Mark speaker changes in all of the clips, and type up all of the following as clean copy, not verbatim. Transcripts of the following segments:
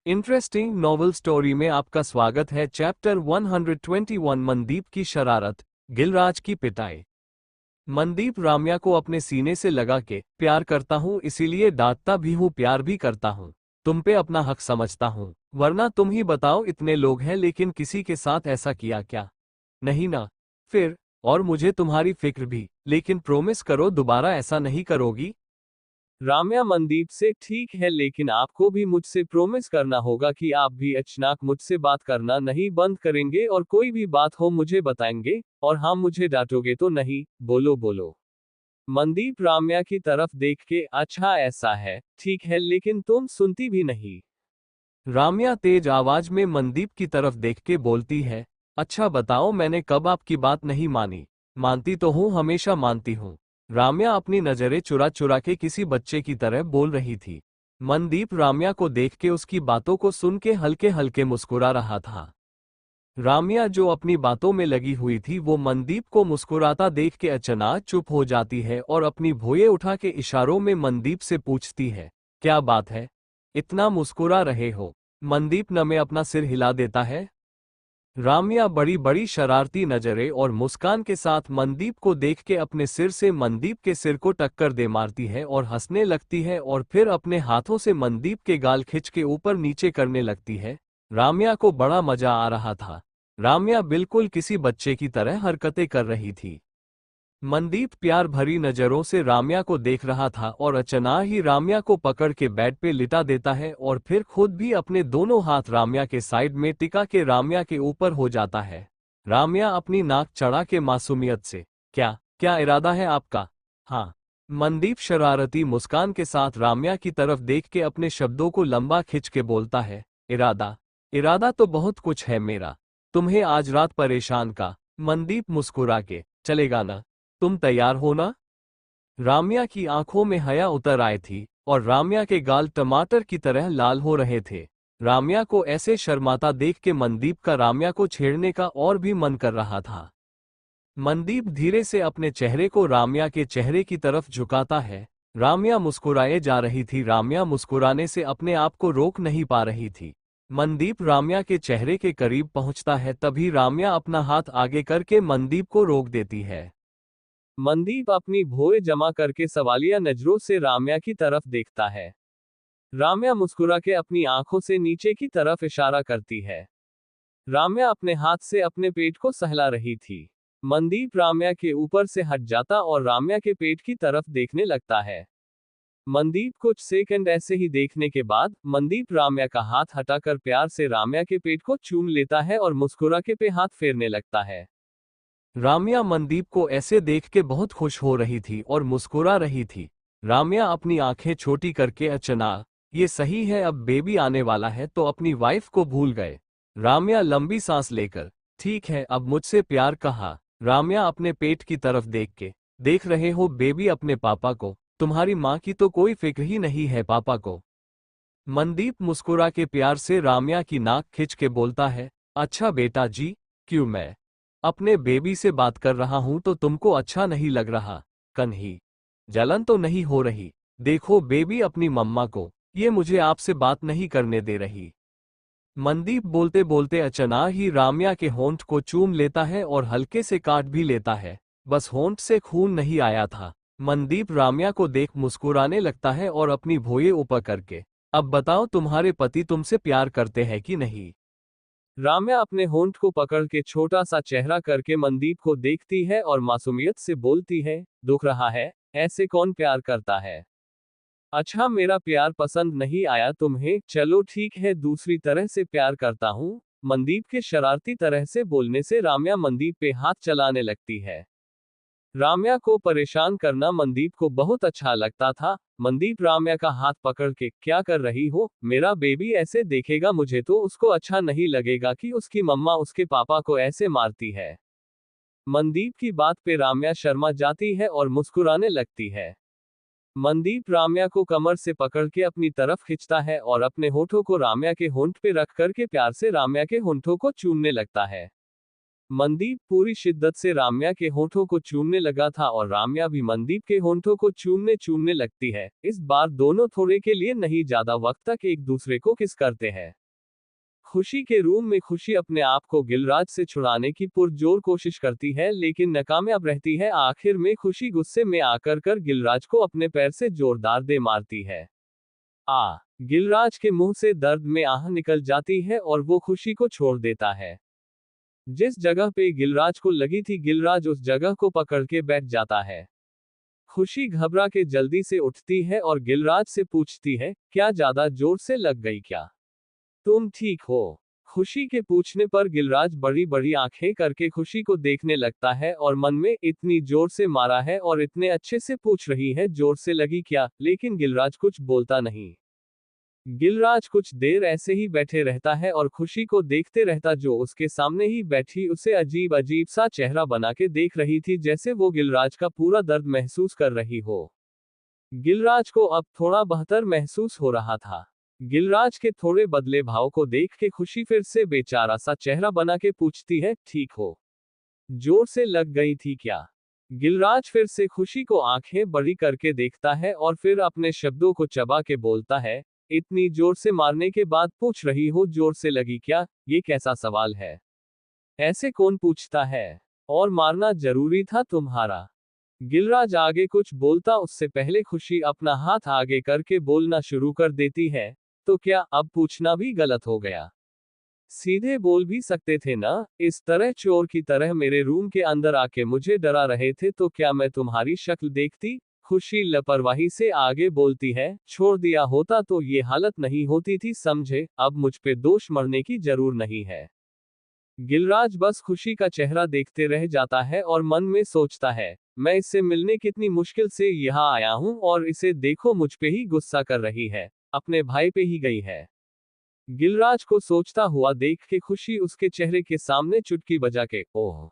Speaker 1: Interesting novel story में आपका स्वागत है। चैप्टर 121 मनदीप की शरारत, गिलराज की पिटाई। मनदीप राम्या को अपने सीने से लगा के प्यार करता हूँ, इसीलिए डांटता भी हूँ, प्यार भी करता हूँ। तुम पे अपना हक समझता हूँ, वरना तुम ही बताओ, इतने लोग हैं लेकिन किसी के साथ ऐसा किया क्या? नहीं ना? फिर? और मुझे तुम्हारी फिक्र भी, लेकिन प्रोमिस करो दोबारा ऐसा नहीं करोगी। राम्या मनदीप से ठीक है, लेकिन आपको भी मुझसे प्रोमिस करना होगा कि आप भी अचानक मुझसे बात करना नहीं बंद करेंगे और कोई भी बात हो मुझे बताएंगे। और हाँ, मुझे डांटोगे तो नहीं? बोलो बोलो। मनदीप राम्या की तरफ देख के, अच्छा ऐसा है, ठीक है, लेकिन तुम सुनती भी नहीं। राम्या तेज आवाज में मनदीप की तरफ देख के बोलती है, अच्छा बताओ, मैंने कब आपकी बात नहीं मानी? मानती तो हूँ, हमेशा मानती हूँ। राम्या अपनी नजरें चुरा चुरा के किसी बच्चे की तरह बोल रही थी। मनदीप राम्या को देख के उसकी बातों को सुन के हल्के हल्के मुस्कुरा रहा था। राम्या जो अपनी बातों में लगी हुई थी, वो मनदीप को मुस्कुराता देख के अचानक चुप हो जाती है और अपनी भौहें उठा के इशारों में मनदीप से पूछती है, क्या बात है? इतना मुस्कुरा रहे हो? मनदीप न में अपना सिर हिला देता है। राम्या बड़ी बड़ी शरारती नजरें और मुस्कान के साथ मनदीप को देख के अपने सिर से मनदीप के सिर को टक्कर दे मारती है और हंसने लगती है और फिर अपने हाथों से मनदीप के गाल खिंच के ऊपर नीचे करने लगती है। राम्या को बड़ा मजा आ रहा था। राम्या बिल्कुल किसी बच्चे की तरह हरकतें कर रही थी। मनदीप प्यार भरी नजरों से राम्या को देख रहा था और अचानक ही राम्या को पकड़ के बेड पे लिटा देता है और फिर खुद भी अपने दोनों हाथ राम्या के साइड में टिका के राम्या के ऊपर हो जाता है। राम्या अपनी नाक चढ़ा के मासूमियत से, क्या क्या इरादा है आपका? हाँ। मनदीप शरारती मुस्कान के साथ राम्या की तरफ देख के अपने शब्दों को लंबा खिंच के बोलता है, इरादा? इरादा तो बहुत कुछ है मेरा, तुम्हें आज रात परेशान का। मनदीप मुस्कुरा के, चलेगा ना? तुम तैयार हो ना? राम्या की आंखों में हया उतर आई थी और राम्या के गाल टमाटर की तरह लाल हो रहे थे। राम्या को ऐसे शर्माता देख के मनदीप का राम्या को छेड़ने का और भी मन कर रहा था। मनदीप धीरे से अपने चेहरे को राम्या के चेहरे की तरफ झुकाता है। राम्या मुस्कुराए जा रही थी, राम्या मुस्कुराने से अपने आप को रोक नहीं पा रही थी। मनदीप राम्या के चेहरे के करीब पहुंचता है, तभी राम्या अपना हाथ आगे करके मनदीप को रोक देती है। मनदीप अपनी भौहें जमा करके सवालिया नजरों से राम्या की तरफ देखता है। राम्या मुस्कुरा के अपनी आंखों से नीचे की तरफ इशारा करती है। राम्या अपने हाथ से अपने पेट को सहला रही थी। मनदीप राम्या के ऊपर से हट जाता और राम्या के पेट की तरफ देखने लगता है। मनदीप कुछ सेकंड ऐसे ही देखने के बाद मनदीप राम्या का हाथ हटाकर प्यार से राम्या के पेट को चूम लेता है और मुस्कुरा के पे हाथ फेरने लगता है। राम्या मनदीप को ऐसे देख के बहुत खुश हो रही थी और मुस्कुरा रही थी। राम्या अपनी आंखें छोटी करके, अचानक ये सही है, अब बेबी आने वाला है तो अपनी वाइफ को भूल गए। राम्या लंबी सांस लेकर, ठीक है, अब मुझसे प्यार कहा। राम्या अपने पेट की तरफ देख के, देख रहे हो बेबी अपने पापा को? तुम्हारी माँ की तो कोई फिक्र ही नहीं है पापा को। मनदीप मुस्कुरा के प्यार से राम्या की नाक खिंच के बोलता है, अच्छा बेटा जी, क्यों? मैं अपने बेबी से बात कर रहा हूं तो तुमको अच्छा नहीं लग रहा? कन्ही जलन तो नहीं हो रही? देखो बेबी अपनी मम्मा को, ये मुझे आपसे बात नहीं करने दे रही। मनदीप बोलते बोलते अचानक ही राम्या के होंठ को चूम लेता है और हल्के से काट भी लेता है। बस होंठ से खून नहीं आया था। मनदीप राम्या को देख मुस्कुराने लगता है और अपनी भौहें ऊपर करके, अब बताओ तुम्हारे पति तुमसे प्यार करते हैं कि नहीं? राम्या अपने होंठ को पकड़ के छोटा सा चेहरा करके मनदीप को देखती है और मासूमियत से बोलती है, दुख रहा है? ऐसे कौन प्यार करता है? अच्छा, मेरा प्यार पसंद नहीं आया तुम्हें? चलो ठीक है, दूसरी तरह से प्यार करता हूँ। मनदीप के शरारती तरह से बोलने से राम्या मनदीप पे हाथ चलाने लगती है। राम्या को परेशान करना मनदीप को बहुत अच्छा लगता था। मनदीप राम्या का हाथ पकड़ के, क्या कर रही हो? मेरा बेबी ऐसे देखेगा मुझे तो उसको अच्छा नहीं लगेगा कि उसकी मम्मा उसके पापा को ऐसे मारती है। मनदीप की बात पे राम्या शर्मा जाती है और मुस्कुराने लगती है। मनदीप राम्या को कमर से पकड़ के अपनी तरफ खींचता है और अपने होठों को राम्या के होंठ पे रख कर के प्यार से राम्या के होंठों को चूमने लगता है। मनदीप पूरी शिद्दत से राम्या के होठों को चूमने लगा था और राम्या भी मनदीप के होठों को चूमने लगती है। इस बार दोनों थोड़े के लिए नहीं ज्यादा वक्त तक एक दूसरे को किस करते हैं। खुशी के रूम में खुशी अपने आप को गिलराज से छुड़ाने की पुरजोर कोशिश करती है लेकिन नाकामयाब रहती है। आखिर में खुशी गुस्से में आकर गिलराज को अपने पैर से जोरदार दे मारती है। गिलराज के मुंह से दर्द में आह निकल जाती है और वो खुशी को छोड़ देता है। जिस जगह पे गिलराज को लगी थी गिलराज उस जगह को पकड़ के बैठ जाता है। खुशी घबरा के जल्दी से उठती है और गिलराज से पूछती है, क्या ज्यादा जोर से लग गई क्या? तुम ठीक हो? खुशी के पूछने पर गिलराज बड़ी बड़ी आंखें करके खुशी को देखने लगता है और मन में इतनी जोर से मारा है और इतने अच्छे से पूछ रही है जोर से लगी क्या, लेकिन गिलराज कुछ बोलता नहीं। गिलराज कुछ देर ऐसे ही बैठे रहता है और खुशी को देखते रहता जो उसके सामने ही बैठी उसे अजीब अजीब सा चेहरा बना के देख रही थी जैसे वो गिलराज का पूरा दर्द महसूस कर रही हो। गिलराज को अब थोड़ा बेहतर महसूस हो रहा था। गिलराज के थोड़े बदले भाव को देख के खुशी फिर से बेचारा सा चेहरा बना के पूछती है, ठीक हो? जोर से लग गई थी क्या? गिलराज फिर से खुशी को आंखें बड़ी करके देखता है और फिर अपने शब्दों को चबा के बोलता है, इतनी जोर से मारने के बाद पूछ रही हो जोर से लगी क्या? ये कैसा सवाल है? ऐसे कौन पूछता है? और मारना जरूरी था तुम्हारा? गिलराज आगे कुछ बोलता उससे पहले खुशी अपना हाथ आगे करके बोलना शुरू कर देती है, तो क्या अब पूछना भी गलत हो गया? सीधे बोल भी सकते थे ना, इस तरह चोर की तरह मेरे रूम के अंदर आके मुझे डरा रहे थे तो क्या मैं तुम्हारी शक्ल देखती? खुशी लापरवाही से आगे बोलती है, छोड़ दिया होता तो ये हालत नहीं होती थी समझे, अब मुझ पे दोष मढ़ने की जरूर नहीं है। गिलराज बस खुशी का चेहरा देखते रह जाता है और मन में सोचता है, मैं इससे मिलने कितनी मुश्किल से यहाँ आया हूँ और इसे देखो मुझ पे ही गुस्सा कर रही है, अपने भाई पे ही गई है। गिलराज को सोचता हुआ देख के खुशी उसके चेहरे के सामने चुटकी बजा के, ओह,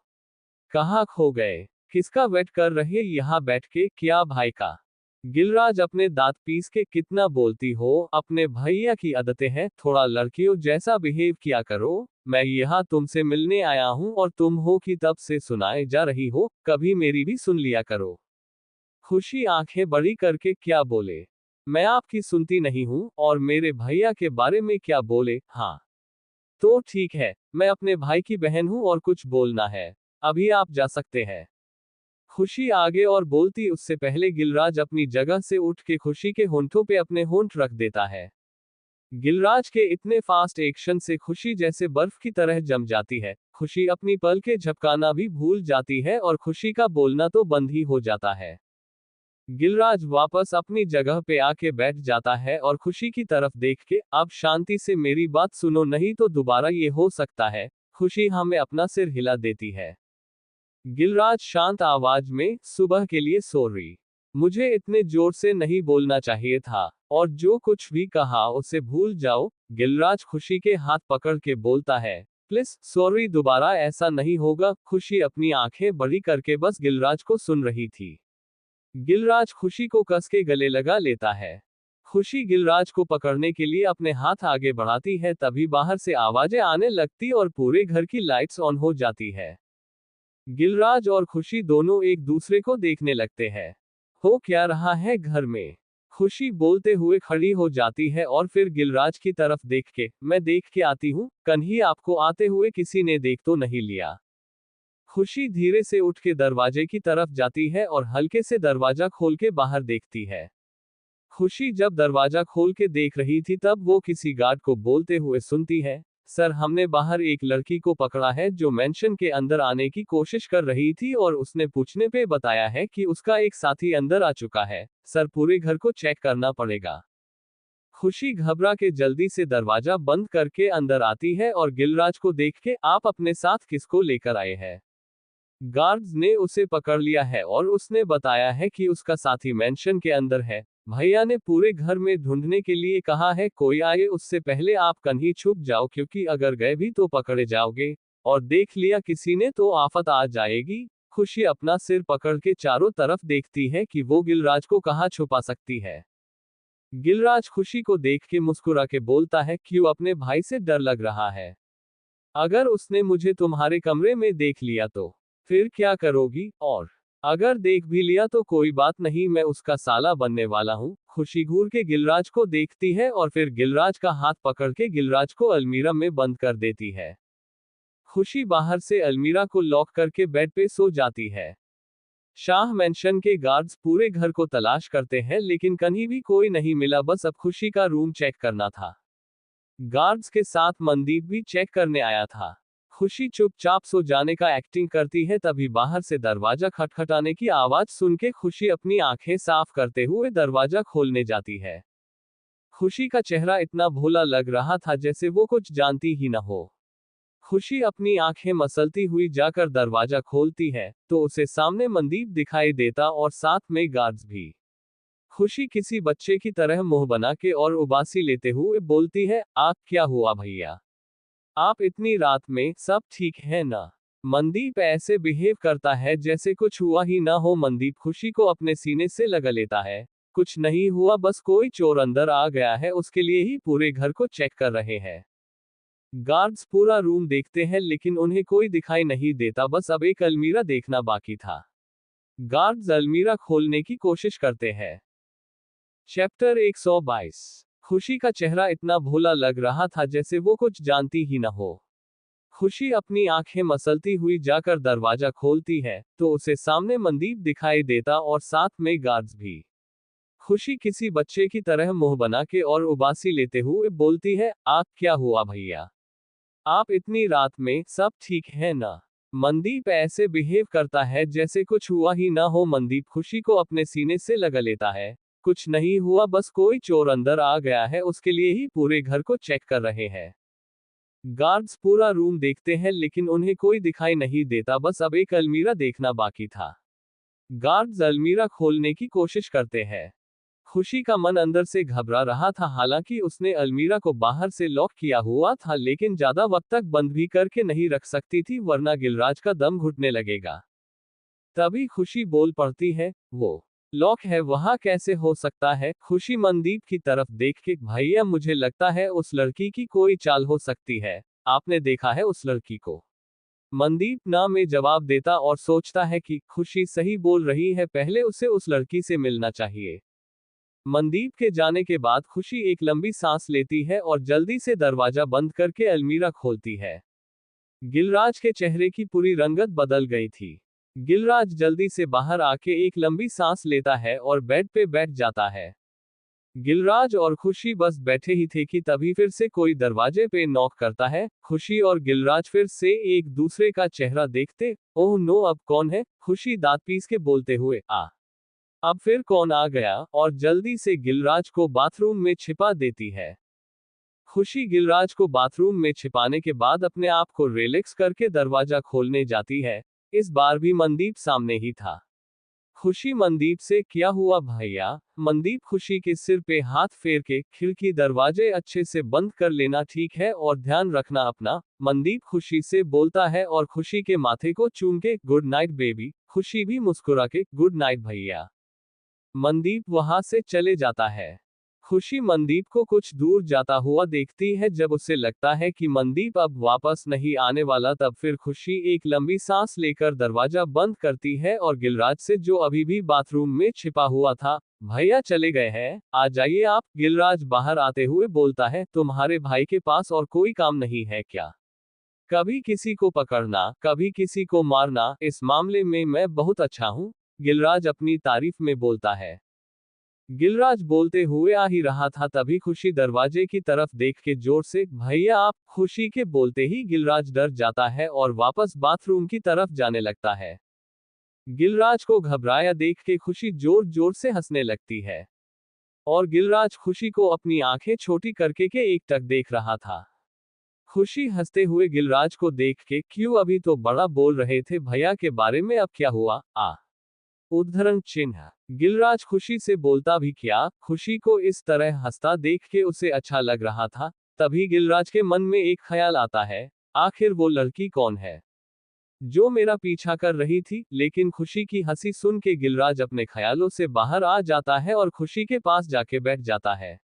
Speaker 1: कहाँ खो गए? किसका वेट कर रहे यहाँ बैठ के? क्या भाई का? गिलराज अपने दांत पीस के, कितना बोलती हो, अपने भैया की आदतें हैं, थोड़ा लड़कियों जैसा बिहेव किया करो। मैं यहाँ तुमसे मिलने आया हूँ और तुम हो कि तब से सुनाए जा रही हो, कभी मेरी भी सुन लिया करो। खुशी आंखें बड़ी करके क्या बोले, मैं आपकी सुनती नहीं हूँ और मेरे भैया के बारे में क्या बोले? हाँ तो ठीक है, मैं अपने भाई की बहन हूँ और कुछ बोलना है, अभी आप जा सकते हैं। खुशी आगे और बोलती उससे पहले गिलराज अपनी जगह से उठ के खुशी के होंठों पे अपने होंठ रख देता है। गिलराज के इतने फास्ट एक्शन से खुशी जैसे बर्फ की तरह जम जाती है। खुशी अपनी पलकें झपकाना भी भूल जाती है और खुशी का बोलना तो बंद ही हो जाता है। गिलराज वापस अपनी जगह पे आके बैठ जाता है और खुशी की तरफ देख के, अब शांति से मेरी बात सुनो नहीं तो दोबारा ये हो सकता है। खुशी हमें अपना सिर हिला देती है। गिलराज शांत आवाज में, सुबह के लिए सॉरी, मुझे इतने जोर से नहीं बोलना चाहिए था, और जो कुछ भी कहा उसे भूल जाओ। गिलराज खुशी के हाथ पकड़ के बोलता है, प्लीज सॉरी, दोबारा ऐसा नहीं होगा। खुशी अपनी आंखें बड़ी करके बस गिलराज को सुन रही थी। गिलराज खुशी को कस के गले लगा लेता है। खुशी गिलराज को पकड़ने के लिए अपने हाथ आगे बढ़ाती है, तभी बाहर से आवाजें आने लगती और पूरे घर की लाइट्स ऑन हो जाती है। गिलराज और खुशी दोनों एक दूसरे को देखने लगते हैं। हो क्या रहा है घर में? खुशी बोलते हुए खड़ी हो जाती है और फिर गिलराज की तरफ देख के, मैं देख के आती हूँ, कन्ही आपको आते हुए किसी ने देख तो नहीं लिया? खुशी धीरे से उठ के दरवाजे की तरफ जाती है और हल्के से दरवाजा खोल के बाहर देखती है। खुशी जब दरवाजा खोल के देख रही थी तब वो किसी गार्ड को बोलते हुए सुनती है, सर, हमने बाहर एक लड़की को पकड़ा है जो मेंशन के अंदर आने की कोशिश कर रही थी और उसने पूछने पे बताया है कि उसका एक साथी अंदर आ चुका है। सर, पूरे घर को चेक करना पड़ेगा। खुशी घबरा के जल्दी से दरवाजा बंद करके अंदर आती है और गिलराज को देख के, आप अपने साथ किसको लेकर आए हैं? गार्ड्स ने उसे पकड़ लिया है और उसने बताया है कि उसका साथी मेंशन के अंदर है। भैया ने पूरे घर में ढूंढने के लिए कहा है, कोई आए उससे पहले आप कहीं छुप जाओ, क्योंकि अगर गए भी तो पकड़े जाओगे, और देख लिया किसी ने तो आफत आ जाएगी। खुशी अपना सिर पकड़ के चारों तरफ देखती है कि वो गिलराज को कहाँ छुपा सकती है। गिलराज खुशी को देख के मुस्कुरा के बोलता है, क्यों, अपने भाई से डर लग रहा है? अगर उसने मुझे तुम्हारे कमरे में देख लिया तो फिर क्या करोगी? और अगर देख भी लिया तो कोई बात नहीं, मैं उसका साला बनने वाला हूँ। खुशी घूर के गिलराज को देखती है और फिर गिलराज का हाथ पकड़ के गिलराज को अलमीरा में बंद कर देती है। खुशी बाहर से अलमीरा को लॉक करके बेड पे सो जाती है। शाह मैंशन के गार्ड्स पूरे घर को तलाश करते हैं लेकिन कहीं भी कोई नहीं मिला, बस अब खुशी का रूम चेक करना था। गार्ड्स के साथ मनदीप भी चेक करने आया था। खुशी चुपचाप सो जाने का एक्टिंग करती है, तभी बाहर से दरवाजा खटखटाने की आवाज सुन के खुशी अपनी आंखें साफ करते हुए दरवाजा खोलने जाती है। खुशी का चेहरा इतना भोला लग रहा था जैसे वो कुछ जानती ही न हो। खुशी अपनी आंखें मसलती हुई जाकर दरवाजा खोलती है तो उसे सामने मनदीप दिखाई देता और साथ में गार्ड्स भी। खुशी किसी बच्चे की तरह मुंह बना के और उबासी लेते हुए बोलती है, आप क्या हुआ भैया? आप इतनी रात में, सब ठीक है ना? मनदीप ऐसे बिहेव करता है जैसे कुछ हुआ ही ना हो। मनदीप खुशी को अपने सीने से लगा लेता है। कुछ नहीं हुआ, बस कोई चोर अंदर आ गया है, उसके लिए ही पूरे घर को चेक कर रहे हैं। गार्ड्स पूरा रूम देखते हैं लेकिन उन्हें कोई दिखाई नहीं देता, बस अब एक अलमीरा देखना बाकी था। गार्ड्स अलमीरा खोलने की कोशिश करते हैं। चैप्टर 122। खुशी का चेहरा इतना भोला लग रहा था जैसे वो कुछ जानती ही न हो। खुशी अपनी आंखें मसलती हुई जाकर दरवाजा खोलती है तो उसे सामने मनदीप दिखाई देता और साथ में गार्ड्स भी। खुशी किसी बच्चे की तरह मुंह बना के और उबासी लेते हुए बोलती है, आप क्या हुआ भैया? आप इतनी रात में, सब ठीक है ना? मनदीप ऐसे बिहेव करता है जैसे कुछ हुआ ही ना हो। मनदीप खुशी को अपने सीने से लगा लेता है। कुछ नहीं हुआ, बस कोई चोर अंदर आ गया है, उसके लिए ही पूरे घर को चेक कर रहे हैं। गार्ड्स पूरा रूम देखते हैं लेकिन उन्हें कोई दिखाई नहीं देता, बस अब एक अलमीरा देखना बाकी था। गार्ड्स अलमीरा खोलने की कोशिश करते हैं। खुशी का मन अंदर से घबरा रहा था, हालांकि उसने अलमीरा को बाहर से लॉक किया हुआ था लेकिन ज्यादा वक्त तक बंद भी करके नहीं रख सकती थी वरना गिलराज का दम घुटने लगेगा। तभी खुशी बोल पड़ती है, वो लॉक है, वहां कैसे हो सकता है? खुशी मनदीप की तरफ देख के, भैया मुझे लगता है उस लड़की की कोई चाल हो सकती है, आपने देखा है उस लड़की को? मनदीप ना में जवाब देता और सोचता है कि खुशी सही बोल रही है, पहले उसे उस लड़की से मिलना चाहिए। मनदीप के जाने के बाद खुशी एक लंबी सांस लेती है और जल्दी से दरवाजा बंद करके अलमीरा खोलती है। गिलराज के चेहरे की पूरी रंगत बदल गई थी। गिलराज जल्दी से बाहर आके एक लंबी सांस लेता है और बेड पे बैठ जाता है। गिलराज और खुशी बस बैठे ही थे कि तभी फिर से कोई दरवाजे पे नॉक करता है। खुशी और गिलराज फिर से एक दूसरे का चेहरा देखते, ओह नो, अब कौन है? खुशी दांत पीस के बोलते हुए, अब फिर कौन आ गया? और जल्दी से गिलराज को बाथरूम में छिपा देती है। खुशी गिलराज को बाथरूम में छिपाने के बाद अपने आप को रिलैक्स करके दरवाजा खोलने जाती है। इस बार भी मनदीप सामने ही था। खुशी मनदीप से, क्या हुआ भैया? मनदीप खुशी के सिर पे हाथ फेर के, खिड़की दरवाजे अच्छे से बंद कर लेना, ठीक है, और ध्यान रखना अपना। मनदीप खुशी से बोलता है और खुशी के माथे को चूम के, गुड नाइट बेबी। खुशी भी मुस्कुरा के, गुड नाइट भैया। मनदीप वहां से चले जाता है। खुशी मनदीप को कुछ दूर जाता हुआ देखती है। जब उसे लगता है कि मनदीप अब वापस नहीं आने वाला, तब फिर खुशी एक लंबी सांस लेकर दरवाजा बंद करती है और गिलराज से, जो अभी भी बाथरूम में छिपा हुआ था, भैया चले गए हैं, आ जाइए आप। गिलराज बाहर आते हुए बोलता है, तुम्हारे भाई के पास और कोई काम नहीं है क्या? कभी किसी को पकड़ना, कभी किसी को मारना, इस मामले में मैं बहुत अच्छा हूँ। गिलराज अपनी तारीफ में बोलता है। गिलराज बोलते हुए आ ही रहा था तभी खुशी दरवाजे की तरफ देख के जोर से, भैया आप। खुशी के बोलते ही गिलराज डर जाता है और वापस बाथरूम की तरफ जाने लगता है। गिलराज को घबराया देख के खुशी जोर जोर से हंसने लगती है और गिलराज खुशी को अपनी आंखें छोटी करके के एकटक देख रहा था। खुशी हंसते हुए गिलराज को देख के, क्यों, अभी तो बड़ा बोल रहे थे भैया के बारे में, अब क्या हुआ? उद्धरण चिन्ह। गिलराज खुशी से बोलता भी क्या? खुशी को इस तरह हंसता देख के उसे अच्छा लग रहा था। तभी गिलराज के मन में एक ख्याल आता है, आखिर वो लड़की कौन है जो मेरा पीछा कर रही थी? लेकिन खुशी की हंसी सुन के गिलराज अपने ख्यालों से बाहर आ जाता है और खुशी के पास जाके बैठ जाता है।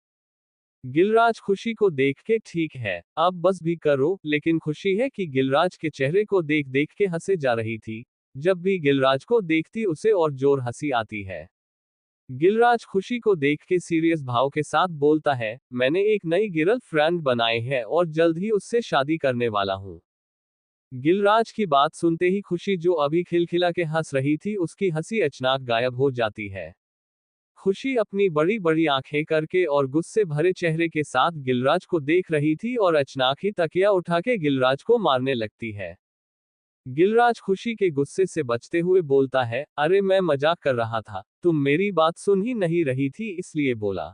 Speaker 1: गिलराज खुशी को देख के ठीक है, अब बस भी करो, लेकिन खुशी है कि गिलराज के चेहरे को देख देख के हंसे जा रही थी। जब भी गिलराज को देखती उसे और जोर हंसी आती है। गिलराज खुशी को देख के सीरियस भाव के साथ बोलता है, मैंने एक नई गर्ल फ्रेंड बनाई है और जल्द ही उससे शादी करने वाला हूँ। गिलराज की बात सुनते ही खुशी जो अभी खिलखिला के हंस रही थी उसकी हंसी अचानक गायब हो जाती है। खुशी अपनी बड़ी बड़ी आंखें करके और गुस्से भरे चेहरे के साथ गिलराज को देख रही थी और अचानक ही तकिया उठा के गिलराज को मारने लगती है। गिलराज खुशी के गुस्से से बचते हुए बोलता है, अरे मैं मजाक कर रहा था, तुम मेरी बात सुन ही नहीं रही थी इसलिए बोला।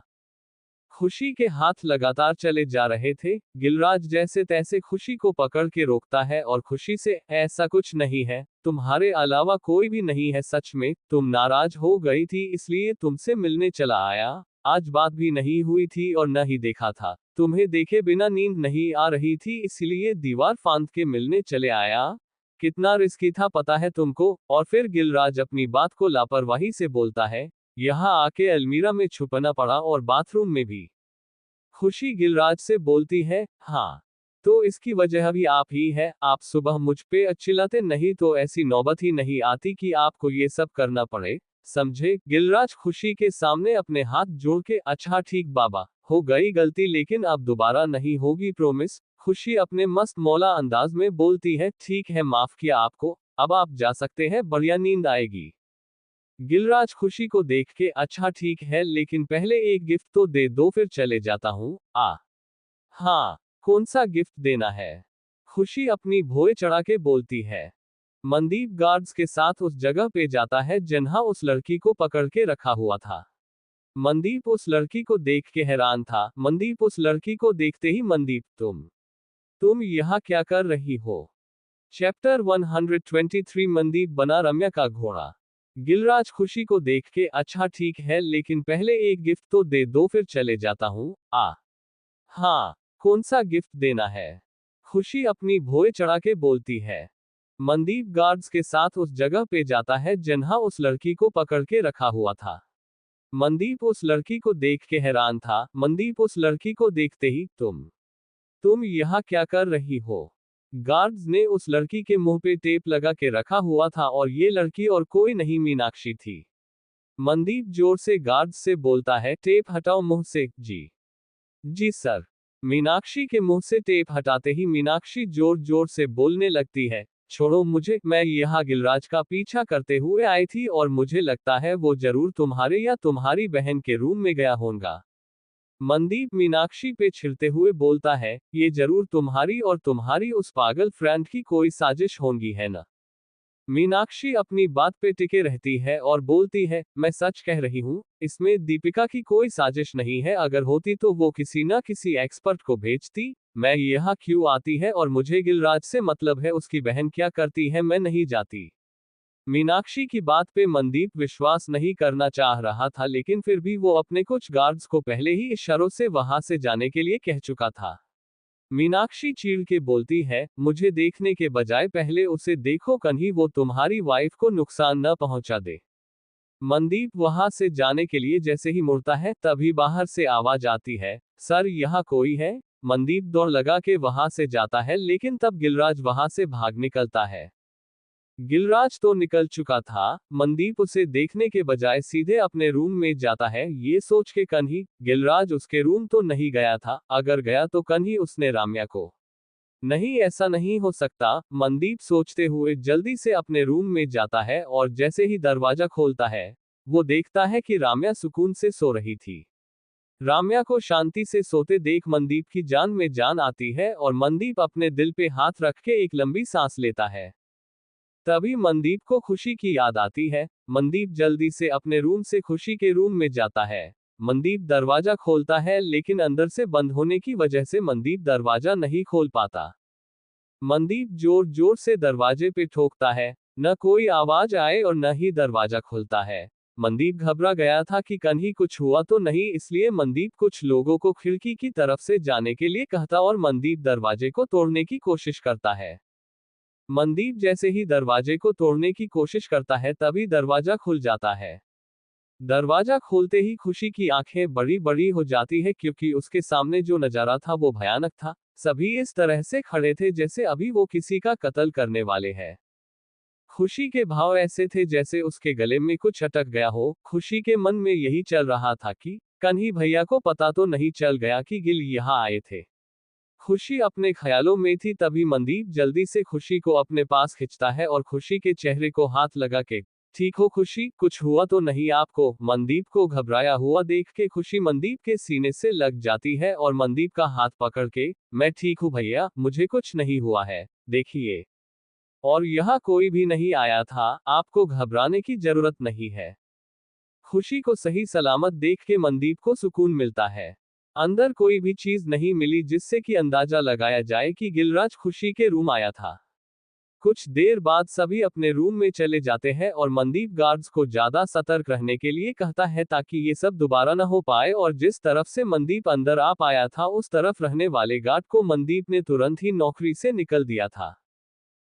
Speaker 1: खुशी के हाथ लगातार चले जा रहे थे। गिलराज जैसे तैसे खुशी को पकड़ के रोकता है और खुशी से, ऐसा कुछ नहीं है, तुम्हारे अलावा कोई भी नहीं है, सच में तुम नाराज हो गई थी इसलिए तुमसे मिलने चला आया। आज बात भी नहीं हुई थी और न ही देखा था, तुम्हें देखे बिना नींद नहीं आ रही थी इसलिए दीवार फांद के मिलने चले आया। कितना रिस्की था पता है तुमको। और फिर गिलराज अपनी बात को लापरवाही से बोलता है, यहाँ आके अलमीरा में छुपना पड़ा और बाथरूम में भी। खुशी गिलराज से बोलती है, हाँ, तो इसकी वजह भी आप ही है, आप सुबह मुझ पे चिल्लाते नहीं तो ऐसी नौबत ही नहीं आती कि आपको ये सब करना पड़े, समझे। गिलराज खुशी के सामने अपने हाथ जोड़ के, अच्छा ठीक बाबा, हो गई गलती लेकिन अब दोबारा नहीं होगी, प्रोमिस। खुशी अपने मस्त मौला अंदाज में बोलती है, ठीक है माफ किया आपको, अब आप जा सकते हैं, बढ़िया नींद आएगी। गिलराज खुशी को देख के, अच्छा ठीक है लेकिन पहले एक गिफ्ट तो दे दो फिर चले जाता हूँ। हाँ, कौन सा गिफ्ट देना है? खुशी अपनी भौएं चढ़ा के बोलती है। मनदीप गार्ड्स के साथ उस जगह पे जाता है जहां उस लड़की को पकड़ के रखा हुआ था। मनदीप उस लड़की को देख के हैरान था। मनदीप उस लड़की को देखते ही, मनदीप तुम यहाँ क्या कर रही हो? चैप्टर 123 मनदीप बना रम्या का घोड़ा। गिलराज खुशी को देख के, अच्छा ठीक है लेकिन पहले एक गिफ्ट तो दे दो फिर चले जाता हूँ। हाँ, कौन सा गिफ्ट देना है? खुशी अपनी भौएं चढ़ा के बोलती है। मनदीप गार्ड्स के साथ उस जगह पे जाता है जहां उस लड़की को पकड़ के रखा हुआ था। मनदीप उस लड़की को देख के हैरान था। मनदीप उस लड़की को देखते ही, तुम यहाँ क्या कर रही हो? गार्ड्स ने उस लड़की के मुंह पे टेप लगा के रखा हुआ था और ये लड़की और कोई नहीं, मीनाक्षी थी। मनदीप जोर से गार्ड्स से बोलता है, टेप हटाओ मुंह से। जी सर। मीनाक्षी के मुंह से टेप हटाते ही मीनाक्षी जोर जोर से बोलने लगती है, छोड़ो मुझे, मैं यहाँ गिलराज का पीछा करते हुए आई थी और मुझे लगता है वो जरूर तुम्हारे या तुम्हारी बहन के रूम में गया होगा। मनदीप मीनाक्षी पे छिड़ते हुए बोलता है, ये जरूर तुम्हारी और तुम्हारी उस पागल फ्रेंड की कोई साजिश होगी, है ना? मीनाक्षी अपनी बात पे टिके रहती है और बोलती है, मैं सच कह रही हूँ, इसमें दीपिका की कोई साजिश नहीं है, अगर होती तो वो किसी ना किसी एक्सपर्ट को भेजती। मैं यहाँ क्यों आती है और मुझे गिलराज से मतलब है, उसकी बहन क्या करती है मैं नहीं जाती। मीनाक्षी की बात पे मनदीप विश्वास नहीं करना चाह रहा था लेकिन फिर भी वो अपने कुछ गार्ड्स को पहले ही इशारों से वहां से जाने के लिए कह चुका था। मीनाक्षी चीड़ के बोलती है, मुझे देखने के बजाय पहले उसे देखो, कहीं वो तुम्हारी वाइफ को नुकसान न पहुंचा दे। मनदीप वहां से जाने के लिए जैसे ही मुड़ता है तभी बाहर से आवाज आती है, सर यहाँ कोई है? मनदीप दौड़ लगा के वहां से जाता है लेकिन तब गिलराज वहां से भाग निकलता है। गिलराज तो निकल चुका था। मनदीप उसे देखने के बजाय सीधे अपने रूम में जाता है, ये सोच के कन्ही गिलराज उसके रूम तो नहीं गया था, अगर गया तो कन्ही उसने राम्या को। नहीं, ऐसा नहीं हो सकता, मनदीप सोचते हुए जल्दी से अपने रूम में जाता है और जैसे ही दरवाजा खोलता है वो देखता है कि राम्या सुकून से सो रही थी। राम्या को शांति से सोते देख मनदीप की जान में जान आती है और मनदीप अपने दिल पे हाथ रख के एक लंबी सांस लेता है। तभी मनदीप को खुशी की याद आती है। मनदीप जल्दी से अपने रूम से खुशी के रूम में जाता है। मनदीप दरवाजा खोलता है लेकिन अंदर से बंद होने की वजह से मनदीप दरवाजा नहीं खोल पाता। मनदीप जोर जोर से दरवाजे पे ठोकता है, न कोई आवाज आए और न ही दरवाजा खुलता है। मनदीप घबरा गया था कि कहीं कुछ हुआ तो नहीं, इसलिए मनदीप कुछ लोगों को खिड़की की तरफ से जाने के लिए कहता और मनदीप दरवाजे को तोड़ने की कोशिश करता है। मनदीप जैसे ही दरवाजे को तोड़ने की कोशिश करता है तभी दरवाजा खुल जाता है। दरवाजा खोलते ही खुशी की आंखें बड़ी बड़ी हो जाती है क्योंकि उसके सामने जो नजारा था वो भयानक था। सभी इस तरह से खड़े थे जैसे अभी वो किसी का कत्ल करने वाले हैं। खुशी के भाव ऐसे थे जैसे उसके गले में कुछ अटक गया हो। खुशी के मन में यही चल रहा था कि कन्ही भैया को पता तो नहीं चल गया कि गिल यहाँ आए थे। खुशी अपने ख्यालों में थी तभी मनदीप जल्दी से खुशी को अपने पास खिंचता है और खुशी के चेहरे को हाथ लगा के, ठीक हो खुशी, कुछ हुआ तो नहीं आपको? मनदीप को घबराया हुआ देख के खुशी मनदीप के सीने से लग जाती है और मनदीप का हाथ पकड़ के, मैं ठीक हूँ भैया, मुझे कुछ नहीं हुआ है, देखिए। और यहाँ कोई भी नहीं आया था, आपको घबराने की जरूरत नहीं है। खुशी को सही सलामत देख के मनदीप को सुकून मिलता है। अंदर कोई भी चीज नहीं मिली जिससे कि अंदाजा लगाया जाए कि गिलराज खुशी के रूम आया था। कुछ देर बाद सभी अपने रूम में चले जाते हैं और मनदीप गार्ड्स को ज्यादा सतर्क रहने के लिए कहता है ताकि ये सब दोबारा न हो पाए, और जिस तरफ से मनदीप अंदर आ पाया था उस तरफ रहने वाले गार्ड को मनदीप ने तुरंत ही नौकरी से निकल दिया था।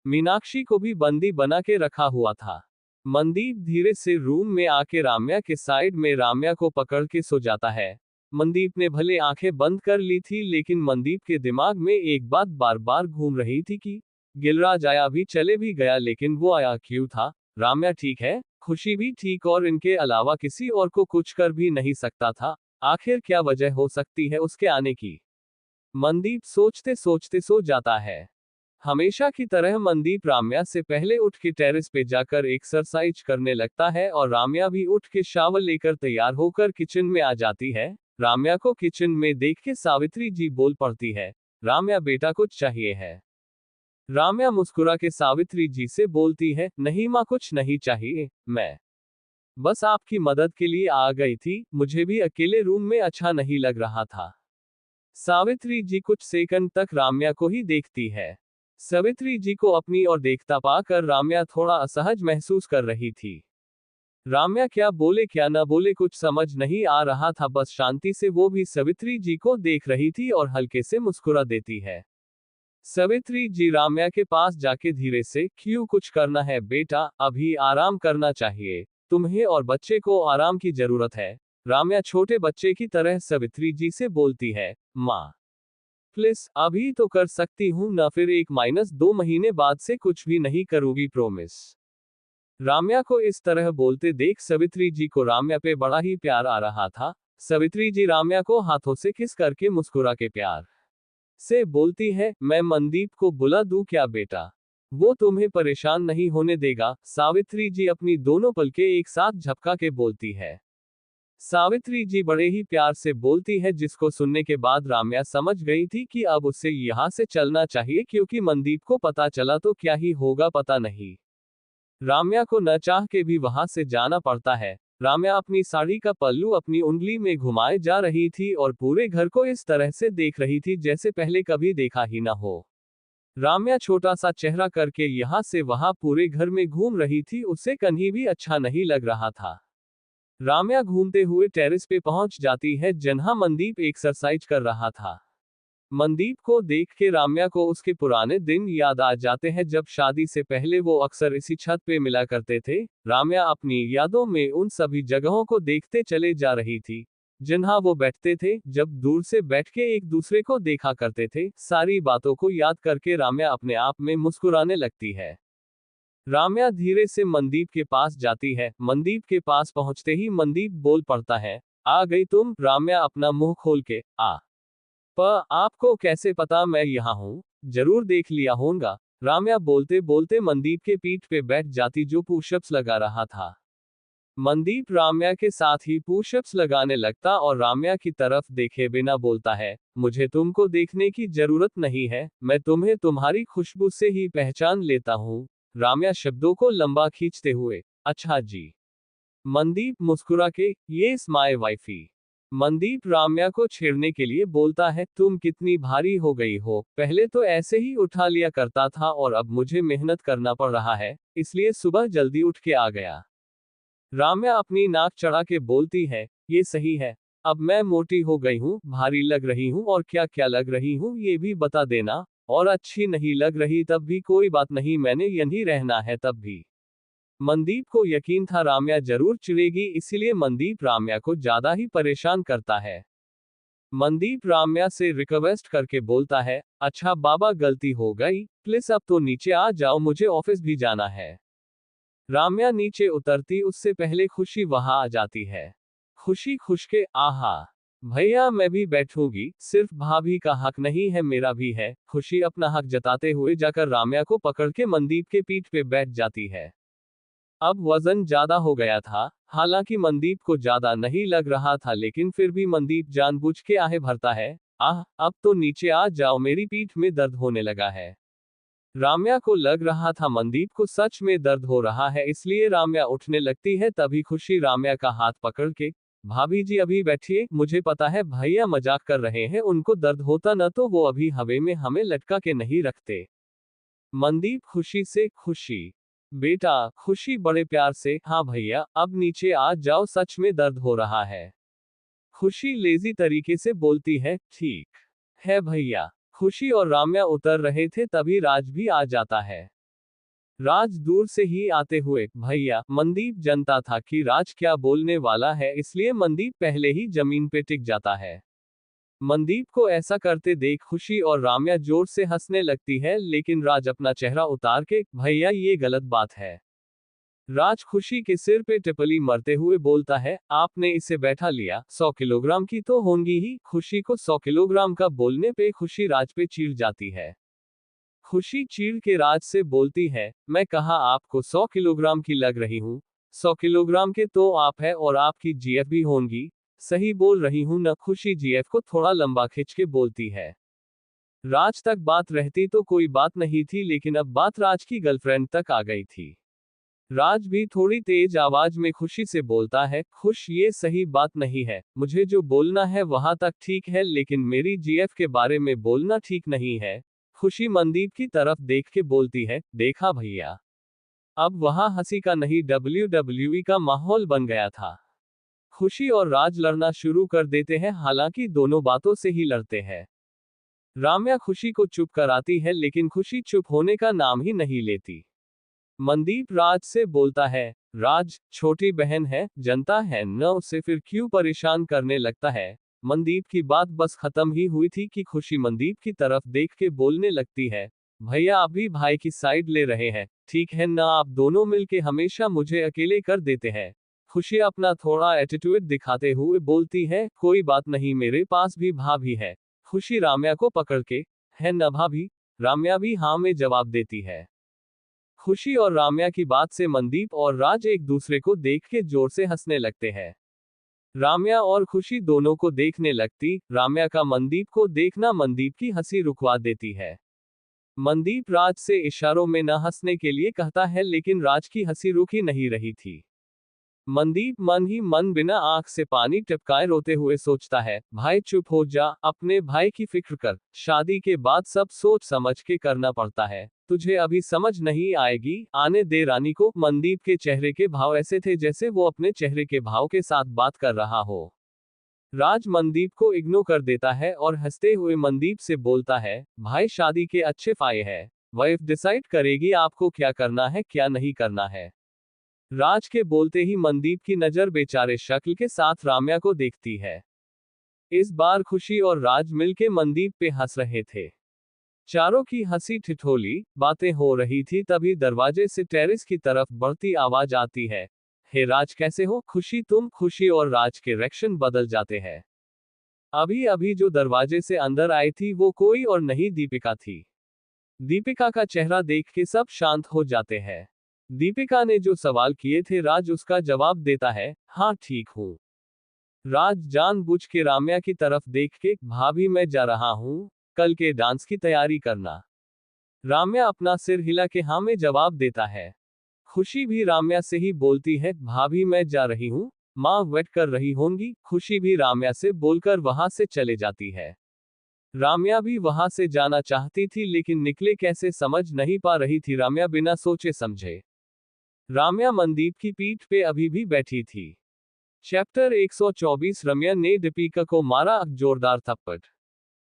Speaker 1: मीनाक्षी को भी बंदी बना के रखा हुआ था। मनदीप धीरे से रूम में आके राम्या के साइड में राम्या को पकड़ के सो जाता है। मनदीप ने भले आंखें बंद कर ली थी लेकिन मनदीप के दिमाग में एक बात बार बार घूम रही थी कि गिलराज आया भी, चले भी गया, लेकिन वो आया क्यों था? राम्या ठीक है, खुशी भी ठीक, और इनके अलावा किसी और को कुछ कर भी नहीं सकता था। आखिर क्या वजह हो सकती है उसके आने की? मनदीप सोचते सोचते सो जाता है। हमेशा की तरह मनदीप राम्या से पहले उठ के टेरेस पे जाकर एक्सरसाइज करने लगता है और राम्या भी उठ के शावर लेकर तैयार होकर किचन में आ जाती है। राम्या को किचन में देख के सावित्री जी बोल पड़ती है, राम्या बेटा कुछ चाहिए है? राम्या मुस्कुरा के सावित्री जी से बोलती है, नहीं माँ कुछ नहीं चाहिए, मैं बस आपकी मदद के लिए आ गई थी, मुझे भी अकेले रूम में अच्छा नहीं लग रहा था। सावित्री जी कुछ सेकंड तक राम्या को ही देखती है। सावित्री जी को अपनी ओर देखता पाकर राम्या थोड़ा असहज महसूस कर रही थी। राम्या क्या बोले क्या न बोले कुछ समझ नहीं आ रहा था, बस शांति से वो भी सावित्री जी को देख रही थी और हल्के से मुस्कुरा देती है। सावित्री जी राम्या के पास जाके धीरे से, क्यों, कुछ करना है बेटा? अभी आराम करना चाहिए, तुम्हें और बच्चे को आराम की जरूरत है। राम्या छोटे बच्चे की तरह सावित्री जी से बोलती है, माँ प्लीज अभी तो कर सकती हूँ ना, फिर 1-2 महीने बाद से कुछ भी नहीं करूंगी, प्रोमिस। राम्या को इस तरह बोलते देख सावित्री जी को राम्या पे बड़ा ही प्यार आ रहा था। सावित्री जी राम्या को हाथों से किस करके मुस्कुरा के प्यार से बोलती है, मैं मनदीप को बुला दूं क्या बेटा? वो तुम्हें परेशान नहीं होने देगा। सावित्री जी अपनी दोनों पलकें एक साथ झपका के बोलती है। सावित्री जी बड़े ही प्यार से बोलती है, जिसको सुनने के बाद राम्या समझ गई थी कि अब उसे यहाँ से चलना चाहिए, क्योंकि मनदीप को पता चला तो क्या ही होगा पता नहीं। राम्या को न चाह के भी वहां से जाना पड़ता है। राम्या अपनी साड़ी का पल्लू अपनी उंगली में घुमाए जा रही थी और पूरे घर को इस तरह से देख रही थी जैसे पहले कभी देखा ही ना हो। राम्या छोटा सा चेहरा करके यहाँ से वहां पूरे घर में घूम रही थी, उसे कहीं भी अच्छा नहीं लग रहा था। राम्या घूमते हुए टेरेस पे पहुंच जाती है जहां मनदीप एक्सरसाइज कर रहा था। मनदीप को देख के राम्या को उसके पुराने दिन याद आ जाते हैं जब शादी से पहले वो अक्सर इसी छत पे मिला करते थे। राम्या अपनी यादों में उन सभी जगहों को देखते चले जा रही थी जहां वो बैठते थे, जब दूर से बैठ के एक दूसरे को देखा करते थे। सारी बातों को याद करके राम्या अपने आप में मुस्कुराने लगती है। राम्या धीरे से मनदीप के पास जाती है। मनदीप के पास पहुंचते ही मनदीप बोल पड़ता है, आ गई तुम? राम्या अपना मुंह खोल के, आपको कैसे पता मैं यहाँ हूँ? जरूर देख लिया होगा। राम्या बोलते बोलते मनदीप के पीठ पे बैठ जाती जो पुशअप्स लगा रहा था। मनदीप राम्या के साथ ही पुशअप्स लगाने लगता और राम्या की तरफ देखे बिना बोलता है, मुझे तुमको देखने की जरूरत नहीं है, मैं तुम्हें तुम्हारी खुशबू से ही पहचान लेता हूँ। राम्या शब्दों को लंबा खींचते हुए, अच्छा जी। मनदीप मुस्कुरा के, ये माय वाइफी। मनदीप राम्या को छेड़ने के लिए बोलता है, तुम कितनी भारी हो गई हो, पहले तो ऐसे ही उठा लिया करता था और अब मुझे मेहनत करना पड़ रहा है, इसलिए सुबह जल्दी उठ के आ गया। राम्या अपनी नाक चढ़ा के बोलती है, ये सही है, अब मैं मोटी हो गई हूँ, भारी लग रही हूँ, और क्या क्या लग रही हूँ ये भी बता देना, और अच्छी नहीं लग रही तब भी कोई बात नहीं, मैंने यहीं रहना है तब भी। मनदीप को यकीन था राम्या जरूर चिढ़ेगी, इसीलिए मनदीप राम्या को ज्यादा ही परेशान करता है। मनदीप राम्या से रिक्वेस्ट करके बोलता है, अच्छा बाबा गलती हो गई, प्लीज अब तो नीचे आ जाओ, मुझे ऑफिस भी जाना है। राम्या नीचे उतरती उससे पहले खुशी वहां आ जाती है। खुशी खुश के आहा भैया मैं भी बैठूंगी, सिर्फ भाभी का हक नहीं है मेरा भी है। खुशी अपना हक जताते हुए जाकर राम्या को पकड़ के मनदीप के पीठ पे बैठ जाती है। अब वजन ज्यादा हो गया था, हालांकि मनदीप को ज्यादा नहीं लग रहा था, लेकिन फिर भी मनदीप जानबूझ के आहें भरता है, आह अब तो नीचे आ जाओ, मेरी पीठ में दर्द होने लगा है। राम्या को लग रहा था मनदीप को सच में दर्द हो रहा है, इसलिए राम्या उठने लगती है। तभी खुशी राम्या का हाथ पकड़ के, भाभी जी अभी बैठिए, मुझे पता है भैया मजाक कर रहे हैं, उनको दर्द होता न तो वो अभी हवा में हमें लटका के नहीं रखते। मनदीप खुशी से, खुशी बेटा, खुशी बड़े प्यार से, हाँ भैया अब नीचे आ जाओ, सच में दर्द हो रहा है। खुशी लेजी तरीके से बोलती है, ठीक है भैया। खुशी और राम्या उतर रहे थे तभी राज भी आ जाता है। राज दूर से ही आते हुए, भैया, मनदीप जानता था कि राज क्या बोलने वाला है, इसलिए मनदीप पहले ही जमीन पे टिक जाता है। मनदीप को ऐसा करते देख खुशी और राम्या जोर से हंसने लगती है, लेकिन राज अपना चेहरा उतार के, भैया ये गलत बात है। राज खुशी के सिर पे टिपली मरते हुए बोलता है, आपने इसे बैठा लिया, 100 किलोग्राम की तो होंगी ही। खुशी को 100 किलोग्राम का बोलने पे खुशी राज पे चिढ़ जाती है। खुशी चिढ़ के राज से बोलती है, मैं कहा आपको 100 किलोग्राम की लग रही हूँ, 100 किलोग्राम के तो आप है और आपकी जीएफ भी होंगी, सही बोल रही हूँ न। खुशी जीएफ को थोड़ा लंबा खिंच के बोलती है। राज तक बात रहती तो कोई बात नहीं थी, लेकिन अब बात राज की गर्लफ्रेंड तक आ गई थी। राज भी थोड़ी तेज आवाज में खुशी से बोलता है, खुश ये सही बात नहीं है, मुझे जो बोलना है वहां तक ठीक है, लेकिन मेरी जीएफ के बारे में बोलना ठीक नहीं है। खुशी मनदीप की तरफ देख के बोलती है, देखा भैया। अब वहां हंसी का नहीं WWE का माहौल बन गया था। खुशी और राज लड़ना शुरू कर देते हैं, हालांकि दोनों बातों से ही लड़ते हैं। राम्या खुशी को चुप कराती है, लेकिन खुशी चुप होने का नाम ही नहीं लेती। मनदीप राज से बोलता है, राज छोटी बहन है, जनता है न, उसे फिर क्यों परेशान करने लगता है। मनदीप की बात बस खत्म ही हुई थी कि खुशी मनदीप की तरफ देख के बोलने लगती है, भैया आप भी भाई की साइड ले रहे हैं, ठीक है ना, आप दोनों मिलके हमेशा मुझे अकेले कर देते हैं। खुशी अपना थोड़ा एटीट्यूड दिखाते हुए बोलती है, कोई बात नहीं, मेरे पास भी भाभी है। खुशी राम्या को पकड़ के, है न भाभी। राम्या भी हाँ में जवाब देती है। खुशी और राम्या की बात से मनदीप और राज एक दूसरे को देख के जोर से हंसने लगते हैं। राम्या और खुशी दोनों को देखने लगती, राम्या का मनदीप को देखना मनदीप की हंसी रुकवा देती है। मनदीप राज से इशारों में न हंसने के लिए कहता है, लेकिन राज की हंसी रुक ही नहीं रही थी। मनदीप मन ही मन बिना आंख से पानी टपकाए रोते हुए सोचता है, भाई चुप हो जा, अपने भाई की फिक्र कर, शादी के बाद सब सोच समझ के करना पड़ता है, तुझे अभी समझ नहीं आएगी, आने दे रानी को। मनदीप के चेहरे के भाव ऐसे थे जैसे वो अपने चेहरे के भाव के साथ बात कर रहा हो। राज मनदीप को इग्नोर कर देता है और हंसते हुए मनदीप से बोलता है, भाई शादी के अच्छे फायदे हैं, वाइफ डिसाइड करेगी आपको क्या करना है क्या नहीं करना है। राज के बोलते ही मनदीप की नजर बेचारे शक्ल के साथ राम्या को देखती है। इस बार खुशी और राज मिलके मनदीप पे हंस रहे थे। चारों की हंसी ठिठोली बातें हो रही थी, तभी दरवाजे से टेरेस की तरफ बढ़ती आवाज आती है, हे राज कैसे हो खुशी तुम। खुशी और राज के रिएक्शन बदल जाते हैं। अभी अभी जो दरवाजे से अंदर आई थी वो कोई और नहीं दीपिका थी। दीपिका का चेहरा देख के सब शांत हो जाते हैं। दीपिका ने जो सवाल किए थे राज उसका जवाब देता है, हाँ ठीक हूँ। राज जानबूझ के राम्या की तरफ देख के, भाभी मैं जा रहा हूँ, कल के डांस की तैयारी करना। राम्या अपना सिर हिला के हाँ में जवाब देता है। खुशी भी राम्या से ही बोलती है, भाभी मैं जा रही हूँ, माँ वेट कर रही होंगी। खुशी भी राम्या से बोलकर वहां से चले जाती है। राम्या भी वहां से जाना चाहती थी, लेकिन निकले कैसे समझ नहीं पा रही थी। राम्या बिना सोचे समझे राम्या मनदीप की पीठ पे अभी भी बैठी थी। चैप्टर 124 रम्या ने दीपिका को मारा जोरदार थप्पड़।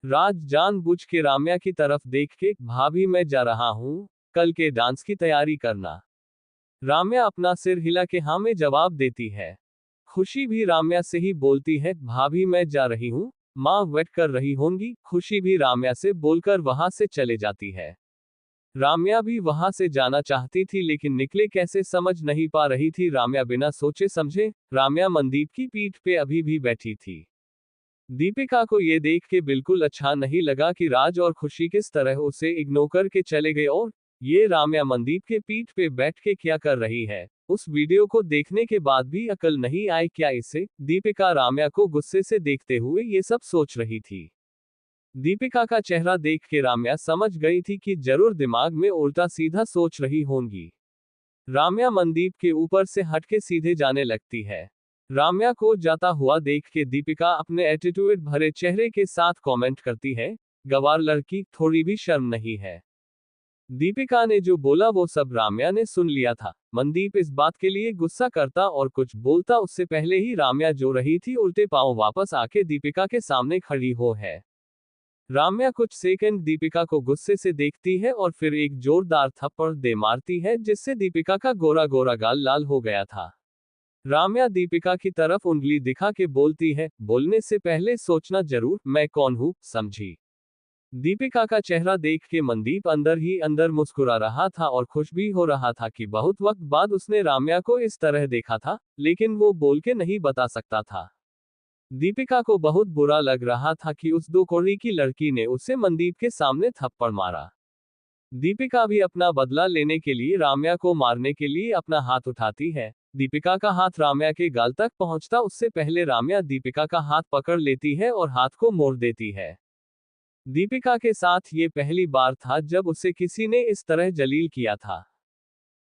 Speaker 1: राज जानबूझ के राम्या की तरफ देख के, भाभी मैं जा रहा हूँ, कल के डांस की तैयारी करना। राम्या अपना सिर हिला के हाँ में जवाब देती है। खुशी भी राम्या से ही बोलती है, भाभी मैं जा रही हूँ, माँ वेट कर रही होंगी। खुशी भी राम्या से बोलकर वहां से चले जाती है। राम्या भी वहां से जाना चाहती थी लेकिन निकले कैसे समझ नहीं पा रही थी। राम्या बिना सोचे समझे राम्या मनदीप की पीठ पे अभी भी बैठी थी। दीपिका को ये देख के बिल्कुल अच्छा नहीं लगा कि राज और खुशी किस तरह उसे इग्नोर करके चले गए और ये राम्या मनदीप के पीठ पे बैठ के क्या कर रही है। उस वीडियो को देखने के बाद भी अकल नहीं आई क्या इसे। दीपिका राम्या को गुस्से से देखते हुए ये सब सोच रही थी। दीपिका का चेहरा देख के राम्या समझ गई थी कि जरूर दिमाग में उल्टा सीधा सोच रही होंगी। राम्या मनदीप के ऊपर से हटके सीधे जाने लगती है। राम्या को जाता हुआ देख के दीपिका अपने एटीट्यूड भरे चेहरे के साथ कमेंट करती है, गवार लड़की, थोड़ी भी शर्म नहीं है। दीपिका ने जो बोला वो सब राम्या ने सुन लिया था। मनदीप इस बात के लिए गुस्सा करता और कुछ बोलता उससे पहले ही राम्या जो रही थी उल्टे पांव वापस आके दीपिका के सामने खड़ी हो है। राम्या कुछ सेकंड दीपिका को गुस्से से देखती है और फिर एक जोरदार थप्पड़ दे मारती है जिससे दीपिका का गोरा गोरा गाल लाल हो गया था। राम्या दीपिका की तरफ उंगली दिखा के बोलती है, बोलने से पहले सोचना जरूर, मैं कौन हूँ, समझी। दीपिका का चेहरा देख के मनदीप अंदर ही अंदर मुस्कुरा रहा था और खुश भी हो रहा था कि बहुत वक्त बाद उसने राम्या को इस तरह देखा था, लेकिन वो बोल के नहीं बता सकता था। दीपिका को बहुत बुरा लग रहा था कि उस दो कौड़ी की लड़की ने उसे मनदीप के सामने थप्पड़ मारा। दीपिका भी अपना बदला लेने के लिए राम्या को मारने के लिए अपना हाथ उठाती है। दीपिका का हाथ राम्या के गाल तक पहुंचता उससे पहले राम्या दीपिका का हाथ पकड़ लेती है और हाथ को मोड़ देती है। दीपिका के साथ ये पहली बार था जब उसे किसी ने इस तरह जलील किया था।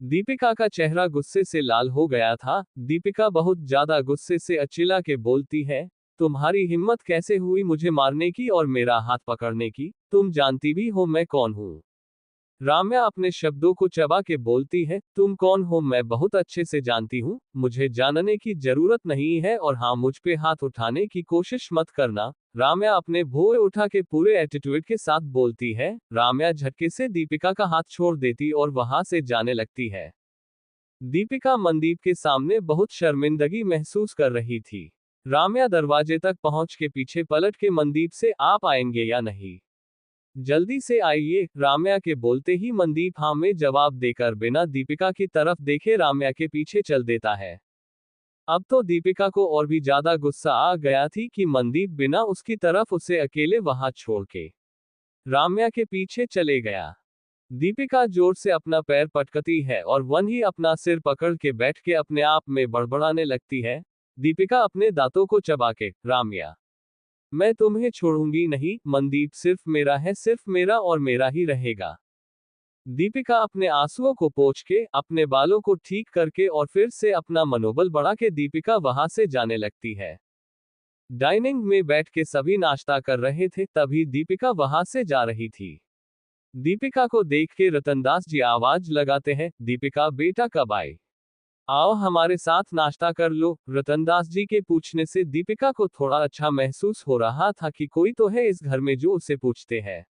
Speaker 1: दीपिका का चेहरा गुस्से से लाल हो गया था। दीपिका बहुत ज्यादा गुस्से से चिल्ला के बोलती है, तुम्हारी हिम्मत कैसे हुई मुझे मारने की और मेरा हाथ पकड़ने की, तुम जानती भी हो मैं कौन हूँ। राम्या अपने शब्दों को चबा के बोलती है, तुम कौन हो मैं बहुत अच्छे से जानती हूँ, मुझे जानने की जरूरत नहीं है और हाँ मुझ पे हाथ उठाने की कोशिश मत करना। राम्या अपने भौए उठा के पूरे एटीट्यूड के साथ बोलती है। राम्या झटके से दीपिका का हाथ छोड़ देती और वहां से जाने लगती है। दीपिका मनदीप के सामने बहुत शर्मिंदगी महसूस कर रही थी। राम्या दरवाजे तक पहुंच के पीछे पलट के मनदीप से, आप आएंगे या नहीं, जल्दी से आइए। राम्या के बोलते ही मनदीप हाँ में जवाब देकर बिना दीपिका की तरफ देखे राम्या के पीछे चल देता है। अब तो दीपिका को और भी ज्यादा गुस्सा आ गया थी कि मनदीप बिना उसकी तरफ उसे अकेले वहां छोड़ के राम्या के पीछे चले गया। दीपिका जोर से अपना पैर पटकती है और वहीं अपना सिर पकड़ के बैठ के अपने आप में बड़बड़ाने लगती है। दीपिका अपने दांतों को चबा के, राम्या मैं तुम्हें छोड़ूंगी नहीं, मनदीप सिर्फ मेरा है, सिर्फ मेरा और मेरा ही रहेगा। दीपिका अपने आंसुओं को पोंछ के अपने बालों को ठीक करके और फिर से अपना मनोबल बढ़ा के दीपिका वहां से जाने लगती है। डाइनिंग में बैठ के सभी नाश्ता कर रहे थे तभी दीपिका वहां से जा रही थी। दीपिका को देख के रतनदास जी आवाज लगाते हैं, दीपिका बेटा कब आए, आओ हमारे साथ नाश्ता कर लो। रतनदास जी के पूछने से दीपिका को थोड़ा अच्छा महसूस हो रहा था कि कोई तो है इस घर में जो उसे पूछते हैं।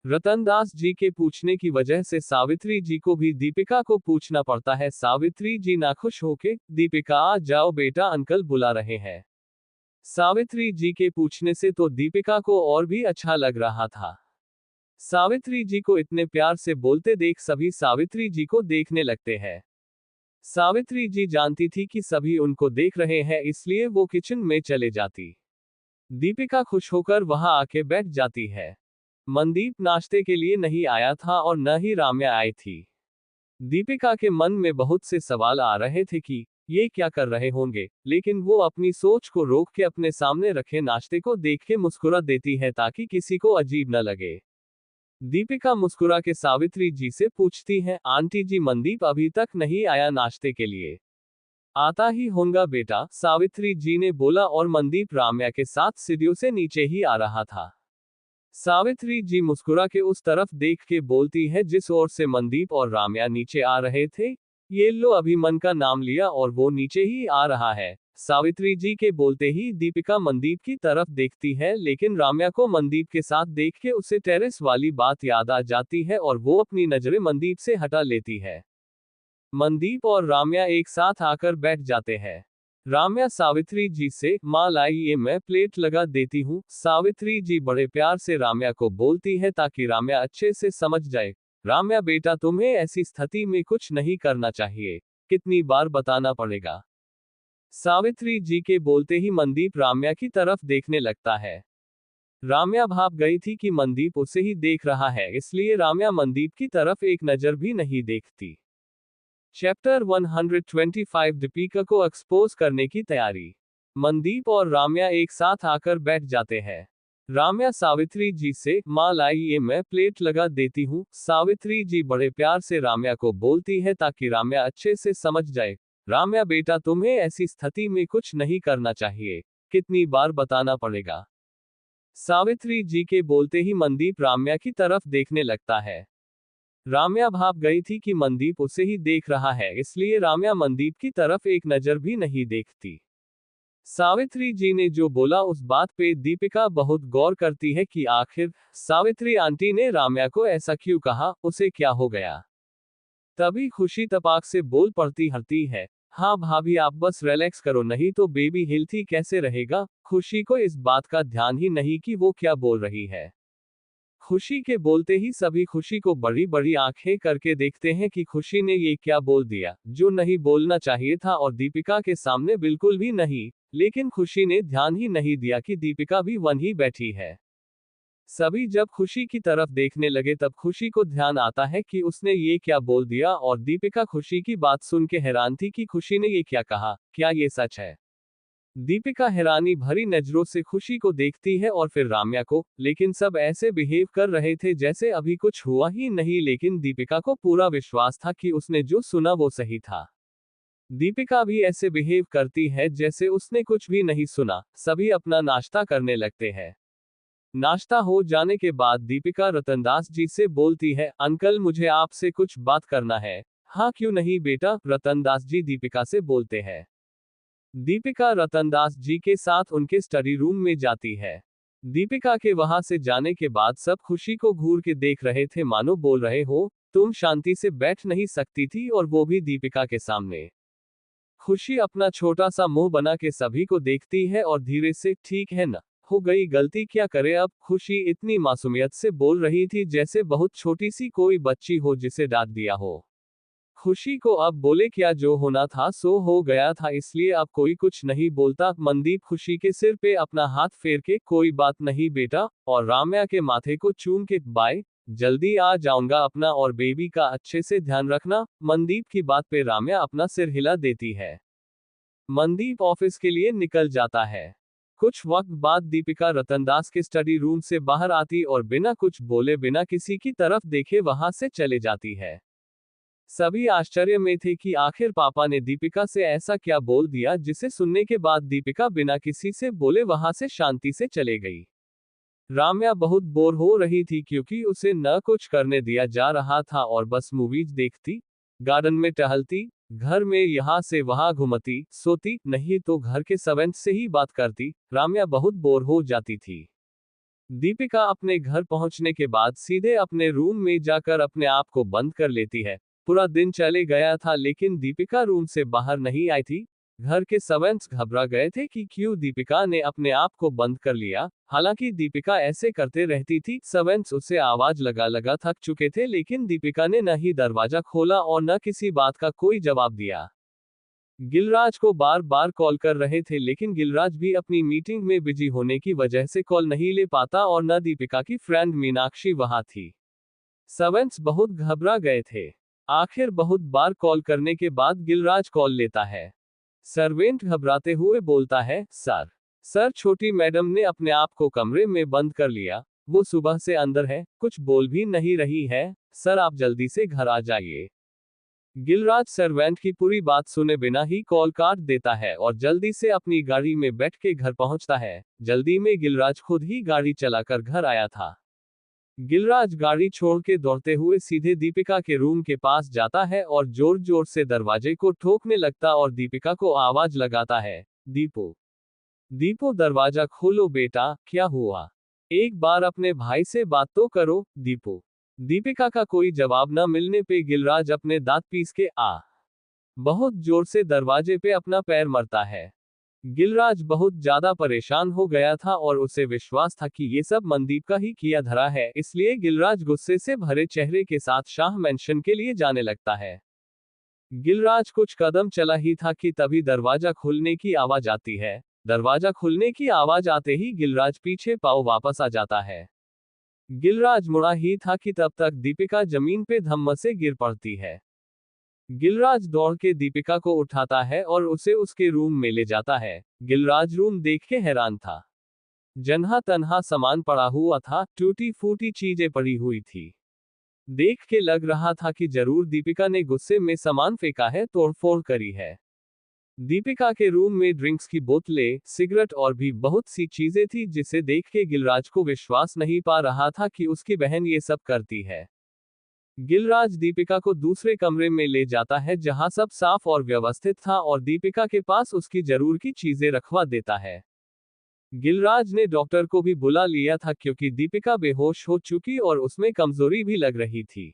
Speaker 1: रतनदास जी के पूछने की वजह से सावित्री जी को भी दीपिका को पूछना पड़ता है। सावित्री जी नाखुश होके, दीपिका आ जाओ बेटा अंकल बुला रहे हैं। सावित्री जी के पूछने से तो दीपिका को और भी अच्छा लग रहा था। सावित्री जी को इतने प्यार से बोलते देख सभी सावित्री जी को देखने लगते हैं। सावित्री जी जानती थी कि सभी उनको देख रहे हैं इसलिए वो किचन में चले जाती। दीपिका खुश होकर वहां आके बैठ जाती है। मनदीप नाश्ते के लिए नहीं आया था और न ही राम्या आई थी। दीपिका के मन में बहुत से सवाल आ रहे थे कि ये क्या कर रहे होंगे, लेकिन वो अपनी सोच को रोक के अपने सामने रखे नाश्ते को देख के मुस्कुरा देती है ताकि किसी को अजीब न लगे। दीपिका मुस्कुरा के सावित्री जी से पूछती है, आंटी जी मनदीप अभी तक नहीं आया नाश्ते के लिए, आता ही होगा बेटा, सावित्री जी ने बोला और मनदीप राम्या के साथ सीढ़ियों से नीचे ही आ रहा था। सावित्री जी मुस्कुरा के उस तरफ देख के बोलती है जिस ओर से मनदीप और राम्या नीचे आ रहे थे, ये लो अभी मन का नाम लिया और वो नीचे ही आ रहा है। सावित्री जी के बोलते ही दीपिका मनदीप की तरफ देखती है लेकिन राम्या को मनदीप के साथ देख के उसे टेरेस वाली बात याद आ जाती है और वो अपनी नजरें मनदीप से हटा लेती है। मनदीप और राम्या एक साथ आकर बैठ जाते हैं। राम्या सावित्री जी से, माँ लाइए मैं प्लेट लगा देती हूँ। सावित्री जी बड़े प्यार से राम्या को बोलती है ताकि राम्या अच्छे से समझ जाए। राम्या बेटा तुम्हें ऐसी स्थिति में कुछ नहीं करना चाहिए, कितनी बार बताना पड़ेगा। सावित्री जी के बोलते ही मनदीप राम्या की तरफ देखने लगता है। राम्या भाप गई थी कि मनदीप उसे ही देख रहा है, इसलिए राम्या मनदीप की तरफ एक नजर भी नहीं देखती। चैप्टर 125 दीपिका को एक्सपोज करने की तैयारी। मनदीप और राम्या एक साथ आकर बैठ जाते हैं। राम्या सावित्री जी से, माँ लाइए मैं प्लेट लगा देती हूँ। सावित्री जी बड़े प्यार से राम्या को बोलती है ताकि राम्या अच्छे से समझ जाए। राम्या बेटा तुम्हें ऐसी स्थिति में कुछ नहीं करना चाहिए, कितनी बार बताना पड़ेगा। सावित्री जी के बोलते ही मनदीप राम्या की तरफ देखने लगता है। राम्या भाप गई थी कि मनदीप उसे ही देख रहा है, इसलिए राम्या मनदीप की तरफ एक नजर भी नहीं देखती। सावित्री जी ने जो बोला उस बात पे दीपिका बहुत गौर करती है कि आखिर सावित्री आंटी ने राम्या को ऐसा क्यों कहा, उसे क्या हो गया। तभी खुशी तपाक से बोल पड़ती हरती है, हाँ भाभी आप बस रिलैक्स करो, नहीं तो बेबी हेल्थी कैसे रहेगा। खुशी को इस बात का ध्यान ही नहीं कि वो क्या बोल रही है। खुशी के बोलते ही सभी खुशी को बड़ी बड़ी आंखें करके देखते हैं कि खुशी ने ये क्या बोल दिया, जो नहीं बोलना चाहिए था और दीपिका के सामने बिल्कुल भी नहीं। लेकिन खुशी ने ध्यान ही नहीं दिया कि दीपिका भी वहीं बैठी है। सभी जब खुशी की तरफ देखने लगे तब खुशी को ध्यान आता है कि उसने ये क्या बोल दिया, और दीपिका खुशी की बात सुन के हैरान थी कि खुशी ने ये क्या कहा, क्या ये सच है। दीपिका हैरानी भरी नजरों से खुशी को देखती है और फिर राम्या को, लेकिन सब ऐसे बिहेव कर रहे थे जैसे अभी कुछ हुआ ही नहीं, लेकिन दीपिका को पूरा विश्वास था कि उसने जो सुना वो सही था। दीपिका भी ऐसे बिहेव करती है जैसे उसने कुछ भी नहीं सुना। सभी अपना नाश्ता करने लगते हैं। नाश्ता हो जाने के बाद दीपिका रतनदास जी से बोलती है, अंकल मुझे आपसे कुछ बात करना है। हाँ क्यों नहीं बेटा, रतनदास जी दीपिका से बोलते हैं। दीपिका रतनदास जी के साथ उनके स्टडी रूम में जाती है। दीपिका के वहां से जाने के बाद सब खुशी को घूर के देख रहे थे, मानो बोल रहे हो तुम शांति से बैठ नहीं सकती थी, और वो भी दीपिका के सामने। खुशी अपना छोटा सा मुंह बना के सभी को देखती है और धीरे से, ठीक है ना, हो गई गलती क्या करे अब। खुशी इतनी मासूमियत से बोल रही थी जैसे बहुत छोटी सी कोई बच्ची हो जिसे डांट दिया हो। खुशी को अब बोले क्या, जो होना था सो हो गया था, इसलिए अब कोई कुछ नहीं बोलता। मनदीप खुशी के सिर पे अपना हाथ फेर के, कोई बात नहीं बेटा, और राम्या के माथे को चूम के, बाय, जल्दी आ जाऊंगा अपना, और बेबी का अच्छे से ध्यान रखना। मनदीप की बात पे राम्या अपना सिर हिला देती है। मनदीप ऑफिस के लिए निकल जाता है। कुछ वक्त बाद दीपिका रतनदास के स्टडी रूम से बाहर आती और बिना कुछ बोले, बिना किसी की तरफ देखे वहां से चले जाती है। सभी आश्चर्य में थे कि आखिर पापा ने दीपिका से ऐसा क्या बोल दिया, जिसे सुनने के बाद दीपिका बिना किसी से बोले वहां से शांति से चले गई। राम्या बहुत बोर हो रही थी क्योंकि उसे न कुछ करने दिया जा रहा था और बस मूवीज देखती, गार्डन में टहलती, घर में यहाँ से वहां घूमती, सोती, नहीं तो घर के सर्वेंट से ही बात करती। राम्या बहुत बोर हो जाती थी। दीपिका अपने घर पहुंचने के बाद सीधे अपने रूम में जाकर अपने आप को बंद कर लेती है। पूरा दिन चले गया था लेकिन दीपिका रूम से बाहर नहीं आई थी। घर के सर्वेंट्स घबरा गए थे कि क्यों दीपिका ने अपने आप को बंद कर लिया। हालांकि दीपिका ऐसे करते रहती थी। सर्वेंट्स उसे आवाज लगा लगा थक चुके थे, लेकिन दीपिका ने न ही दरवाजा खोला और न किसी बात का कोई जवाब दिया। गिलराज को बार बार कॉल कर रहे थे, लेकिन गिलराज भी अपनी मीटिंग में बिजी होने की वजह से कॉल नहीं ले पाता और न दीपिका की फ्रेंड मीनाक्षी वहां थी। सर्वेंट्स बहुत घबरा गए थे। आखिर बहुत बार कॉल करने के बाद गिलराज कॉल लेता है। सर्वेंट घबराते हुए बोलता है, सर छोटी मैडम ने अपने आप को कमरे में बंद कर लिया, वो सुबह से अंदर है, कुछ बोल भी नहीं रही है, सर आप जल्दी से घर आ जाइए। गिलराज सर्वेंट की पूरी बात सुने बिना ही कॉल काट देता है और जल्दी से अपनी गाड़ी में बैठ के घर पहुंचता है। जल्दी में गिलराज खुद ही गाड़ी चलाकर घर आया था। गिलराज गाड़ी छोड़ के दौड़ते हुए सीधे दीपिका के रूम के पास जाता है और जोर जोर से दरवाजे को ठोकने लगता और दीपिका को आवाज लगाता है, दीपू, दीपू दरवाजा खोलो बेटा, क्या हुआ, एक बार अपने भाई से बात तो करो, दीपू। दीपिका का कोई जवाब न मिलने पे गिलराज अपने दांत पीस के बहुत जोर से दरवाजे पे अपना पैर मरता है। गिलराज बहुत ज्यादा परेशान हो गया था और उसे विश्वास था कि ये सब मनदीप का ही किया धरा है, इसलिए गिलराज गुस्से से भरे चेहरे के साथ शाह मैंशन के लिए जाने लगता है। गिलराज कुछ कदम चला ही था कि तभी दरवाजा खुलने की आवाज आती है। दरवाजा खुलने की आवाज आते ही गिलराज पीछे पाँव वापस आ जाता है। गिलराज मुड़ा ही था कि तब तक दीपिका जमीन पे धम्म से गिर पड़ती है। गिलराज दौड़ के दीपिका को उठाता है और उसे उसके रूम में ले जाता है। गिलराज रूम देख के हैरान था। जन्हा तन्हा सामान पड़ा हुआ था, टूटी फूटी चीजें पड़ी हुई थी। देख के लग रहा था कि जरूर दीपिका ने गुस्से में सामान फेंका है, तोड़फोड़ करी है। दीपिका के रूम में ड्रिंक्स की बोतलें, सिगरेट और भी बहुत सी चीजें थी जिसे देख के गिलराज को विश्वास नहीं पा रहा था कि उसकी बहन ये सब करती है। गिलराज दीपिका को दूसरे कमरे में ले जाता है जहां सब साफ और व्यवस्थित था और दीपिका के पास उसकी जरूर की चीजें रखवा देता है। गिलराज ने डॉक्टर को भी बुला लिया था क्योंकि दीपिका बेहोश हो चुकी और उसमें कमजोरी भी लग रही थी।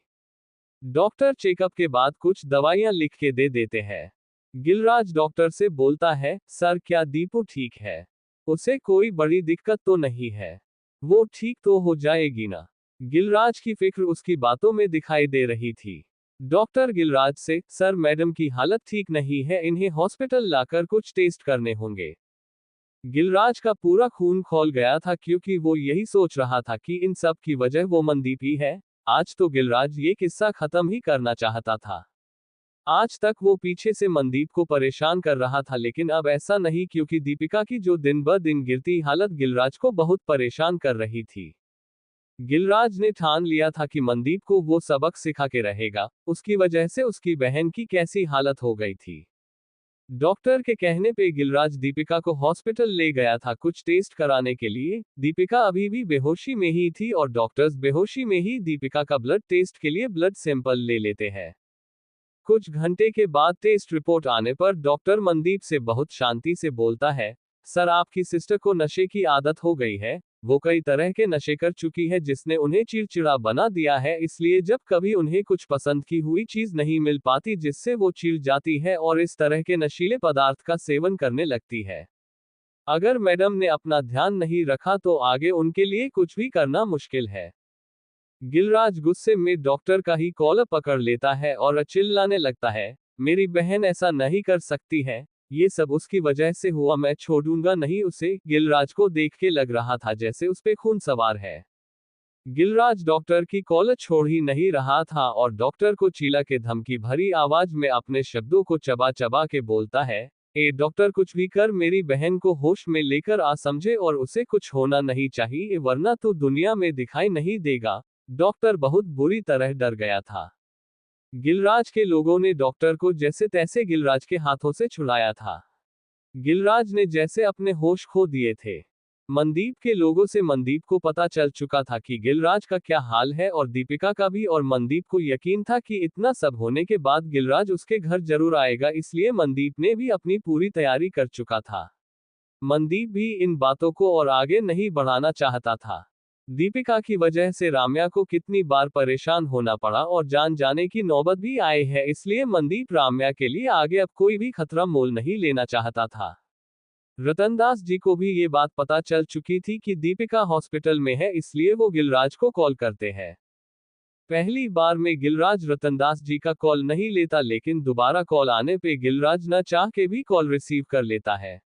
Speaker 1: डॉक्टर चेकअप के बाद कुछ दवाइयां लिख के दे देते हैं। गिलराज डॉक्टर से बोलता है, सर क्या दीपू ठीक है? उसे कोई बड़ी दिक्कत तो नहीं है? वो ठीक तो हो जाएगी ना? गिलराज की फिक्र उसकी बातों में दिखाई दे रही थी। डॉक्टर गिलराज से, सर मैडम की हालत ठीक नहीं है, इन्हें हॉस्पिटल लाकर कुछ टेस्ट करने होंगे। गिलराज का पूरा खून खौल गया था क्योंकि वो यही सोच रहा था कि इन सब की वजह वो मनदीप ही है। आज तो गिलराज ये किस्सा खत्म ही करना चाहता था। आज तक वो पीछे से मनदीप को परेशान कर रहा था, लेकिन अब ऐसा नहीं क्योंकि दीपिका की जो दिन ब दिन गिरती हालत गिलराज को बहुत परेशान कर रही थी। गिलराज ने ठान लिया था कि मनदीप को वो सबक सिखा के रहेगा, उसकी वजह से उसकी बहन की कैसी हालत हो गई थी। डॉक्टर के कहने पे गिलराज दीपिका को हॉस्पिटल ले गया था कुछ टेस्ट कराने के लिए। दीपिका अभी भी बेहोशी में ही थी और डॉक्टर्स बेहोशी में ही दीपिका का ब्लड टेस्ट के लिए ब्लड सैंपल ले लेते हैं। कुछ घंटे के बाद टेस्ट रिपोर्ट आने पर डॉक्टर मनदीप से बहुत शांति से बोलता है, सर आपकी सिस्टर को नशे की आदत हो गई है। वो कई तरह के नशे कर चुकी है जिसने उन्हें चिड़चिड़ा बना दिया है, इसलिए जब कभी उन्हें कुछ पसंद की हुई चीज नहीं मिल पाती जिससे वो चिढ़ जाती है और इस तरह के नशीले पदार्थ का सेवन करने लगती है। अगर मैडम ने अपना ध्यान नहीं रखा तो आगे उनके लिए कुछ भी करना मुश्किल है। गिलराज गुस्से में डॉक्टर का ही कॉलर पकड़ लेता है और चिल्लाने लगता है, मेरी बहन ऐसा नहीं कर सकती है, ये सब उसकी वजह से हुआ, मैं छोड़ूंगा नहीं उसे। गिलराज को देख के लग रहा था जैसे उस पे खून सवार है। गिलराज डॉक्टर की कॉलर छोड़ ही नहीं रहा था और डॉक्टर को चिल्ला के धमकी भरी आवाज में अपने शब्दों को चबा चबा के बोलता है, ए डॉक्टर कुछ भी कर मेरी बहन को होश में लेकर आ, समझे, और उसे कुछ होना नहीं चाहिए वरना तू दुनिया में दिखाई नहीं देगा। डॉक्टर बहुत बुरी तरह डर गया था। गिलराज के लोगों ने डॉक्टर को जैसे तैसे गिलराज के हाथों से छुड़ाया था। गिलराज ने जैसे अपने होश खो दिए थे। मनदीप के लोगों से मनदीप को पता चल चुका था कि गिलराज का क्या हाल है और दीपिका का भी, और मनदीप को यकीन था कि इतना सब होने के बाद गिलराज उसके घर जरूर आएगा, इसलिए मनदीप ने भी अपनी पूरी तैयारी कर चुका था। मनदीप भी इन बातों को और आगे नहीं बढ़ाना चाहता था। दीपिका की वजह से राम्या को कितनी बार परेशान होना पड़ा और जान जाने की नौबत भी आई है, इसलिए मनदीप राम्या के लिए आगे अब कोई भी खतरा मोल नहीं लेना चाहता था। रतनदास जी को भी ये बात पता चल चुकी थी कि दीपिका हॉस्पिटल में है, इसलिए वो गिलराज को कॉल करते हैं। पहली बार में गिलराज रतनदास जी का कॉल नहीं लेता, लेकिन दोबारा कॉल आने पे गिलराज न चाह के भी कॉल रिसीव कर लेता है।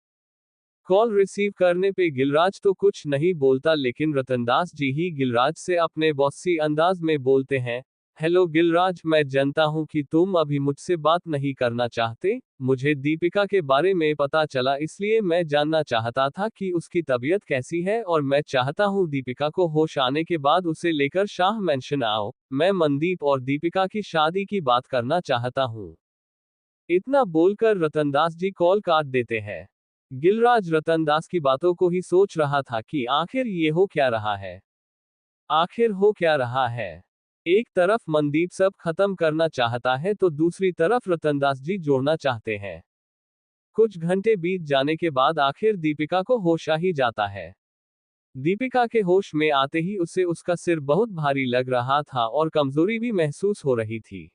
Speaker 1: कॉल रिसीव करने पे गिलराज तो कुछ नहीं बोलता, लेकिन रतनदास जी ही गिलराज से अपने बॉसी अंदाज में बोलते हैं, हेलो गिलराज, मैं जानता हूं कि तुम अभी मुझसे बात नहीं करना चाहते। मुझे दीपिका के बारे में पता चला, इसलिए मैं जानना चाहता था कि उसकी तबीयत कैसी है और मैं चाहता हूं दीपिका को होश आने के बाद उसे लेकर शाह मैंशन आओ। मैं मनदीप और दीपिका की शादी की बात करना चाहता हूं। इतना बोलकर रतनदास जी कॉल काट देते हैं। गिलराज रतनदास की बातों को ही सोच रहा था कि आखिर ये हो क्या रहा है, आखिर हो क्या रहा है। एक तरफ मनदीप सब खत्म करना चाहता है तो दूसरी तरफ रतनदास जी जोड़ना चाहते हैं। कुछ घंटे बीत जाने के बाद आखिर दीपिका को होश आ ही जाता है। दीपिका के होश में आते ही उसे उसका सिर बहुत भारी लग रहा था और कमजोरी भी महसूस हो रही थी।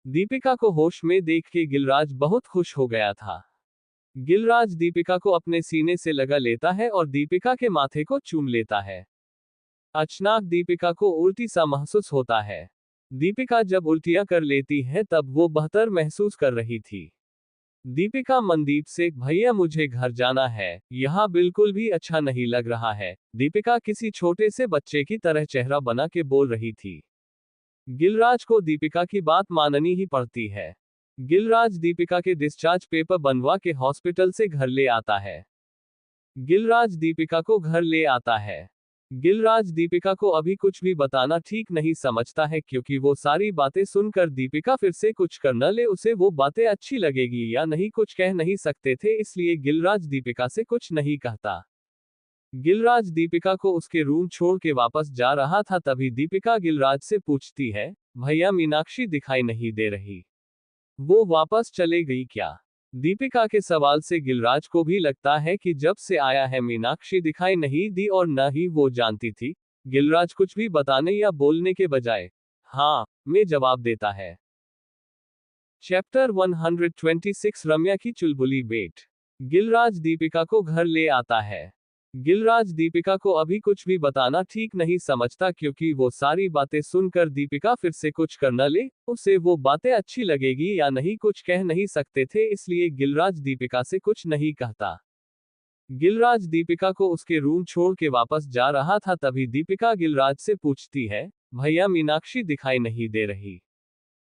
Speaker 1: दीपिका को होश में देख के गिलराज बहुत खुश हो गया था। गिलराज दीपिका को अपने सीने से लगा लेता है और दीपिका के माथे को चूम लेता है। अचानक दीपिका को उल्टी सा महसूस होता है। दीपिका जब उल्टियां कर लेती है तब वो बेहतर महसूस कर रही थी। दीपिका मनदीप से, भैया मुझे घर जाना है, यहाँ बिल्कुल भी अच्छा नहीं लग रहा है। दीपिका किसी छोटे से बच्चे की तरह चेहरा बना के बोल रही थी। गिलराज को दीपिका की बात माननी ही पड़ती है। गिलराज दीपिका के डिस्चार्ज पेपर बनवा के हॉस्पिटल से घर ले आता है। गिलराज दीपिका को घर ले आता है। गिलराज दीपिका को अभी कुछ भी बताना ठीक नहीं समझता है, क्योंकि वो सारी बातें सुनकर दीपिका फिर से कुछ कर न ले, उसे वो बातें अच्छी लगेगी या नहीं कुछ कह नहीं सकते थे, इसलिए गिलराज दीपिका से कुछ नहीं कहता। गिलराज दीपिका को उसके रूम छोड़ के वापस जा रहा था, तभी दीपिका गिलराज से पूछती है, भैया मीनाक्षी दिखाई नहीं दे रही, वो वापस चले गई क्या? दीपिका के सवाल से गिलराज को भी लगता है कि जब से आया है मीनाक्षी दिखाई नहीं दी और न ही वो जानती थी। गिलराज कुछ भी बताने या बोलने के बजाय हाँ में जवाब देता है। चैप्टर 126 रम्या की चुलबुली बेट। गिलराज दीपिका को घर ले आता है। गिलराज दीपिका को अभी कुछ भी बताना ठीक नहीं समझता, क्योंकि वो सारी बातें सुनकर दीपिका फिर से कुछ कर न ले, उसे वो बातें अच्छी लगेगी या नहीं कुछ कह नहीं सकते थे, इसलिए गिलराज दीपिका से कुछ नहीं कहता। गिलराज दीपिका को उसके रूम छोड़ के वापस जा रहा था, तभी दीपिका गिलराज से पूछती है, भैया मीनाक्षी दिखाई नहीं दे रही,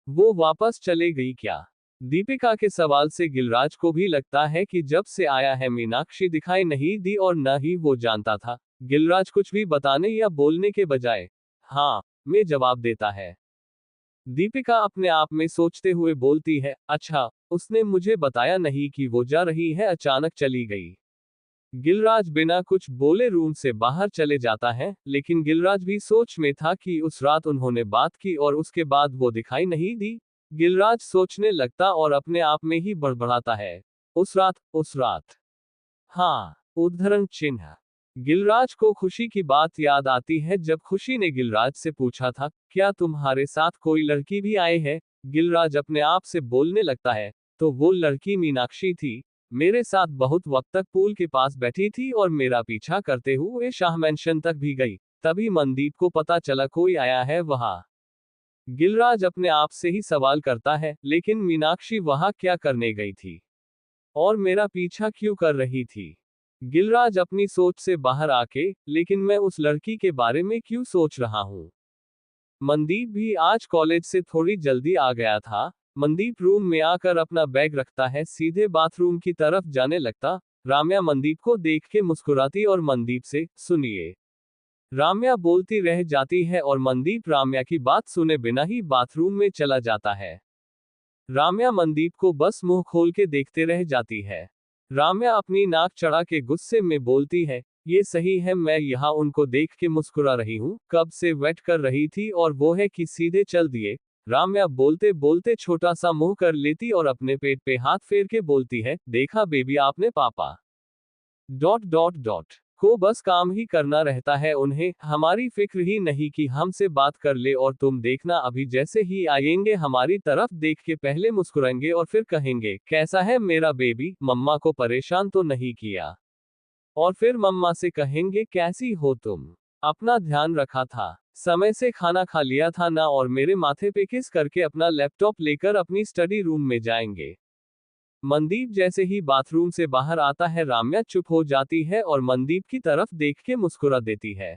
Speaker 1: वो वापस चले गई क्या? दीपिका के सवाल से गिलराज को भी लगता है कि जब से आया है मीनाक्षी दिखाई नहीं दी और न ही वो जानता था। गिलराज कुछ भी बताने या बोलने के बजाय हाँ में जवाब देता है। दीपिका अपने आप में सोचते हुए बोलती है, अच्छा, उसने मुझे बताया नहीं कि वो जा रही है, अचानक चली गई। गिलराज बिना कुछ बोले रूम से बाहर चले जाता है, लेकिन गिलराज भी सोच में था कि उस रात उन्होंने बात की और उसके बाद वो दिखाई नहीं दी। गिलराज सोचने लगता और अपने आप में ही बड़बड़ाता है, उस रात। हाँ, उद्धरण चिन्ह। गिलराज को खुशी की बात याद आती है, जब खुशी ने गिलराज से पूछा था, क्या तुम्हारे साथ कोई लड़की भी आए है? गिलराज अपने आप से बोलने लगता है, तो वो लड़की मीनाक्षी थी, मेरे साथ बहुत वक्त तक पूल के पास बैठी थी और मेरा पीछा करते हुए शाह मैंशन तक भी गई। तभी मनदीप को पता चला कोई आया है वहां। गिलराज अपने आप से ही सवाल करता है, लेकिन मीनाक्षी वहां क्या करने गई थी और मेरा पीछा क्यों कर रही थी? गिलराज अपनी सोच से बाहर आके, लेकिन मैं उस लड़की के बारे में क्यों सोच रहा हूं? मनदीप भी आज कॉलेज से थोड़ी जल्दी आ गया था। मनदीप रूम में आकर अपना बैग रखता है, सीधे बाथरूम की तरफ जाने लगता। राम्या मनदीप को देख के मुस्कुराती और मनदीप से, सुनिए। राम्या बोलती रह जाती है और मनदीप राम्या की बात सुने बिना ही बाथरूम में चला जाता है। राम्या मनदीप को बस मुंह खोल के देखते रह जाती है। राम्या अपनी नाक चढ़ा के गुस्से में बोलती है, ये सही है, मैं यहाँ उनको देख के मुस्कुरा रही हूँ, कब से वेट कर रही थी और वो है कि सीधे चल दिए। राम्या बोलते बोलते छोटा सा मुंह कर लेती और अपने पेट पे हाथ फेर के बोलती है, देखा बेबी आपने पापा को बस काम ही करना रहता है उन्हें, हमारी फिक्र ही नहीं कि हमसे बात कर ले, और तुम देखना अभी जैसे ही आएंगे हमारी तरफ देख के पहले मुस्कुराएंगे और फिर कहेंगे, कैसा है मेरा बेबी, मम्मा को परेशान तो नहीं किया? और फिर मम्मा से कहेंगे, कैसी हो तुम, अपना ध्यान रखा था, समय से खाना खा लिया था ना, और मेरे माथे पे किस करके अपना लैपटॉप लेकर अपनी स्टडी रूम में जाएंगे। मनदीप जैसे ही बाथरूम से बाहर आता है, राम्या चुप हो जाती है और मनदीप की तरफ देख के मुस्कुरा देती है।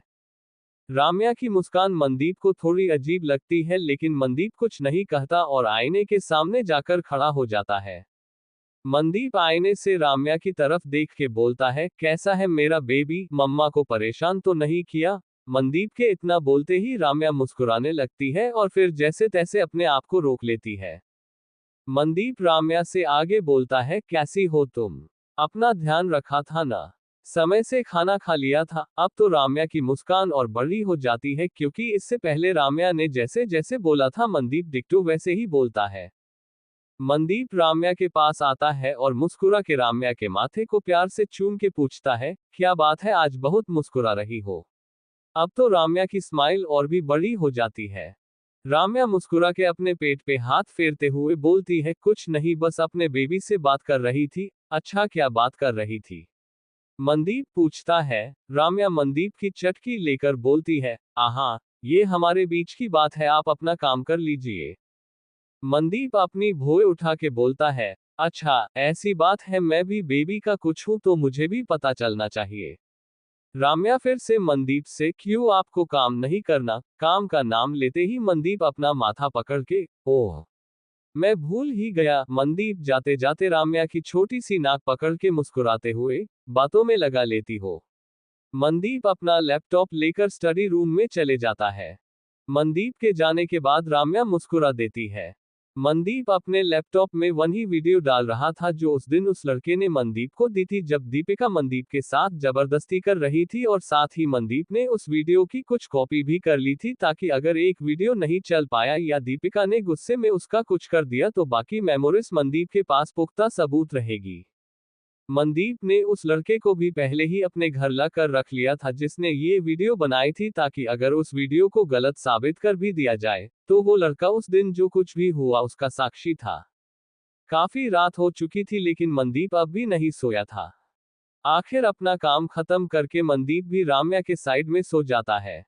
Speaker 1: राम्या की मुस्कान मनदीप को थोड़ी अजीब लगती है, लेकिन मनदीप कुछ नहीं कहता और आईने के सामने जाकर खड़ा हो जाता है। मनदीप आईने से राम्या की तरफ देख के बोलता है, कैसा है मेरा बेबी, मम्मा को परेशान तो नहीं किया? मनदीप के इतना बोलते ही राम्या मुस्कुराने लगती है और फिर जैसे तैसे अपने आप को रोक लेती है। मनदीप राम्या से आगे बोलता है, कैसी हो तुम, अपना ध्यान रखा था ना, समय से खाना खा लिया था? अब तो राम्या की मुस्कान और बड़ी हो जाती है, क्योंकि इससे पहले राम्या ने जैसे जैसे बोला था मनदीप डिक्टो वैसे ही बोलता है। मनदीप राम्या के पास आता है और मुस्कुरा के राम्या के माथे को प्यार से चूम के पूछता है, क्या बात है, आज बहुत मुस्कुरा रही हो? अब तो राम्या की स्माइल और भी बड़ी हो जाती है। राम्या मुस्कुरा के अपने पेट पे हाथ फेरते हुए बोलती है, कुछ नहीं, बस अपने बेबी से बात कर रही थी। अच्छा, क्या बात कर रही थी? मनदीप पूछता है। राम्या मनदीप की चटकी लेकर बोलती है, आहा, ये हमारे बीच की बात है, आप अपना काम कर लीजिए। मनदीप अपनी भौं उठा के बोलता है, अच्छा ऐसी बात है, मैं भी बेबी का कुछ हूं तो मुझे भी पता चलना चाहिए। राम्या फिर से मनदीप से, क्यों आपको काम नहीं करना? काम का नाम लेते ही मनदीप अपना माथा पकड़ के, ओह, मैं भूल ही गया। मनदीप जाते जाते राम्या की छोटी सी नाक पकड़ के मुस्कुराते हुए बातों में लगा लेती हो। मनदीप अपना लैपटॉप लेकर स्टडी रूम में चले जाता है। मनदीप के जाने के बाद राम्या मुस्कुरा देती है। मनदीप अपने लैपटॉप में वही वीडियो डाल रहा था जो उस दिन उस लड़के ने मनदीप को दी थी, जब दीपिका मनदीप के साथ जबरदस्ती कर रही थी, और साथ ही मनदीप ने उस वीडियो की कुछ कॉपी भी कर ली थी, ताकि अगर एक वीडियो नहीं चल पाया या दीपिका ने गुस्से में उसका कुछ कर दिया तो बाकी मेमोरीज मनदीप के पास पुख्ता सबूत रहेगी। मनदीप ने उस लड़के को भी पहले ही अपने घर ला कर रख लिया था जिसने ये वीडियो बनाई थी, ताकि अगर उस वीडियो को गलत साबित कर भी दिया जाए तो वो लड़का उस दिन जो कुछ भी हुआ उसका साक्षी था। काफी रात हो चुकी थी लेकिन मनदीप अब भी नहीं सोया था। आखिर अपना काम खत्म करके मनदीप भी राम्या के साइड में सो जाता है।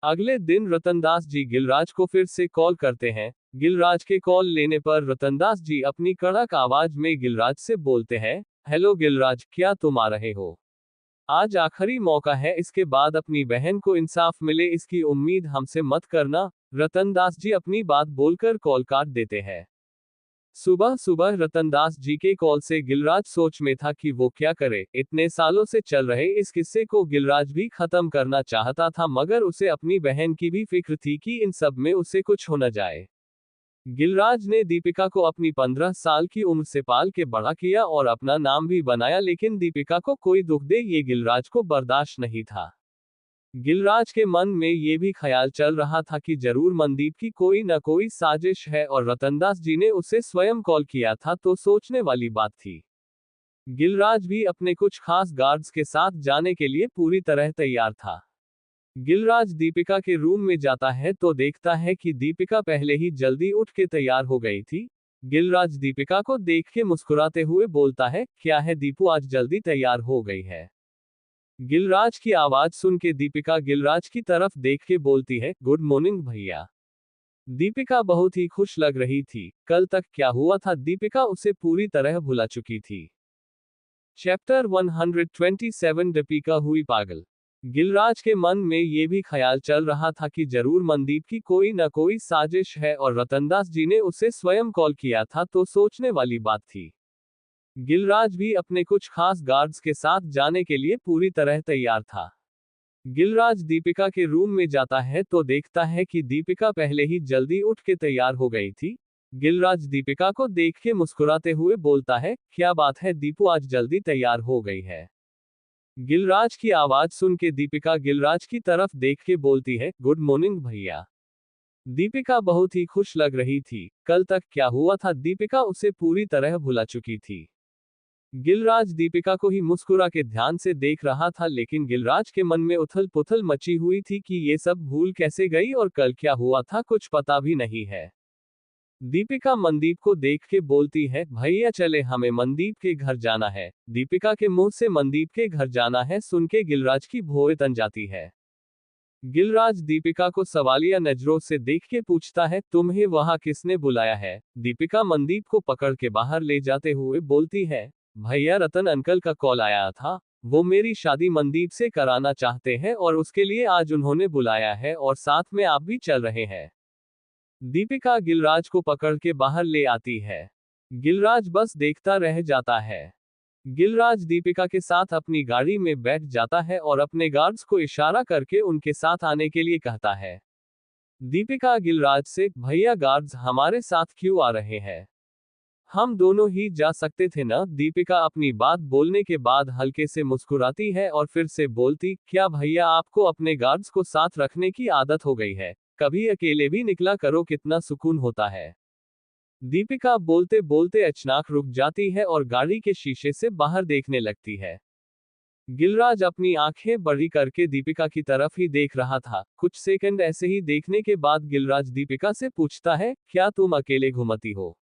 Speaker 1: अगले दिन रतनदास जी गिलराज को फिर से कॉल करते हैं। गिलराज के कॉल लेने पर रतनदास जी अपनी कड़क आवाज में गिलराज से बोलते हैं, हेलो गिलराज, क्या तुम आ रहे हो? आज आखिरी मौका है, इसके बाद अपनी बहन को इंसाफ मिले इसकी उम्मीद हमसे मत करना। रतनदास जी अपनी बात बोलकर कॉल काट देते हैं। सुबह सुबह रतनदास जी के कॉल से गिलराज सोच में था कि वो क्या करे। इतने सालों से चल रहे इस किस्से को गिलराज भी खत्म करना चाहता था, मगर उसे अपनी बहन की भी फिक्र थी कि इन सब में उसे कुछ हो न जाए। गिलराज ने दीपिका को अपनी 15 साल की उम्र से पाल के बड़ा किया और अपना नाम भी बनाया, लेकिन दीपिका को कोई दुख दे ये गिलराज को बर्दाश्त नहीं था। गिलराज के मन में ये भी ख्याल चल रहा था कि जरूर मनदीप की कोई न कोई साजिश है, और रतनदास जी ने उसे स्वयं कॉल किया था तो सोचने वाली बात थी। गिलराज भी अपने कुछ खास गार्ड्स के साथ जाने के लिए पूरी तरह तैयार था। गिलराज दीपिका के रूम में जाता है तो देखता है कि दीपिका पहले ही जल्दी उठ के तैयार हो गई थी। गिलराज दीपिका को देख के मुस्कुराते हुए बोलता है, क्या है दीपू, आज जल्दी तैयार हो गई है? गिलराज की आवाज सुन के दीपिका गिलराज की तरफ देख के बोलती है, गुड मॉर्निंग भैया। दीपिका बहुत ही खुश लग रही थी। कल तक क्या हुआ था दीपिका उसे पूरी तरह भुला चुकी थी। चैप्टर 127 दीपिका हुई पागल। गिलराज के मन में ये भी ख्याल चल रहा था कि जरूर मनदीप की कोई न कोई साजिश है, और रतनदास जी ने उसे स्वयं कॉल किया था तो सोचने वाली बात थी। गिलराज भी अपने कुछ खास गार्ड्स के साथ जाने के लिए पूरी तरह तैयार था। गिलराज दीपिका के रूम में जाता है तो देखता है कि दीपिका पहले ही जल्दी उठ के तैयार हो गई थी। गिलराज दीपिका को देख के मुस्कुराते हुए बोलता है, क्या बात है दीपू, आज जल्दी तैयार हो गई है? गिलराज की आवाज सुन के दीपिका गिलराज की तरफ देख के बोलती है, गुड मॉर्निंग भैया। दीपिका बहुत ही खुश लग रही थी। कल तक क्या हुआ था दीपिका उसे पूरी तरह भुला चुकी थी। गिलराज दीपिका को ही मुस्कुरा के ध्यान से देख रहा था, लेकिन गिलराज के मन में उथल पुथल मची हुई थी कि ये सब भूल कैसे गई और कल क्या हुआ था कुछ पता भी नहीं है। दीपिका मनदीप को देख के बोलती है, भैया चले, हमें मनदीप के घर जाना है। दीपिका के मुंह से मनदीप के घर जाना है सुन के गिलराज की भौं तन जाती है। गिलराज दीपिका को सवालिया नजरों से देख के पूछता है, तुम्हें वहां किसने बुलाया है? दीपिका मनदीप को पकड़ के बाहर ले जाते हुए बोलती है, भैया रतन अंकल का कॉल आया था, वो मेरी शादी मनदीप से कराना चाहते हैं और उसके लिए आज उन्होंने बुलाया है, और साथ में आप भी चल रहे हैं। दीपिका गिलराज को पकड़ के बाहर ले आती है। गिलराज बस देखता रह जाता है। गिलराज दीपिका के साथ अपनी गाड़ी में बैठ जाता है और अपने गार्ड्स को इशारा करके उनके साथ आने के लिए कहता है। दीपिका गिलराज से, भैया गार्ड्स हमारे साथ क्यों आ रहे हैं? हम दोनों ही जा सकते थे ना? दीपिका अपनी बात बोलने के बाद हल्के से मुस्कुराती है और फिर से बोलती, क्या भैया आपको अपने गार्ड्स को साथ रखने की आदत हो गई है? कभी अकेले भी निकला करो, कितना सुकून होता है। दीपिका बोलते बोलते अचानक रुक जाती है और गाड़ी के शीशे से बाहर देखने लगती है। गिलराज अपनी आंखें बड़ी करके दीपिका की तरफ ही देख रहा था। कुछ सेकंड ऐसे ही देखने के बाद गिलराज दीपिका से पूछता है, क्या तुम अकेले घूमती हो?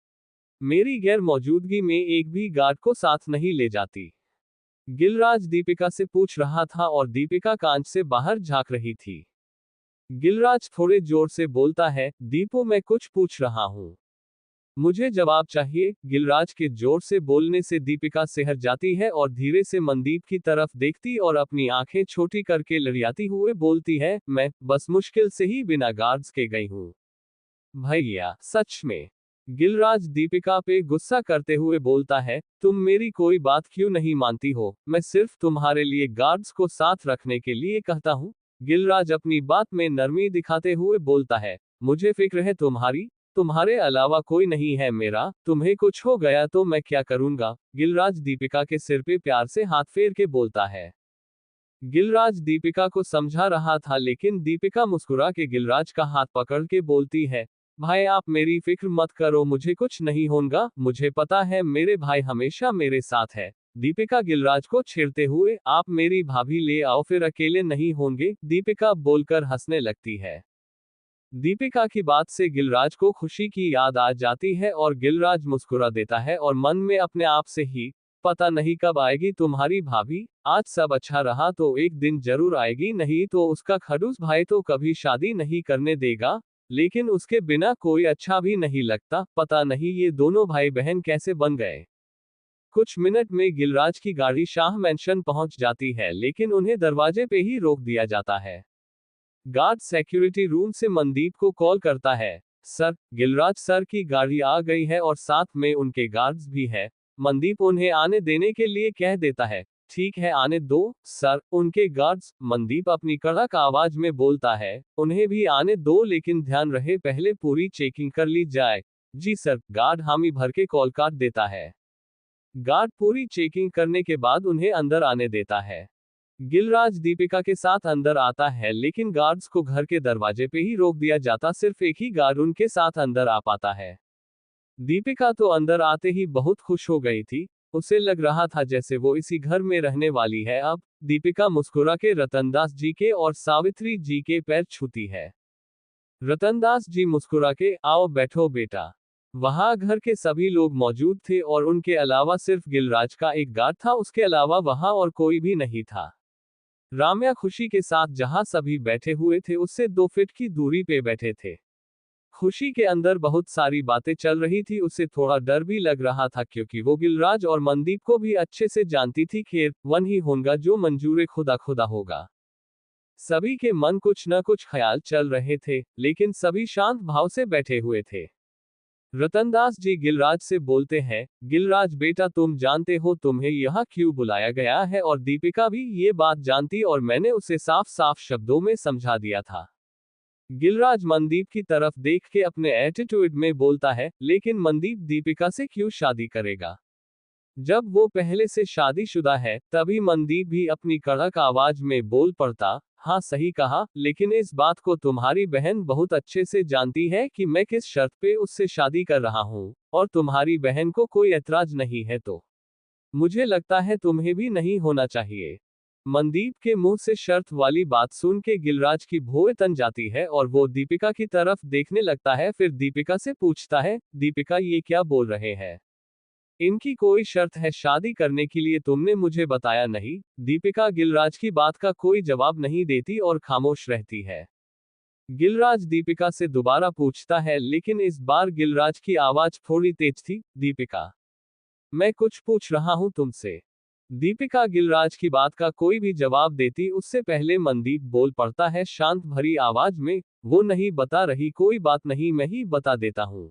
Speaker 1: मेरी गैर मौजूदगी में एक भी गार्ड को साथ नहीं ले जाती? गिलराज दीपिका से पूछ रहा था और दीपिका कांच से बाहर झांक रही थी। गिलराज थोड़े जोर से बोलता है, दीपू मैं कुछ पूछ रहा हूँ, मुझे जवाब चाहिए। गिलराज के जोर से बोलने से दीपिका सिहर जाती है और धीरे से मनदीप की तरफ देखती और अपनी आंखें छोटी करके लड़ियाती हुए बोलती है, मैं बस मुश्किल से ही बिना गार्ड्स के गई हूँ। भैया सच में? गिलराज दीपिका पे गुस्सा करते हुए बोलता है, तुम मेरी कोई बात क्यों नहीं मानती हो? मैं सिर्फ तुम्हारे लिए गार्ड्स को साथ रखने के लिए कहता हूँ। गिलराज अपनी बात में नरमी दिखाते हुए बोलता है, मुझे फिक्र है तुम्हारी, तुम्हारे अलावा कोई नहीं है मेरा, तुम्हें कुछ हो गया तो मैं क्या करूंगा? गिलराज दीपिका के सिर पे प्यार से हाथ फेर के बोलता है। गिलराज दीपिका को समझा रहा था लेकिन दीपिका मुस्कुरा के गिलराज का हाथ पकड़ के बोलती है, भाई आप मेरी फिक्र मत करो, मुझे कुछ नहीं होगा, मुझे पता है मेरे भाई हमेशा मेरे साथ है। दीपिका गिलराज को छेड़ते हुए, आप मेरी भाभी ले आओ फिर अकेले नहीं होंगे, दीपिका बोलकर हंसने लगती है। दीपिका की बात से गिलराज को खुशी की याद आ जाती है और गिलराज मुस्कुरा देता है और मन में अपने आप से ही, पता नहीं कब आएगी तुम्हारी भाभी, आज सब अच्छा रहा तो एक दिन जरूर आएगी, नहीं तो उसका खड़ूस भाई तो कभी शादी नहीं करने देगा, लेकिन उसके बिना कोई अच्छा भी नहीं लगता, पता नहीं ये दोनों भाई बहन कैसे बन गए। कुछ मिनट में गिलराज की गाड़ी शाह मैंशन पहुंच जाती है लेकिन उन्हें दरवाजे पे ही रोक दिया जाता है। गार्ड सिक्योरिटी रूम से मनदीप को कॉल करता है, सर, गिलराज सर की गाड़ी आ गई है और साथ में उनके गार्ड्स भी है। मनदीप उन्हें आने देने के लिए कह देता है, ठीक है आने दो सर, उनके गार्ड्स, मनदीप अपनी कड़क आवाज में बोलता है, उन्हें भी आने दो लेकिन ध्यान रहे पहले पूरी चेकिंग कर ली जाए। जी सर, गार्ड हामी भर के कॉल काट देता है। गार्ड पूरी चेकिंग करने के बाद उन्हें अंदर आने देता है। गिलराज दीपिका के साथ अंदर आता है लेकिन गार्ड्स को घर के दरवाजे पे ही रोक दिया जाता, सिर्फ एक ही गार्ड उनके साथ अंदर आ पाता है। दीपिका तो अंदर आते ही बहुत खुश हो गई थी, उसे लग रहा था जैसे वो इसी घर में रहने वाली है। अब दीपिका मुस्कुरा के रतनदास जी के और सावित्री जी के पैर छूती है। रतनदास जी मुस्कुरा के, आओ बैठो बेटा। वहां घर के सभी लोग मौजूद थे और उनके अलावा सिर्फ गिलराज का एक गार्ड था, उसके अलावा वहां और कोई भी नहीं था। राम्या खुशी के साथ जहां सभी बैठे हुए थे उससे 2 फीट की दूरी पे बैठे थे। खुशी के अंदर बहुत सारी बातें चल रही थी, उसे थोड़ा डर भी लग रहा था क्योंकि वो गिलराज और मनदीप को भी अच्छे से जानती थी, खैर वन ही होगा जो मंजूर खुदा खुदा होगा। सभी के मन कुछ न कुछ ख्याल चल रहे थे लेकिन सभी शांत भाव से बैठे हुए थे। रतनदास जी गिलराज से बोलते हैं, गिलराज बेटा तुम जानते हो तुम्हें यहाँ क्यों बुलाया गया है, और दीपिका भी ये बात जानती और मैंने उसे साफ साफ शब्दों में समझा दिया था। गिलराज मनदीप की तरफ देख के अपने एटीट्यूड में बोलता है, लेकिन मनदीप दीपिका से क्यों शादी करेगा जब वो पहले से शादीशुदा है? तभी मनदीप भी अपनी कड़क आवाज में बोल पड़ता, हाँ सही कहा, लेकिन इस बात को तुम्हारी बहन बहुत अच्छे से जानती है कि मैं किस शर्त पे उससे शादी कर रहा हूँ, और तुम्हारी बहन को कोई ऐतराज नहीं है तो मुझे लगता है तुम्हें भी नहीं होना चाहिए। मनदीप के मुंह से शर्त वाली बात सुन के गिलराज की भौं तन जाती है और वो दीपिका की तरफ देखने लगता है, फिर दीपिका से पूछता है, दीपिका ये क्या बोल रहे हैं? इनकी कोई शर्त है शादी करने के लिए? तुमने मुझे बताया नहीं। दीपिका गिलराज की बात का कोई जवाब नहीं देती और खामोश रहती है। गिलराज दीपिका से दोबारा पूछता है लेकिन इस बार गिलराज की आवाज थोड़ी तेज थी, दीपिका मैं कुछ पूछ रहा हूं तुमसे। दीपिका गिलराज की बात का कोई भी जवाब देती उससे पहले मनदीप बोल पड़ता है शांत भरी आवाज में, वो नहीं बता रही, कोई बात नहीं मैं ही बता देता हूं।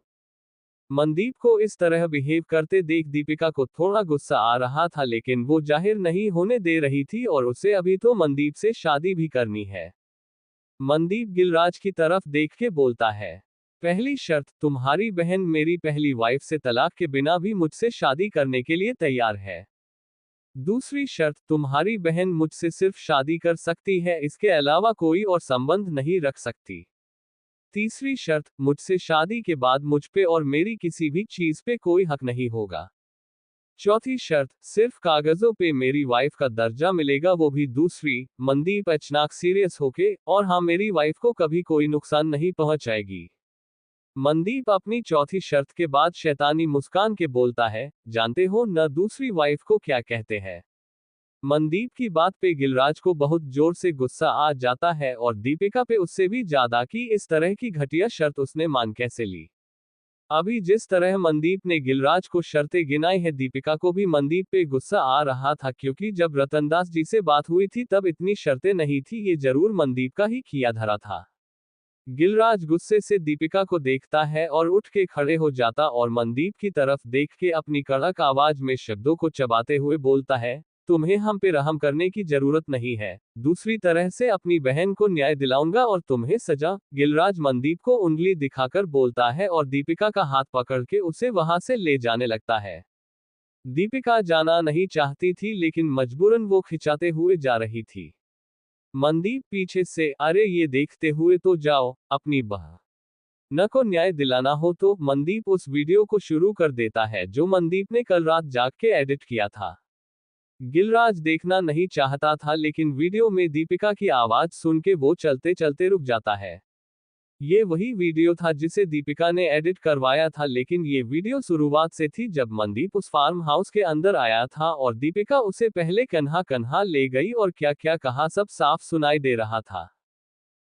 Speaker 1: मनदीप को इस तरह बिहेव करते देख दीपिका को थोड़ा गुस्सा आ रहा था लेकिन वो जाहिर नहीं होने दे रही थी और उसे अभी तो मनदीप से शादी भी करनी है। मनदीप गिलराज की तरफ देख के बोलता है, पहली शर्त, तुम्हारी बहन मेरी पहली वाइफ से तलाक के बिना भी मुझसे शादी करने के लिए तैयार है। दूसरी शर्त, तुम्हारी बहन मुझसे सिर्फ शादी कर सकती है, इसके अलावा कोई और संबंध नहीं रख सकती। तीसरी शर्त, मुझसे शादी के बाद मुझ पे और मेरी किसी भी चीज पे कोई हक नहीं होगा। चौथी शर्त, सिर्फ कागजों पे मेरी वाइफ का दर्जा मिलेगा, वो भी दूसरी। मनदीप अचानक सीरियस होके, और हाँ, मेरी वाइफ को कभी कोई नुकसान नहीं पहुंचाएगी। मनदीप अपनी चौथी शर्त के बाद शैतानी मुस्कान के बोलता है, जानते हो न दूसरी वाइफ को क्या कहते हैं। मनदीप की बात पे गिलराज को बहुत जोर से गुस्सा आ जाता है और दीपिका पे उससे भी ज्यादा कि इस तरह की घटिया शर्त उसने मान कैसे ली। अभी जिस तरह मनदीप ने गिलराज को शर्तें गिनाई है, दीपिका को भी मनदीप पे गुस्सा आ रहा था, क्योंकि जब रतनदास जी से बात हुई थी तब इतनी शर्तें नहीं थी, ये जरूर मनदीप का ही किया धरा था। गिलराज गुस्से से दीपिका को देखता है और उठ के खड़े हो जाता और मनदीप की तरफ देख के अपनी कड़क आवाज में शब्दों को चबाते हुए बोलता है, तुम्हें हम पे रहम करने की जरूरत नहीं है, दूसरी तरह से अपनी बहन को न्याय दिलाऊंगा और तुम्हें सजा। गिलराज मनदीप को उंगली दिखाकर बोलता है और दीपिका का हाथ पकड़ के उसे वहां से ले जाने लगता है। दीपिका जाना नहीं चाहती थी, लेकिन मजबूरन वो खिंचाते हुए जा रही थी। मनदीप पीछे से, अरे ये देखते हुए तो जाओ, अपनी बहन को न्याय दिलाना हो तो। मनदीप उस वीडियो को शुरू कर देता है जो मनदीप ने कल रात जाग के एडिट किया था। गिलराज देखना नहीं चाहता था, लेकिन वीडियो में दीपिका की आवाज सुन के वो चलते चलते रुक जाता है। ये वही वीडियो था जिसे दीपिका ने एडिट करवाया था, लेकिन ये वीडियो शुरुआत से थी जब मनदीप उस फार्म हाउस के अंदर आया था और दीपिका उसे पहले कन्हा कन्हा ले गई और क्या क्या कहा सब साफ सुनाई दे रहा था।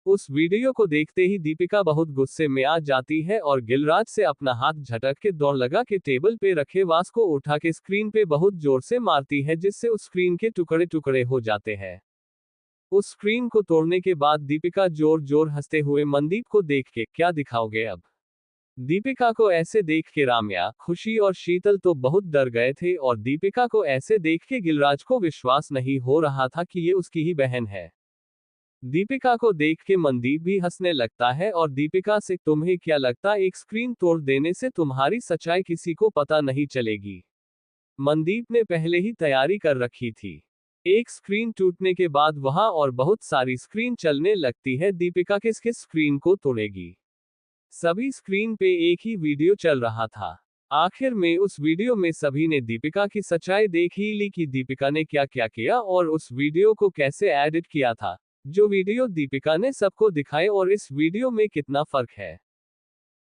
Speaker 1: उस वीडियो को देखते ही दीपिका बहुत गुस्से में आ जाती है और गिलराज से अपना हाथ झटक के दौड़ लगा के टेबल पे रखे वास को उठा के स्क्रीन पे बहुत जोर से मारती है, जिससे उस स्क्रीन के टुकड़े टुकड़े हो जाते हैं। उस स्क्रीन को तोड़ने के बाद दीपिका जोर जोर हंसते हुए मनदीप को देख के, क्या दिखाओगे अब। दीपिका को ऐसे देख के राम्या, खुशी और शीतल तो बहुत डर गए थे और दीपिका को ऐसे देख के गिलराज को विश्वास नहीं हो रहा था कि ये उसकी ही बहन है। दीपिका को देख के मनदीप भी हंसने लगता है और दीपिका से, तुम्हें क्या लगता एक स्क्रीन तोड़ देने से तुम्हारी सच्चाई किसी को पता नहीं चलेगी। मनदीप ने पहले ही तैयारी कर रखी थी। एक स्क्रीन टूटने के बाद वहां और बहुत सारी स्क्रीन चलने लगती है, दीपिका किस किस स्क्रीन को तोड़ेगी। सभी स्क्रीन पे एक ही वीडियो चल रहा था। आखिर में उस वीडियो में सभी ने दीपिका की सच्चाई देख ही ली कि दीपिका ने क्या क्या किया और उस वीडियो को कैसे एडिट किया था। जो वीडियो दीपिका ने सबको दिखाए और इस वीडियो में कितना फर्क है।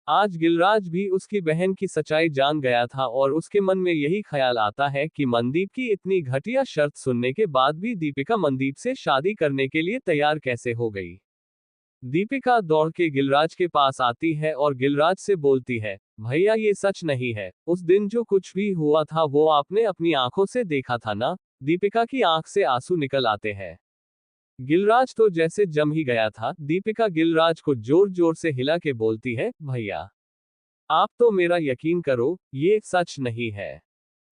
Speaker 1: आज गिलराज भी उसकी बहन की सच्चाई जान गया था और उसके मन में यही ख्याल आता है कि मनदीप की इतनी घटिया शर्त सुनने के बाद भी दीपिका मनदीप से शादी करने के लिए तैयार कैसे हो गई। दीपिका दौड़ के गिलराज के पास आती है और गिलराज से बोलती है, भैया ये सच नहीं है, उस दिन जो कुछ भी हुआ था वो आपने अपनी आंखों से देखा था ना। दीपिका की आंख से आंसू निकल आते हैं। गिलराज तो जैसे जम ही गया था। दीपिका गिलराज को जोर जोर से हिला के बोलती है, भैया आप तो मेरा यकीन करो, ये सच नहीं है।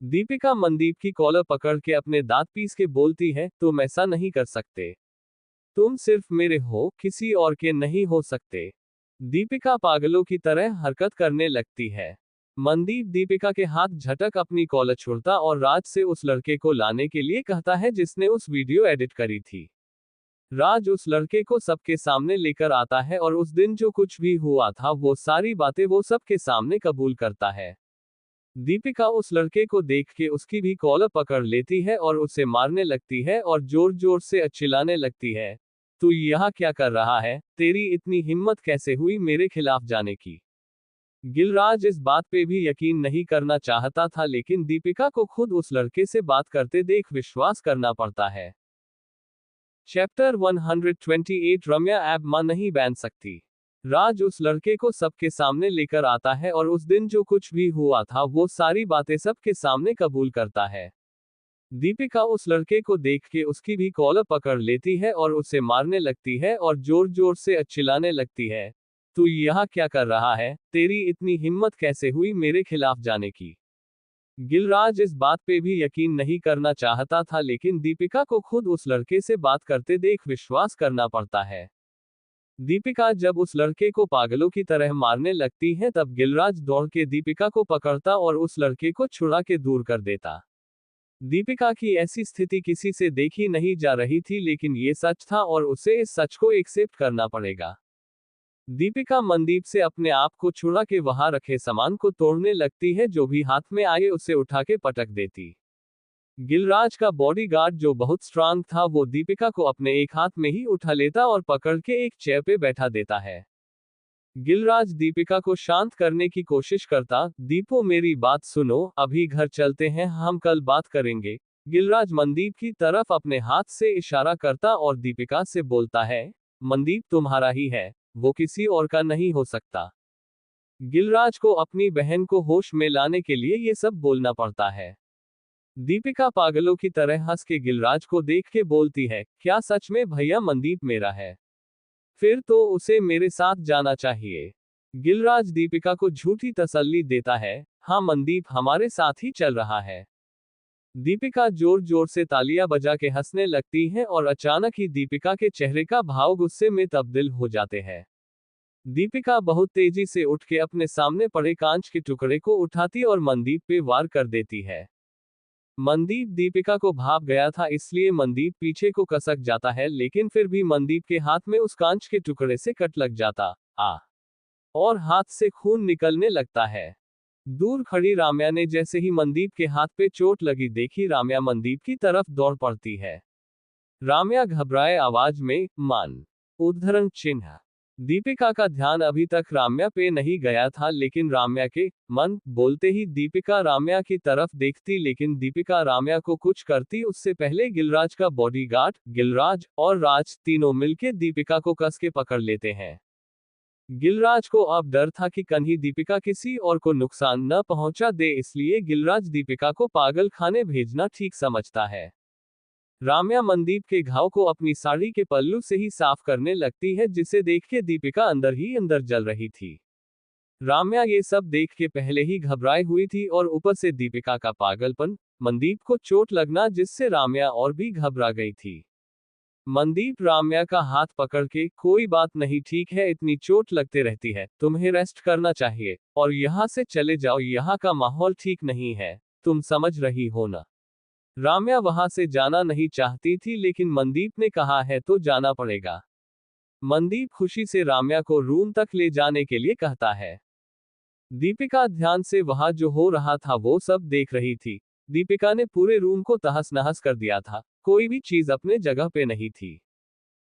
Speaker 1: दीपिका मनदीप की कॉलर पकड़ के अपने दांत पीस के बोलती है, तुम ऐसा नहीं कर सकते, तुम सिर्फ मेरे हो, किसी और के नहीं हो सकते। दीपिका पागलों की तरह हरकत करने लगती है। मनदीप दीपिका के हाथ झटक अपनी कॉलर छोड़ता और राज से उस लड़के को लाने के लिए कहता है जिसने उस वीडियो एडिट करी थी। राज उस लड़के को सबके सामने लेकर आता है और उस दिन जो कुछ भी हुआ था वो सारी बातें वो सबके सामने कबूल करता है। दीपिका उस लड़के को देख के उसकी भी कॉलर पकड़ लेती है और उसे मारने लगती है और जोर जोर से चिल्लाने लगती है, तू यहाँ क्या कर रहा है, तेरी इतनी हिम्मत कैसे हुई मेरे खिलाफ जाने की। गिलराज इस बात पे भी यकीन नहीं करना चाहता था, लेकिन दीपिका को खुद उस लड़के से बात करते देख विश्वास करना पड़ता है। चैप्टर 128 रम्या ऐप मां नहीं बैन सकती। राज उस लड़के को सबके सामने लेकर आता है और उस दिन जो कुछ भी हुआ था वो सारी बातें सबके सामने कबूल करता है। दीपिका उस लड़के को देख के उसकी भी कॉलर पकड़ लेती है और उसे मारने लगती है और जोर जोर से चिल्लाने लगती है, तू यहाँ क्या कर रहा है, तेरी इतनी हिम्मत कैसे हुई मेरे खिलाफ जाने की। गिलराज इस बात पे भी यकीन नहीं करना चाहता था, लेकिन दीपिका को खुद उस लड़के से बात करते देख विश्वास करना पड़ता है। दीपिका जब उस लड़के को पागलों की तरह मारने लगती है तब गिलराज दौड़ के दीपिका को पकड़ता और उस लड़के को छुड़ा के दूर कर देता। दीपिका की ऐसी स्थिति किसी से देखी नहीं जा रही थी, लेकिन ये सच था और उसे इस सच को एक्सेप्ट करना पड़ेगा। दीपिका मनदीप से अपने आप को छुड़ा के वहां रखे सामान को तोड़ने लगती है, जो भी हाथ में आए उसे उठा के पटक देती। गिलराज का बॉडीगार्ड जो बहुत स्ट्रांग था, वो दीपिका को अपने एक हाथ में ही उठा लेता और पकड़ के एक चेयर पे बैठा देता है। गिलराज दीपिका को शांत करने की कोशिश करता, दीपो मेरी बात सुनो, अभी घर चलते हैं, हम कल बात करेंगे। गिलराज मनदीप की तरफ अपने हाथ से इशारा करता और दीपिका से बोलता है, मनदीप तुम्हारा ही है, वो किसी और का नहीं हो सकता। गिलराज को अपनी बहन को होश में लाने के लिए ये सब बोलना पड़ता है। दीपिका पागलों की तरह हंस के गिलराज को देख के बोलती है, क्या सच में भैया मनदीप मेरा है? फिर तो उसे मेरे साथ जाना चाहिए। गिलराज दीपिका को झूठी तसल्ली देता है, हाँ मनदीप हमारे साथ ही चल रहा है। दीपिका जोर जोर से तालियां बजा के हंसने लगती है और अचानक ही दीपिका के चेहरे का भाव गुस्से में तब्दील हो जाते हैं। दीपिका बहुत तेजी से उठ के अपने सामने पड़े कांच के टुकड़े को उठाती और मनदीप पे वार कर देती है। मनदीप दीपिका को भाप गया था, इसलिए मनदीप पीछे को कसक जाता है, लेकिन फिर भी मनदीप के हाथ में उस कांच के टुकड़े से कट लग जाता और हाथ से खून निकलने लगता है। दूर खड़ी राम्या ने जैसे ही मनदीप के हाथ पे चोट लगी देखी, राम्या मनदीप की तरफ दौड़ पड़ती है। राम्या घबराए आवाज में, मान उद्धरण चिन्ह। दीपिका का ध्यान अभी तक राम्या पे नहीं गया था, लेकिन राम्या के मन बोलते ही दीपिका राम्या की तरफ देखती, लेकिन दीपिका राम्या को कुछ करती उससे पहले गिलराज का बॉडीगार्ड गिलराज और राज तीनों मिलके दीपिका को कस के पकड़ लेते हैं। गिलराज को अब डर था कि कहीं दीपिका किसी और को नुकसान न पहुंचा दे, इसलिए गिलराज दीपिका को पागल खाने भेजना ठीक समझता है। राम्या मनदीप के घाव को अपनी साड़ी के पल्लू से ही साफ करने लगती है, जिसे देख के दीपिका अंदर ही अंदर जल रही थी। राम्या ये सब देख के पहले ही घबराई हुई थी और ऊपर से दीपिका का पागलपन, मनदीप को चोट लगना, जिससे राम्या और भी घबरा गई थी। मनदीप राम्या का हाथ पकड़ के, कोई बात नहीं, ठीक है, इतनी चोट लगते रहती है, तुम्हें रेस्ट करना चाहिए और यहाँ से चले जाओ, यहाँ का माहौल ठीक नहीं है, तुम समझ रही हो ना। राम्या वहां से जाना नहीं चाहती थी, लेकिन मनदीप ने कहा है तो जाना पड़ेगा। मनदीप खुशी से राम्या को रूम तक ले जाने के लिए कहता है। दीपिका ध्यान से वहां जो हो रहा था वो सब देख रही थी। दीपिका ने पूरे रूम को तहस नहस कर दिया था, कोई भी चीज अपने जगह पे नहीं थी।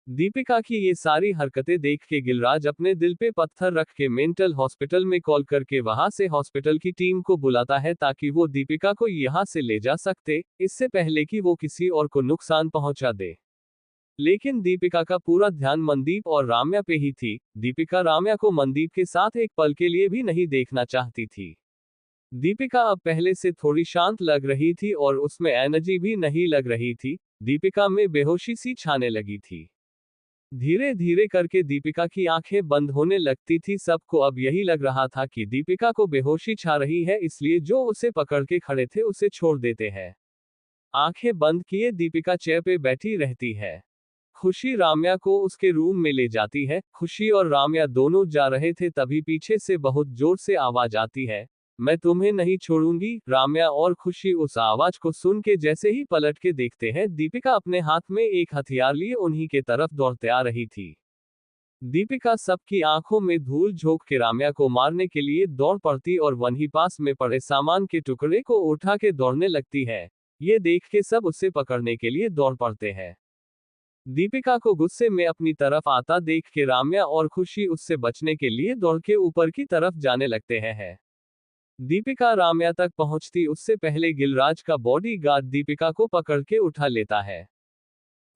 Speaker 1: दीपिका की ये सारी हरकतें देख के गिलराज अपने दिल पे पत्थर रख के मेंटल हॉस्पिटल में कॉल करके वहां से हॉस्पिटल की टीम को बुलाता है, ताकि वो दीपिका को यहां से ले जा सकते, इससे पहले कि वो किसी और को नुकसान पहुंचा दे। लेकिन दीपिका का पूरा ध्यान मनदीप और राम्या पे ही थी। दीपिका राम्या को मनदीप के साथ एक पल के लिए भी नहीं देखना चाहती थी। दीपिका अब पहले से थोड़ी शांत लग रही थी और उसमें एनर्जी भी नहीं लग रही थी। दीपिका में बेहोशी सी छाने लगी थी। धीरे धीरे करके दीपिका की आंखें बंद होने लगती थी। सबको अब यही लग रहा था कि दीपिका को बेहोशी छा रही है, इसलिए जो उसे पकड़ के खड़े थे उसे छोड़ देते हैं। आंखें बंद किए दीपिका चेयर पे बैठी रहती है। खुशी राम्या को उसके रूम में ले जाती है। खुशी और राम्या दोनों जा रहे थे, तभी पीछे से बहुत जोर से आवाज आती है, मैं तुम्हें नहीं छोड़ूंगी। राम्या और खुशी उस आवाज को सुन के जैसे ही पलट के देखते हैं, दीपिका अपने हाथ में एक हथियार लिए उन्हीं के तरफ दौड़ते आ रही थी। दीपिका सबकी आंखों में धूल झोंक के राम्या को मारने के लिए दौड़ पड़ती और वहीं पास में पड़े सामान के टुकड़े को उठा के दौड़ने लगती है। ये देख के सब उसे पकड़ने के लिए दौड़ पड़ते हैं। दीपिका को गुस्से में अपनी तरफ आता देख के राम्या और खुशी उससे बचने के लिए दौड़ के ऊपर की तरफ जाने लगते हैं। दीपिका राम्या तक पहुंचती उससे पहले गिलराज का बॉडीगार्ड दीपिका को पकड़ के उठा लेता है।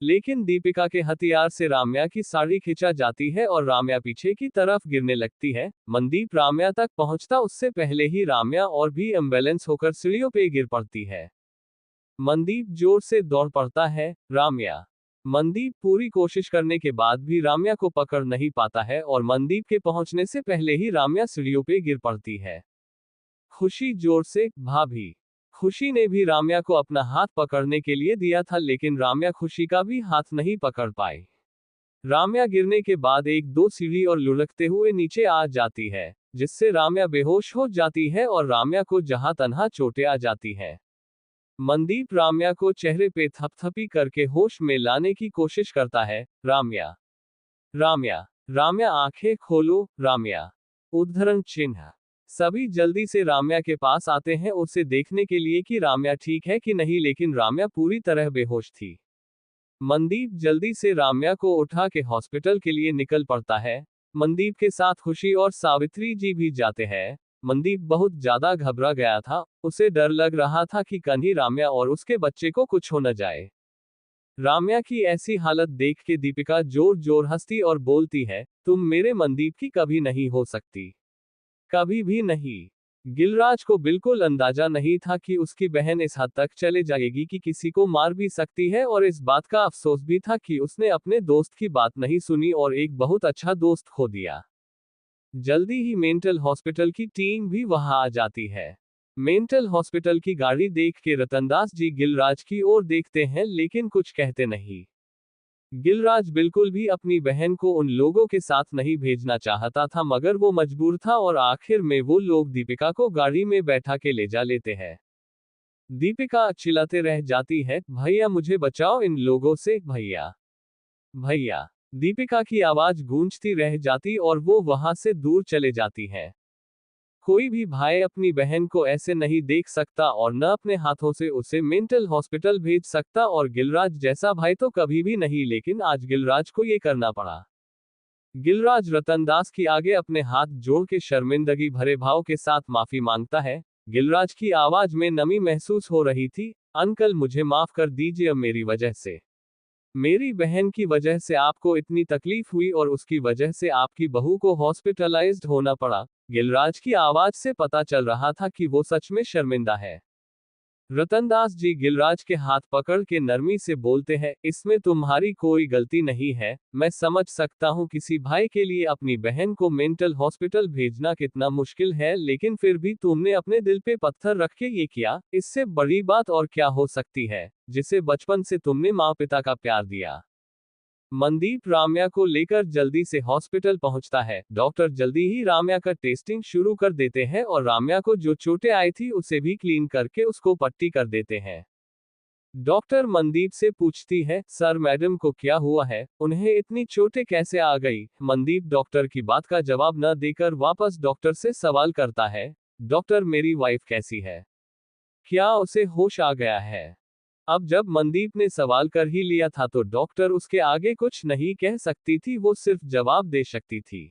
Speaker 1: लेकिन दीपिका के हथियार से राम्या की साड़ी खिंचा जाती है और राम्या पीछे की तरफ गिरने लगती है। मनदीप राम्या तक पहुंचता उससे पहले ही राम्या और भी एम्बुलेंस होकर सीढ़ियों पे गिर पड़ती है। मनदीप जोर से दौड़ पड़ता है। राम्या मनदीप पूरी कोशिश करने के बाद भी राम्या को पकड़ नहीं पाता है और मनदीप के पहुंचने से पहले ही राम्या सीढ़ियों पे गिर पड़ती है। खुशी जोर से, भाभी। खुशी ने भी राम्या को अपना हाथ पकड़ने के लिए दिया था, लेकिन राम्या खुशी का भी हाथ नहीं पकड़ पाई। राम्या गिरने के बाद एक दो सीढ़ी और लुढ़कते हुए नीचे आ जाती है, जिससे राम्या बेहोश हो जाती है और राम्या को जहां तन्हा चोटें आ जाती हैं। मनदीप राम्या को चेहरे पे थपथपी करके होश में लाने की कोशिश करता है। राम्या राम्या राम्या आंखें खोलो, राम्या। उद्धरण चिन्ह। सभी जल्दी से राम्या के पास आते हैं उसे देखने के लिए कि राम्या ठीक है कि नहीं, लेकिन राम्या पूरी तरह बेहोश थी। मनदीप जल्दी से राम्या को उठा के हॉस्पिटल के लिए निकल पड़ता है। मनदीप के साथ खुशी और सावित्री जी भी जाते हैं। मनदीप बहुत ज्यादा घबरा गया था, उसे डर लग रहा था कि कहीं राम्या और उसके बच्चे को कुछ हो न जाए। राम्या की ऐसी हालत देख के दीपिका जोर जोर हंसती और बोलती है, तुम मेरे मनदीप की कभी नहीं हो सकती। कभी भी नहीं। गिलराज को बिल्कुल अंदाजा नहीं था कि उसकी बहन इस हद तक चले जाएगी कि किसी को मार भी सकती है, और इस बात का अफसोस भी था कि उसने अपने दोस्त की बात नहीं सुनी और एक बहुत अच्छा दोस्त खो दिया। जल्दी ही मेंटल हॉस्पिटल की टीम भी वहां आ जाती है। मेंटल हॉस्पिटल की गाड़ी देख के रतनदास जी गिलराज की ओर देखते हैं लेकिन कुछ कहते नहीं। गिलराज बिल्कुल भी अपनी बहन को उन लोगों के साथ नहीं भेजना चाहता था, मगर वो मजबूर था और आखिर में वो लोग दीपिका को गाड़ी में बैठा के ले जा लेते हैं। दीपिका चिल्लाते रह जाती है, भैया मुझे बचाओ इन लोगों से, भैया, भैया। दीपिका की आवाज गूंजती रह जाती और वो वहां से दूर चले जाती है। कोई भी भाई अपनी बहन को ऐसे नहीं देख सकता और न अपने हाथों से उसे मेंटल हॉस्पिटल भेज सकता, और गिलराज जैसा भाई तो कभी भी नहीं, लेकिन आज गिलराज को ये करना पड़ा। गिलराज रतनदास की आगे अपने हाथ जोड़ के शर्मिंदगी भरे भाव के साथ माफी मांगता है। गिलराज की आवाज में नमी महसूस हो रही थी। अंकल मुझे माफ कर दीजिए, मेरी वजह से, मेरी बहन की वजह से आपको इतनी तकलीफ हुई और उसकी वजह से आपकी बहू को हॉस्पिटलाइज्ड होना पड़ा। गिलराज की आवाज से पता चल रहा था कि वो सच में शर्मिंदा है। रतनदास जी गिलराज के हाथ पकड़ के नरमी से बोलते हैं, इसमें तुम्हारी कोई गलती नहीं है। मैं समझ सकता हूँ किसी भाई के लिए अपनी बहन को मेंटल हॉस्पिटल भेजना कितना मुश्किल है, लेकिन फिर भी तुमने अपने दिल पे पत्थर रख के ये किया, इससे बड़ी बात और क्या हो सकती है, जिसे बचपन से तुमने माँ पिता का प्यार दिया। मनदीप राम्या को लेकर जल्दी से हॉस्पिटल पहुंचता है। डॉक्टर जल्दी ही राम्या का टेस्टिंग शुरू कर देते हैं और राम्या को जो चोटें आई थी उसे भी क्लीन करके उसको पट्टी कर देते हैं। डॉक्टर मनदीप से पूछती है, सर मैडम को क्या हुआ है, उन्हें इतनी चोटें कैसे आ गई। मनदीप डॉक्टर की बात का जवाब न देकर वापस डॉक्टर से सवाल करता है, डॉक्टर मेरी वाइफ कैसी है, क्या उसे होश आ गया है। अब जब मनदीप ने सवाल कर ही लिया था तो डॉक्टर उसके आगे कुछ नहीं कह सकती थी, वो सिर्फ जवाब दे सकती थी।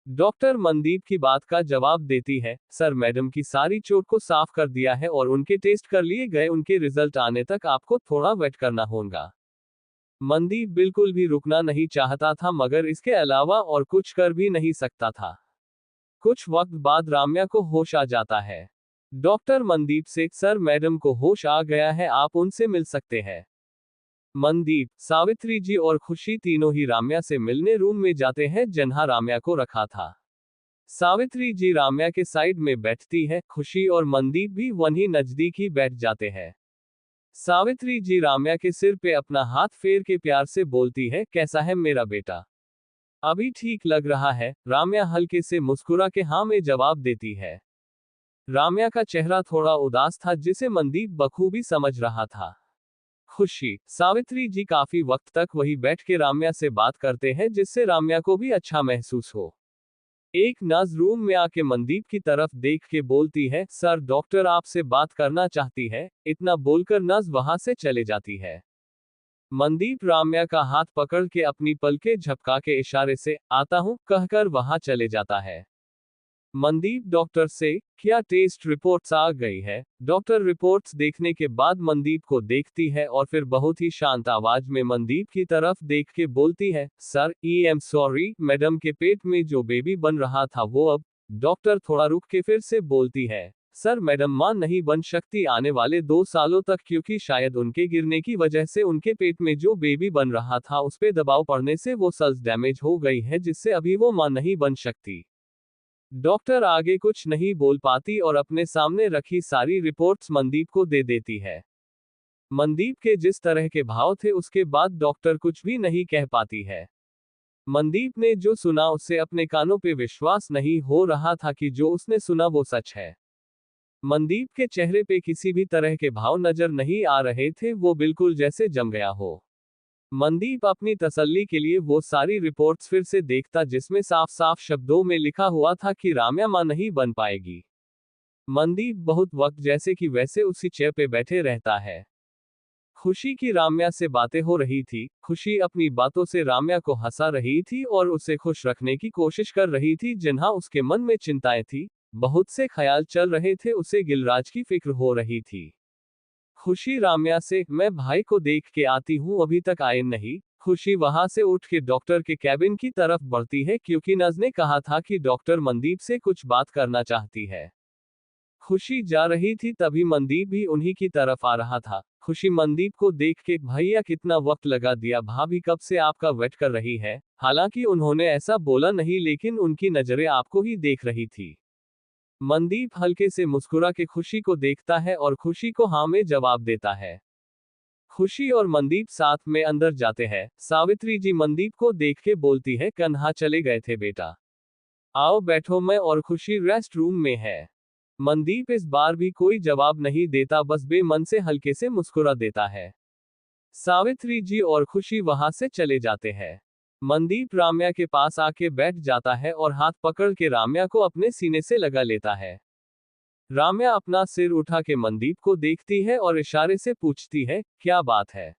Speaker 1: डॉक्टर मनदीप की बात का जवाब देती है, सर मैडम की सारी चोट को साफ कर दिया है और उनके टेस्ट कर लिए गए, उनके रिजल्ट आने तक आपको थोड़ा वेट करना होगा। मनदीप बिल्कुल भी रुकना नहीं चाहता था, मगर इसके अलावा और कुछ कर भी नहीं सकता था। कुछ वक्त बाद राम्या को होश आ जाता है। डॉक्टर मनदीप से, सर मैडम को होश आ गया है, आप उनसे मिल सकते हैं। मनदीप, सावित्री जी और खुशी तीनों ही राम्या से मिलने रूम में जाते हैं जहां राम्या को रखा था। सावित्री जी राम्या के साइड में बैठती है, खुशी और मनदीप भी वहीं नजदीक ही बैठ जाते हैं। सावित्री जी राम्या के सिर पे अपना हाथ फेर के प्यार से बोलती है, कैसा है मेरा बेटा, अभी ठीक लग रहा है। राम्या हल्के से मुस्कुरा के हाँ में जवाब देती है। राम्या का चेहरा थोड़ा उदास था, जिसे मनदीप बखूबी समझ रहा था। खुशी, सावित्री जी काफी वक्त तक वही बैठ के राम्या से बात करते हैं, जिससे राम्या को भी अच्छा महसूस हो। एक नर्स रूम में आके मनदीप की तरफ देख के बोलती है, सर डॉक्टर आपसे बात करना चाहती है। इतना बोलकर नर्स वहां से चले जाती है। मनदीप राम्या का हाथ पकड़ के अपनी पलकें झपका के इशारे से, आता हूं, कहकर वहां चले जाता है। मनदीप डॉक्टर से, क्या टेस्ट रिपोर्ट्स आ गई है। डॉक्टर रिपोर्ट्स देखने के बाद मनदीप को देखती है और फिर बहुत ही शांत आवाज में मनदीप की तरफ देख के बोलती है, sir I am sorry, madam के पेट में जो बेबी बन रहा था वो अब। डॉक्टर थोड़ा रुक के फिर से बोलती है, सर मैडम मां नहीं बन सकती आने वाले 2 सालों तक, क्योंकि शायद उनके गिरने की वजह से उनके पेट में जो बेबी बन रहा था उस पे दबाव पड़ने से वो सेल्स डैमेज हो गई है, जिससे अभी वो मां नहीं बन सकती। डॉक्टर आगे कुछ नहीं बोल पाती और अपने सामने रखी सारी रिपोर्ट्स मनदीप को दे देती है। मनदीप के जिस तरह के भाव थे उसके बाद डॉक्टर कुछ भी नहीं कह पाती है। मनदीप ने जो सुना उससे अपने कानों पे विश्वास नहीं हो रहा था कि जो उसने सुना वो सच है। मनदीप के चेहरे पे किसी भी तरह के भाव नजर नहीं आ रहे थे, वो बिल्कुल जैसे जम गया हो। मनदीप अपनी तसल्ली के लिए वो सारी रिपोर्ट्स फिर से देखता जिसमें साफ साफ शब्दों में लिखा हुआ था कि राम्या मां नहीं बन पाएगी। मनदीप बहुत वक्त जैसे कि वैसे उसी चेयर पे बैठे रहता है। खुशी की राम्या से बातें हो रही थी, खुशी अपनी बातों से राम्या को हंसा रही थी और उसे खुश रखने की कोशिश कर रही थी। जिन्हा उसके मन में चिंताएं थी, बहुत से ख्याल चल रहे थे, उसे गिलराज की फिक्र हो रही थी। खुशी राम्या से, मैं भाई को देख के आती हूँ, अभी तक आए नहीं। खुशी वहां से उठ के डॉक्टर के कैबिन की तरफ बढ़ती है क्योंकि नज ने कहा था कि डॉक्टर मनदीप से कुछ बात करना चाहती है। खुशी जा रही थी तभी मनदीप भी उन्हीं की तरफ आ रहा था। खुशी मनदीप को देख के, भैया कितना वक्त लगा दिया, भाभी कब से आपका वेट कर रही है। हालांकि उन्होंने ऐसा बोला नहीं लेकिन उनकी नजरें आपको ही देख रही थी। मनदीप हल्के से मुस्कुरा के खुशी को देखता है और खुशी को हाँ में जवाब देता है। खुशी और मनदीप साथ में अंदर जाते हैं। सावित्री जी मनदीप को देख के बोलती है, कन्हा चले गए थे बेटा, आओ बैठो, मैं और खुशी रेस्ट रूम में है। मनदीप इस बार भी कोई जवाब नहीं देता, बस बेमन से हल्के से मुस्कुरा देता है। सावित्री जी और खुशी वहां से चले जाते हैं। मनदीप राम्या के पास आके बैठ जाता है और हाथ पकड़ के राम्या को अपने सीने से लगा लेता है। राम्या अपना सिर उठा के मनदीप को देखती है और इशारे से पूछती है, क्या बात है,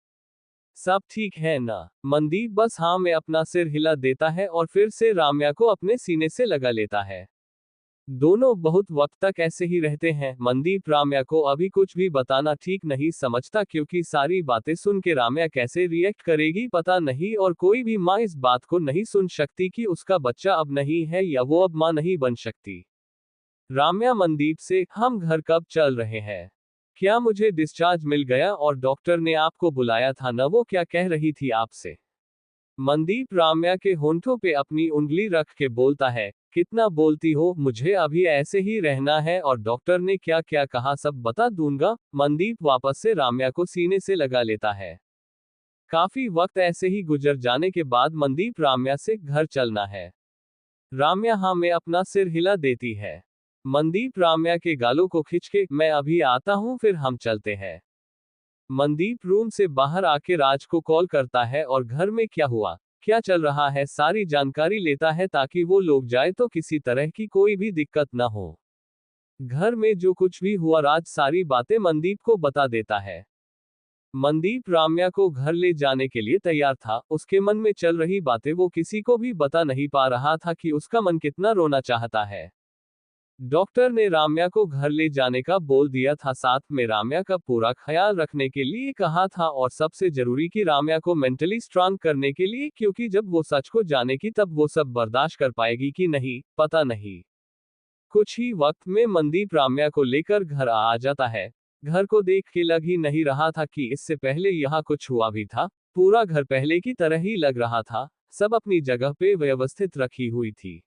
Speaker 1: सब ठीक है ना। मनदीप बस हाँ में अपना सिर हिला देता है और फिर से राम्या को अपने सीने से लगा लेता है। दोनों बहुत वक्त तक ऐसे ही रहते हैं। मनदीप राम्या को अभी कुछ भी बताना ठीक नहीं समझता क्योंकि सारी बातें सुन के राम्या कैसे रिएक्ट करेगी पता नहीं, और कोई भी माँ इस बात को नहीं सुन सकती कि उसका बच्चा अब नहीं है या वो अब माँ नहीं बन सकती। राम्या मनदीप से, हम घर कब चल रहे हैं, क्या मुझे डिस्चार्ज मिल गया और डॉक्टर ने आपको बुलाया था ना, वो क्या कह रही थी आपसे। मनदीप राम्या के होंठों पे अपनी उंगली रख के बोलता है, कितना बोलती हो, मुझे अभी ऐसे ही रहना है और डॉक्टर ने क्या क्या कहा सब बता दूंगा। मनदीप वापस से राम्या को सीने से लगा लेता है। काफी वक्त ऐसे ही गुजर जाने के बाद मनदीप राम्या से, घर चलना है। राम्या हाँ में अपना सिर हिला देती है। मनदीप राम्या के गालों को खींच के, मैं अभी आता हूँ फिर हम चलते हैं। मनदीप रूम से बाहर आके राज को कॉल करता है और घर में क्या हुआ, क्या चल रहा है, सारी जानकारी लेता है ताकि वो लोग जाए तो किसी तरह की कोई भी दिक्कत ना हो। घर में जो कुछ भी हुआ राज सारी बातें मनदीप को बता देता है। मनदीप राम्या को घर ले जाने के लिए तैयार था, उसके मन में चल रही बातें वो किसी को भी बता नहीं पा रहा था कि उसका मन कितना रोना चाहता है। डॉक्टर ने राम्या को घर ले जाने का बोल दिया था, साथ में राम्या का पूरा ख्याल रखने के लिए कहा था और सबसे जरूरी कि राम्या को मेंटली स्ट्रांग करने के लिए, क्योंकि जब वो सच को जानेगी तब वो सब बर्दाश्त कर पाएगी कि नहीं पता नहीं। कुछ ही वक्त में मनदीप राम्या को लेकर घर आ जाता है। घर को देख के लग ही नहीं रहा था कि इससे पहले यहाँ कुछ हुआ भी था। पूरा घर पहले की तरह ही लग रहा था, सब अपनी जगह पे व्यवस्थित रखी हुई थी।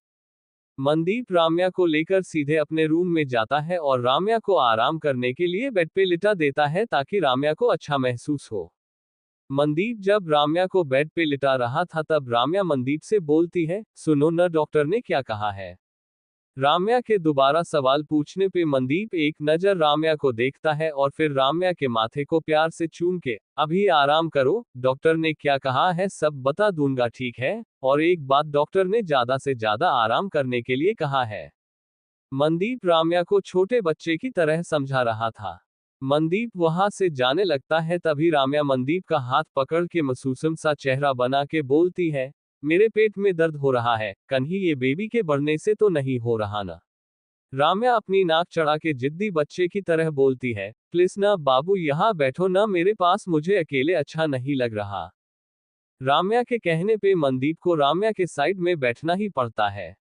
Speaker 1: मनदीप राम्या को लेकर सीधे अपने रूम में जाता है और राम्या को आराम करने के लिए बेड पे लिटा देता है ताकि राम्या को अच्छा महसूस हो। मनदीप जब राम्या को बेड पे लिटा रहा था तब राम्या मनदीप से बोलती है, सुनो न डॉक्टर ने क्या कहा है। राम्या के दोबारा सवाल पूछने पे मनदीप एक नजर राम्या को देखता है और फिर राम्या के माथे को प्यार से चूम के, अभी आराम करो, डॉक्टर ने क्या कहा है सब बता दूंगा ठीक है, और एक बात, डॉक्टर ने ज्यादा से ज्यादा आराम करने के लिए कहा है। मनदीप राम्या को छोटे बच्चे की तरह समझा रहा था। मनदीप वहां से जाने लगता है तभी राम्या मनदीप का हाथ पकड़ के मासूम सा चेहरा बना के बोलती है, मेरे पेट में दर्द हो रहा है, कन्ही ये बेबी के बढ़ने से तो नहीं हो रहा ना। राम्या अपनी नाक चढ़ा के जिद्दी बच्चे की तरह बोलती है, प्लीज ना बाबू यहाँ बैठो ना मेरे पास, मुझे अकेले अच्छा नहीं लग रहा। राम्या के कहने पे मनदीप को राम्या के साइड में बैठना ही पड़ता है।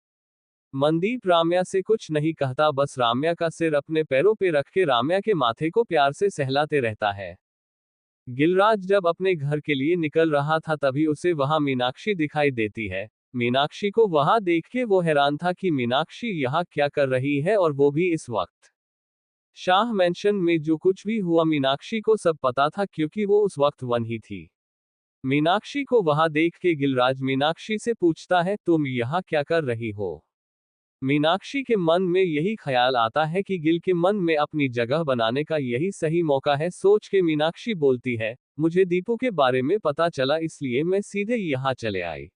Speaker 1: मनदीप राम्या से कुछ नहीं कहता, बस राम्या का सिर अपने पैरों पे रख के राम्या के माथे को प्यार से सहलाते रहता है। गिलराज जब अपने घर के लिए निकल रहा था तभी उसे वहां मीनाक्षी दिखाई देती है। मीनाक्षी को वहां देख के वो हैरान था कि मीनाक्षी यहाँ क्या कर रही है, और वो भी इस वक्त। शाह मैंशन में जो कुछ भी हुआ मीनाक्षी को सब पता था क्योंकि वो उस वक्त वन ही थी। मीनाक्षी को वहां देख के गिलराज मीनाक्षी से पूछता है, तुम यहाँ क्या कर रही हो। मीनाक्षी के मन में यही ख्याल आता है कि गिल के मन में अपनी जगह बनाने का यही सही मौका है। सोच के मीनाक्षी बोलती है, मुझे दीपू के बारे में पता चला इसलिए मैं सीधे यहाँ चले आई।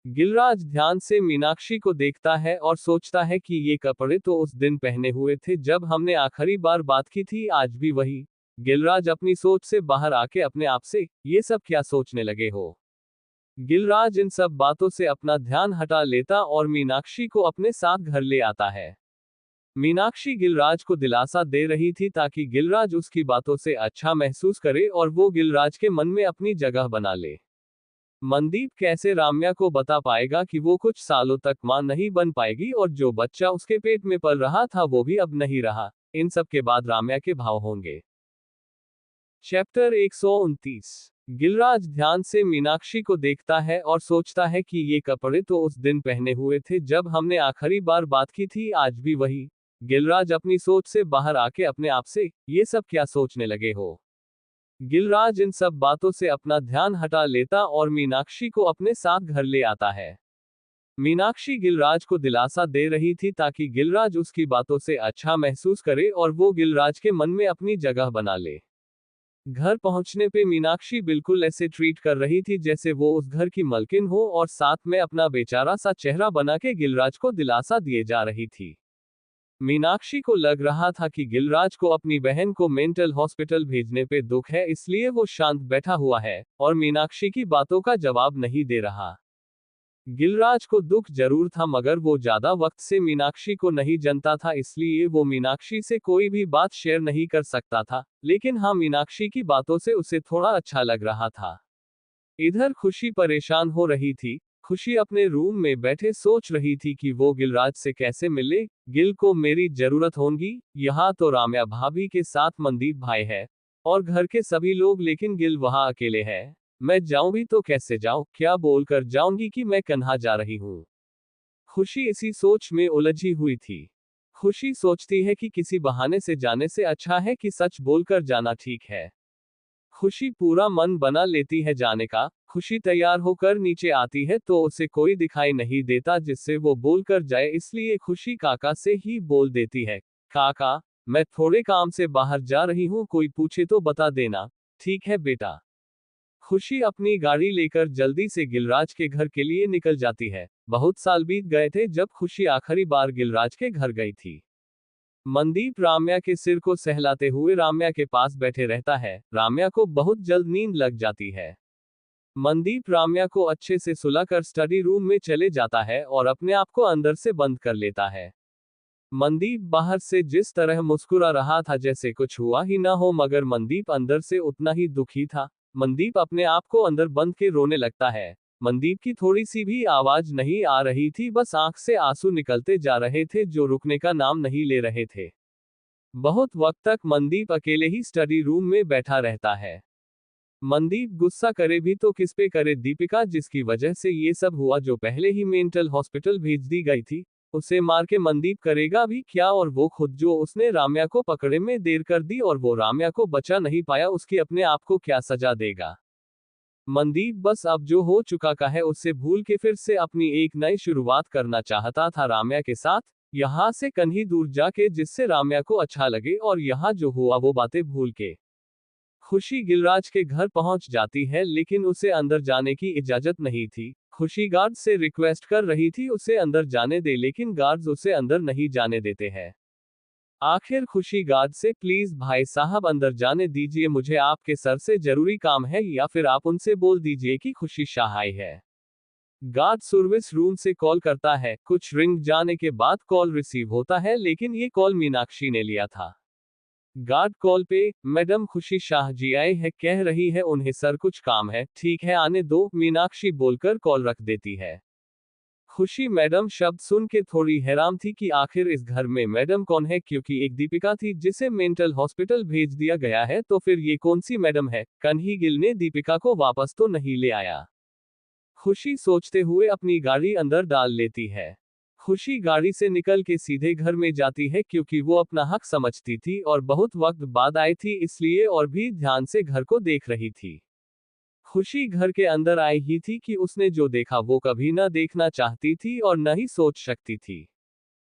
Speaker 1: गिलराज ध्यान से मीनाक्षी को देखता है और सोचता है कि ये कपड़े तो उस दिन पहने हुए थे जब हमने आखिरी बार बात की थी, आज भी वही। गिलराज अपनी सोच से बाहर आके अपने आप से, ये सब क्या सोचने लगे हो। गिलराज इन सब बातों से अपना ध्यान हटा लेता और मीनाक्षी को अपने साथ घर ले आता है। मीनाक्षी गिलराज को दिलासा दे रही थी ताकि गिलराज उसकी बातों से अच्छा महसूस करे और वो गिलराज के मन में अपनी जगह बना ले। मनदीप कैसे राम्या को बता पाएगा कि वो कुछ सालों तक मां नहीं बन पाएगी और जो बच्चा उसके पेट में पल रहा था वो भी अब नहीं रहा। इन सब के बाद राम्या के भाव होंगे। चैप्टर 129। गिलराज ध्यान से मीनाक्षी को देखता है और सोचता है कि ये कपड़े तो उस दिन पहने हुए थे जब हमने आखिरी बार बात की थी, आज भी वही। गिलराज अपनी सोच से बाहर आके अपने आप से, ये सब क्या सोचने लगे हो। गिलराज इन सब बातों से अपना ध्यान हटा लेता और मीनाक्षी को अपने साथ घर ले आता है। मीनाक्षी गिलराज को दिलासा दे रही थी ताकि गिलराज उसकी बातों से अच्छा महसूस करे और वो गिलराज के मन में अपनी जगह बना ले। घर पहुंचने पे मीनाक्षी बिल्कुल ऐसे ट्रीट कर रही थी जैसे वो उस घर की मालकिन हो और साथ में अपना बेचारा सा चेहरा बना के गिलराज को दिलासा दिए जा रही थी। मीनाक्षी को लग रहा था कि गिलराज को अपनी बहन को मेंटल हॉस्पिटल भेजने पे दुख है, इसलिए वो शांत बैठा हुआ है और मीनाक्षी की बातों का जवाब नहीं दे रहा। गिलराज को दुख जरूर था मगर वो ज्यादा वक्त से मीनाक्षी को नहीं जानता था, इसलिए वो मीनाक्षी से कोई भी बात शेयर नहीं कर सकता था। लेकिन हाँ, मीनाक्षी की बातों से उसे थोड़ा अच्छा लग रहा था। इधर खुशी परेशान हो रही थी। खुशी अपने रूम में बैठे सोच रही थी कि वो गिलराज से कैसे मिले। गिल को मेरी जरूरत होगी। यहाँ तो राम्या भाभी के साथ मनदीप भाई है और घर के सभी लोग, लेकिन गिल वहाँ अकेले है। मैं जाऊं भी तो कैसे जाऊं, क्या बोलकर जाऊंगी कि मैं कन्हा जा रही हूँ। खुशी इसी सोच में उलझी हुई थी। खुशी सोचती है कि किसी बहाने से जाने से अच्छा है कि सच बोलकर जाना ठीक है। खुशी पूरा मन बना लेती है जाने का। खुशी तैयार होकर नीचे आती है तो उसे कोई दिखाई नहीं देता जिससे वो बोलकर जाए, इसलिए खुशी काका से ही बोल देती है, काका मैं थोड़े काम से बाहर जा रही हूँ, कोई पूछे तो बता देना। ठीक है बेटा। खुशी अपनी गाड़ी लेकर जल्दी से गिलराज के घर के लिए निकल जाती है। बहुत साल बीत गए थे जब खुशी आखिरी बार गिलराज के घर गई थी। मनदीप राम्या के सिर को सहलाते हुए राम्या के पास बैठे रहता है। राम्या को बहुत जल्द नींद लग जाती है। मनदीप राम्या को अच्छे से सुलाकर स्टडी रूम में चले जाता है और अपने आप को अंदर से बंद कर लेता है। मनदीप बाहर से जिस तरह मुस्कुरा रहा था जैसे कुछ हुआ ही ना हो, मगर मनदीप अंदर से उतना ही दुखी था। मनदीप अपने आप को अंदर बंद के रोने लगता है। मनदीप की थोड़ी सी भी आवाज नहीं आ रही थी, बस आंख से आंसू निकलते जा रहे थे जो रुकने का नाम नहीं ले रहे थे। बहुत वक्त तक मनदीप अकेले ही स्टडी रूम में बैठा रहता है। मनदीप गुस्सा करे भी तो किस पे करे। दीपिका जिसकी वजह से ये सब हुआ, जो पहले ही मेंटल हॉस्पिटल भेज दी गई थी, उसे मार के मनदीप करेगा भी क्या। और वो खुद जो उसने राम्या को पकड़े में देर कर दी और वो राम्या को बचा नहीं पाया, उसकी अपने आप को क्या सजा देगा। मनदीप बस अब जो हो चुका का है उससे भूल के फिर से अपनी एक नई शुरुआत करना चाहता था राम्या के साथ। यहाँ से कहीं दूर जाके जिससे राम्या को अच्छा लगे और यहाँ जो हुआ वो बातें भूल के। खुशी गिलराज के घर पहुंच जाती है लेकिन उसे अंदर जाने की इजाजत नहीं थी। खुशी गार्ड से रिक्वेस्ट कर रही थी उसे अंदर जाने दे, लेकिन गार्ड्स उसे अंदर नहीं जाने देते हैं। आखिर खुशी गार्ड से, प्लीज भाई साहब अंदर जाने दीजिए, मुझे आपके सर से जरूरी काम है, या फिर आप उनसे बोल दीजिए कि खुशी शाह आई है। गार्ड सर्विस रूम से कॉल करता है। कुछ रिंग जाने के बाद कॉल रिसीव होता है, लेकिन ये कॉल मीनाक्षी ने लिया था। गार्ड कॉल पे, मैडम खुशी शाह जी आए हैं, कह रही है उन्हें सर कुछ काम है। ठीक है आने दो, मीनाक्षी बोलकर कॉल रख देती है। खुशी मैडम शब्द सुन के थोड़ी हैरान थी कि आखिर इस घर में मैडम कौन है, क्योंकि एक दीपिका थी जिसे मेंटल हॉस्पिटल भेज दिया गया है, तो फिर ये कौन सी मैडम है। कन्ही गिल ने दीपिका को वापस तो नहीं ले आया। खुशी सोचते हुए अपनी गाड़ी अंदर डाल लेती है। खुशी गाड़ी से निकल के सीधे घर में जाती है क्योंकि वो अपना हक समझती थी और बहुत वक्त बाद आई थी, इसलिए और भी ध्यान से घर को देख रही थी। खुशी घर के अंदर आई ही थी कि उसने जो देखा वो कभी न देखना चाहती थी और न ही सोच सकती थी।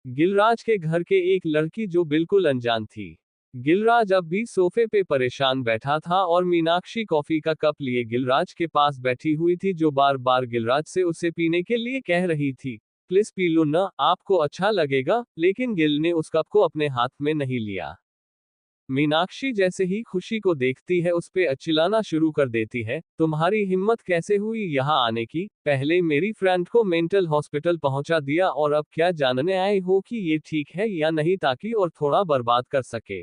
Speaker 1: गिलराज के घर के एक लड़की जो बिल्कुल अनजान थी। गिलराज अब भी सोफे पे परेशान बैठा था और मीनाक्षी कॉफी का कप लिए गिलराज के पास बैठी हुई थी, जो बार बार गिलराज से उसे पीने के लिए कह रही थी, प्लीज पी लो ना, आपको अच्छा लगेगा। लेकिन गिल ने उस कप को अपने हाथ में नहीं लिया। मीनाक्षी जैसे ही खुशी को देखती है उस पे चिल्लाना शुरू कर देती है, तुम्हारी हिम्मत कैसे हुई यहाँ आने की, पहले मेरी फ्रेंड को मेंटल हॉस्पिटल पहुंचा दिया और अब क्या जानने आए हो कि ये ठीक है या नहीं, ताकि और थोड़ा बर्बाद कर सके।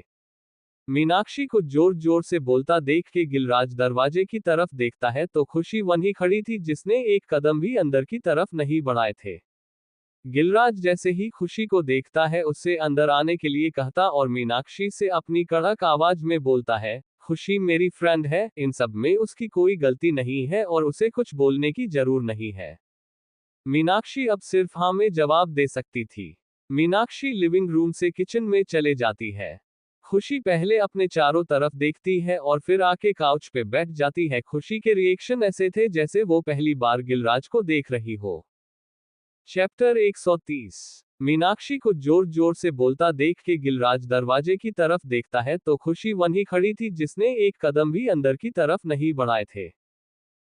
Speaker 1: मीनाक्षी को जोर जोर से बोलता देख के गिलराज दरवाजे की तरफ देखता है तो खुशी वहीं खड़ी थी, जिसने एक कदम भी अंदर की तरफ नहीं बढ़ाए थे। गिलराज जैसे ही खुशी को देखता है उससे अंदर आने के लिए कहता और मीनाक्षी से अपनी कड़क आवाज में बोलता है, खुशी मेरी फ्रेंड है, इन सब में उसकी कोई गलती नहीं है और उसे कुछ बोलने की जरूर नहीं है। मीनाक्षी अब सिर्फ हाँ में जवाब दे सकती थी। मीनाक्षी लिविंग रूम से किचन में चले जाती है। खुशी पहले अपने चारों तरफ देखती है और फिर आके काउच पे बैठ जाती है। खुशी के रिएक्शन ऐसे थे जैसे वो पहली बार गिलराज को देख रही हो। चैप्टर 130। मीनाक्षी को जोर जोर से बोलता देख के गिलराज दरवाजे की तरफ देखता है तो खुशी वहीं खड़ी थी, जिसने एक कदम भी अंदर की तरफ नहीं बढ़ाए थे।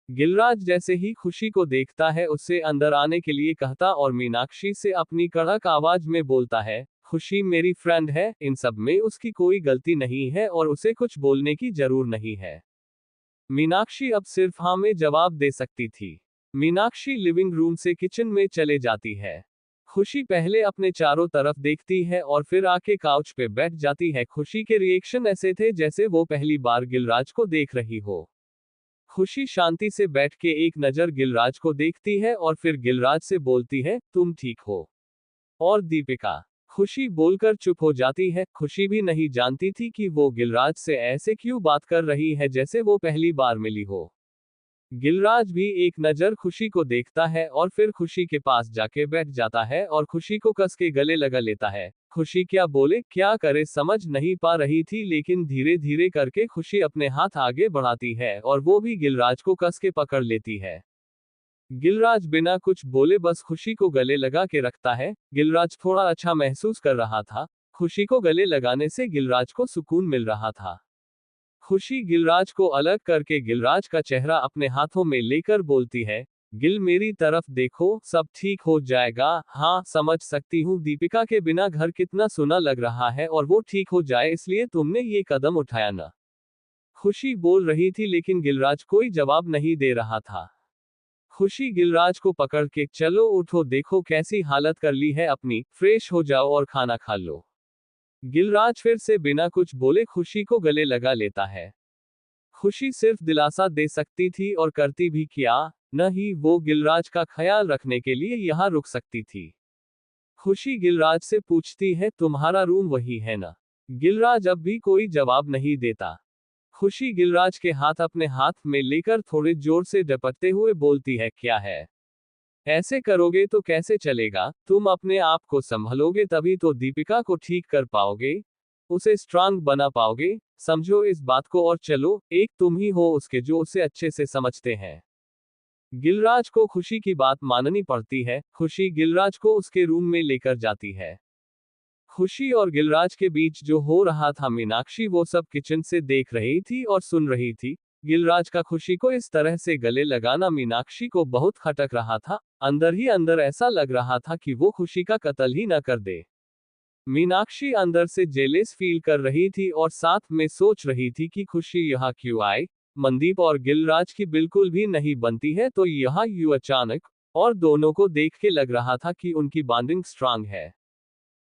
Speaker 1: गिलराज जैसे ही खुशी को देखता है उससे अंदर आने के लिए कहता और मीनाक्षी से अपनी कड़क आवाज में बोलता है, खुशी मेरी फ्रेंड है, इन सब में उसकी कोई गलती नहीं है और उसे कुछ बोलने की जरूर नहीं है। मीनाक्षी अब सिर्फ हाँ में जवाब दे सकती थी। मीनाक्षी लिविंग रूम से किचन में चले जाती है। खुशी पहले अपने चारों तरफ देखती है और फिर आके काउच पे बैठ जाती है। खुशी के रिएक्शन ऐसे थे जैसे वो पहली बार गिलराज को देख रही हो। खुशी शांति से बैठ के एक नजर गिलराज को देखती है और फिर गिलराज से बोलती है, तुम ठीक हो? और दीपिका? खुशी बोलकर चुप हो जाती है। खुशी भी नहीं जानती थी कि वो गिलराज से ऐसे क्यों बात कर रही है जैसे वो पहली बार मिली हो। गिलराज भी एक नजर खुशी को देखता है और फिर खुशी के पास जाके बैठ जाता है और खुशी को कस के गले लगा लेता है। खुशी क्या बोले क्या करे समझ नहीं पा रही थी, लेकिन धीरे धीरे करके खुशी अपने हाथ आगे बढ़ाती है और वो भी गिलराज को कस के पकड़ लेती है। गिलराज बिना कुछ बोले बस खुशी को गले लगा के रखता है। गिलराज थोड़ा अच्छा महसूस कर रहा था। खुशी को गले लगाने से गिलराज को सुकून मिल रहा था। खुशी गिलराज को अलग करके गिलराज का चेहरा अपने हाथों में लेकर बोलती है, गिल मेरी तरफ देखो, सब ठीक हो जाएगा। हाँ समझ सकती हूँ दीपिका के बिना घर कितना सुना लग रहा है और वो ठीक हो जाए इसलिए तुमने ये कदम उठाया ना। खुशी बोल रही थी लेकिन गिलराज कोई जवाब नहीं दे रहा था। खुशी गिलराज को पकड़ के, चलो उठो, देखो कैसी हालत कर ली है अपनी, फ्रेश हो जाओ और खाना खा लो। गिलराज फिर से बिना कुछ बोले खुशी को गले लगा लेता है। खुशी सिर्फ दिलासा दे सकती थी और करती भी क्या, न ही वो गिलराज का ख्याल रखने के लिए यहाँ रुक सकती थी। खुशी गिलराज से पूछती है, तुम्हारा रूम वही है ना? गिलराज अब भी कोई जवाब नहीं देता। खुशी गिलराज के हाथ अपने हाथ में लेकर थोड़े जोर से झपटते हुए बोलती है, क्या है? ऐसे करोगे तो कैसे चलेगा? तुम अपने आप को संभलोगे तभी तो दीपिका को ठीक कर पाओगे, उसे स्ट्रांग बना पाओगे। समझो इस बात को और चलो, एक तुम ही हो उसके जो उसे अच्छे से समझते हैं। गिलराज को खुशी की बात माननी पड़ती है। खुशी गिलराज को उसके रूम में लेकर जाती है। खुशी और गिलराज के बीच जो हो रहा था मीनाक्षी वो सब किचन से देख रही थी और सुन रही थी। गिलराज का खुशी को इस तरह से गले लगाना मीनाक्षी को बहुत खटक रहा था। अंदर ही अंदर ऐसा लग रहा था कि वो खुशी का कत्ल ही न कर दे। मीनाक्षी अंदर से जेलेस फील कर रही थी और साथ में सोच रही थी कि खुशी यहाँ क्यों आई। मनदीप और गिलराज की बिल्कुल भी नहीं बनती है तो यहाँ यूं अचानक, और दोनों को देख के लग रहा था कि उनकी बॉन्डिंग स्ट्रांग है।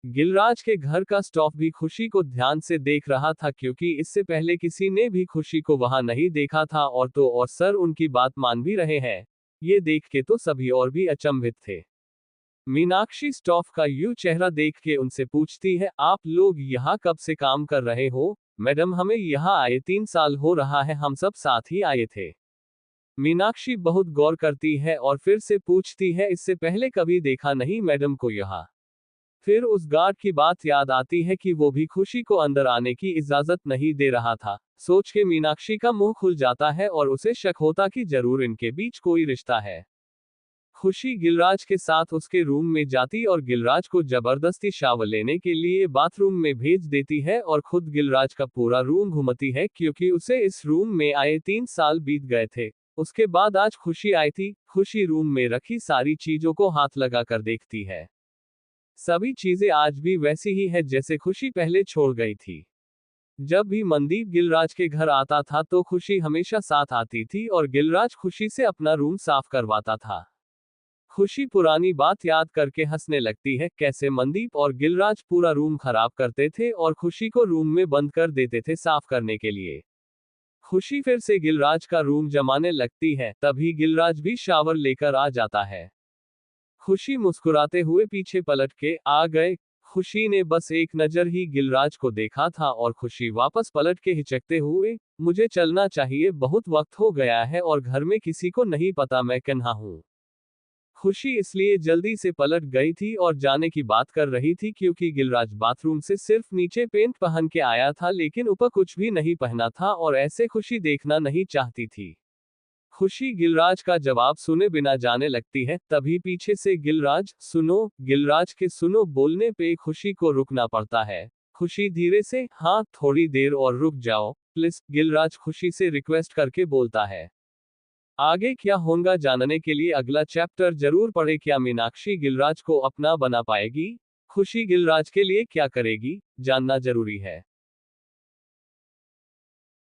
Speaker 1: गिलराज के घर का स्टाफ भी खुशी को ध्यान से देख रहा था क्योंकि इससे पहले किसी ने भी खुशी को वहां नहीं देखा था, और तो और सर उनकी बात मान भी रहे हैं। ये देख के तो सभी और भी अचंभित थे। मीनाक्षी स्टाफ का यूं चेहरा देख के उनसे पूछती है, आप लोग यहाँ कब से काम कर रहे हो? मैडम हमें यहाँ आए 3 साल हो रहा है, हम सब साथ ही आए थे। मीनाक्षी बहुत गौर करती है और फिर से पूछती है, इससे पहले कभी देखा नहीं मैडम को यहाँ? फिर उस गार्ड की बात याद आती है कि वो भी खुशी को अंदर आने की इजाजत नहीं दे रहा था। सोच के मीनाक्षी का मुंह खुल जाता है और उसे शक होता कि जरूर इनके बीच कोई रिश्ता है। खुशी गिलराज के साथ उसके रूम में जाती और गिलराज को जबरदस्ती शावर लेने के लिए बाथरूम में भेज देती है और खुद गिलराज का पूरा रूम घूमती है क्योंकि उसे इस रूम में आए 3 साल बीत गए थे। उसके बाद आज खुशी आई थी। खुशी रूम में रखी सारी चीजों को हाथ लगा कर देखती है। सभी चीजें आज भी वैसी ही है जैसे खुशी पहले छोड़ गई थी। जब भी मनदीप गिलराज के घर आता था तो खुशी हमेशा साथ आती थी और गिलराज खुशी से अपना रूम साफ करवाता था। खुशी पुरानी बात याद करके हंसने लगती है, कैसे मनदीप और गिलराज पूरा रूम खराब करते थे और खुशी को रूम में बंद कर देते थे साफ करने के लिए। खुशी फिर से गिलराज का रूम जमाने लगती है, तभी गिलराज भी शावर लेकर आ जाता है। खुशी मुस्कुराते हुए पीछे पलट के आ गए। खुशी ने बस एक नजर ही गिलराज को देखा था और खुशी वापस पलट के हिचकते हुए, मुझे चलना चाहिए, बहुत वक्त हो गया है और घर में किसी को नहीं पता मैं कन्हा हूँ। खुशी इसलिए जल्दी से पलट गई थी और जाने की बात कर रही थी क्योंकि गिलराज बाथरूम से सिर्फ नीचे पेंट पहन के आया था लेकिन ऊपर कुछ भी नहीं पहना था और ऐसे खुशी देखना नहीं चाहती थी। खुशी गिलराज का जवाब सुने बिना जाने लगती है, तभी पीछे से गिलराज, सुनो। गिलराज के सुनो बोलने पे खुशी को रुकना पड़ता है। खुशी धीरे से, हाँ थोड़ी देर और रुक जाओ प्लीज, गिलराज खुशी से रिक्वेस्ट करके बोलता है। आगे क्या होगा जानने के लिए अगला चैप्टर जरूर पढ़े। क्या मीनाक्षी गिलराज को अपना बना पाएगी? खुशी गिलराज के लिए क्या करेगी? जानना जरूरी है।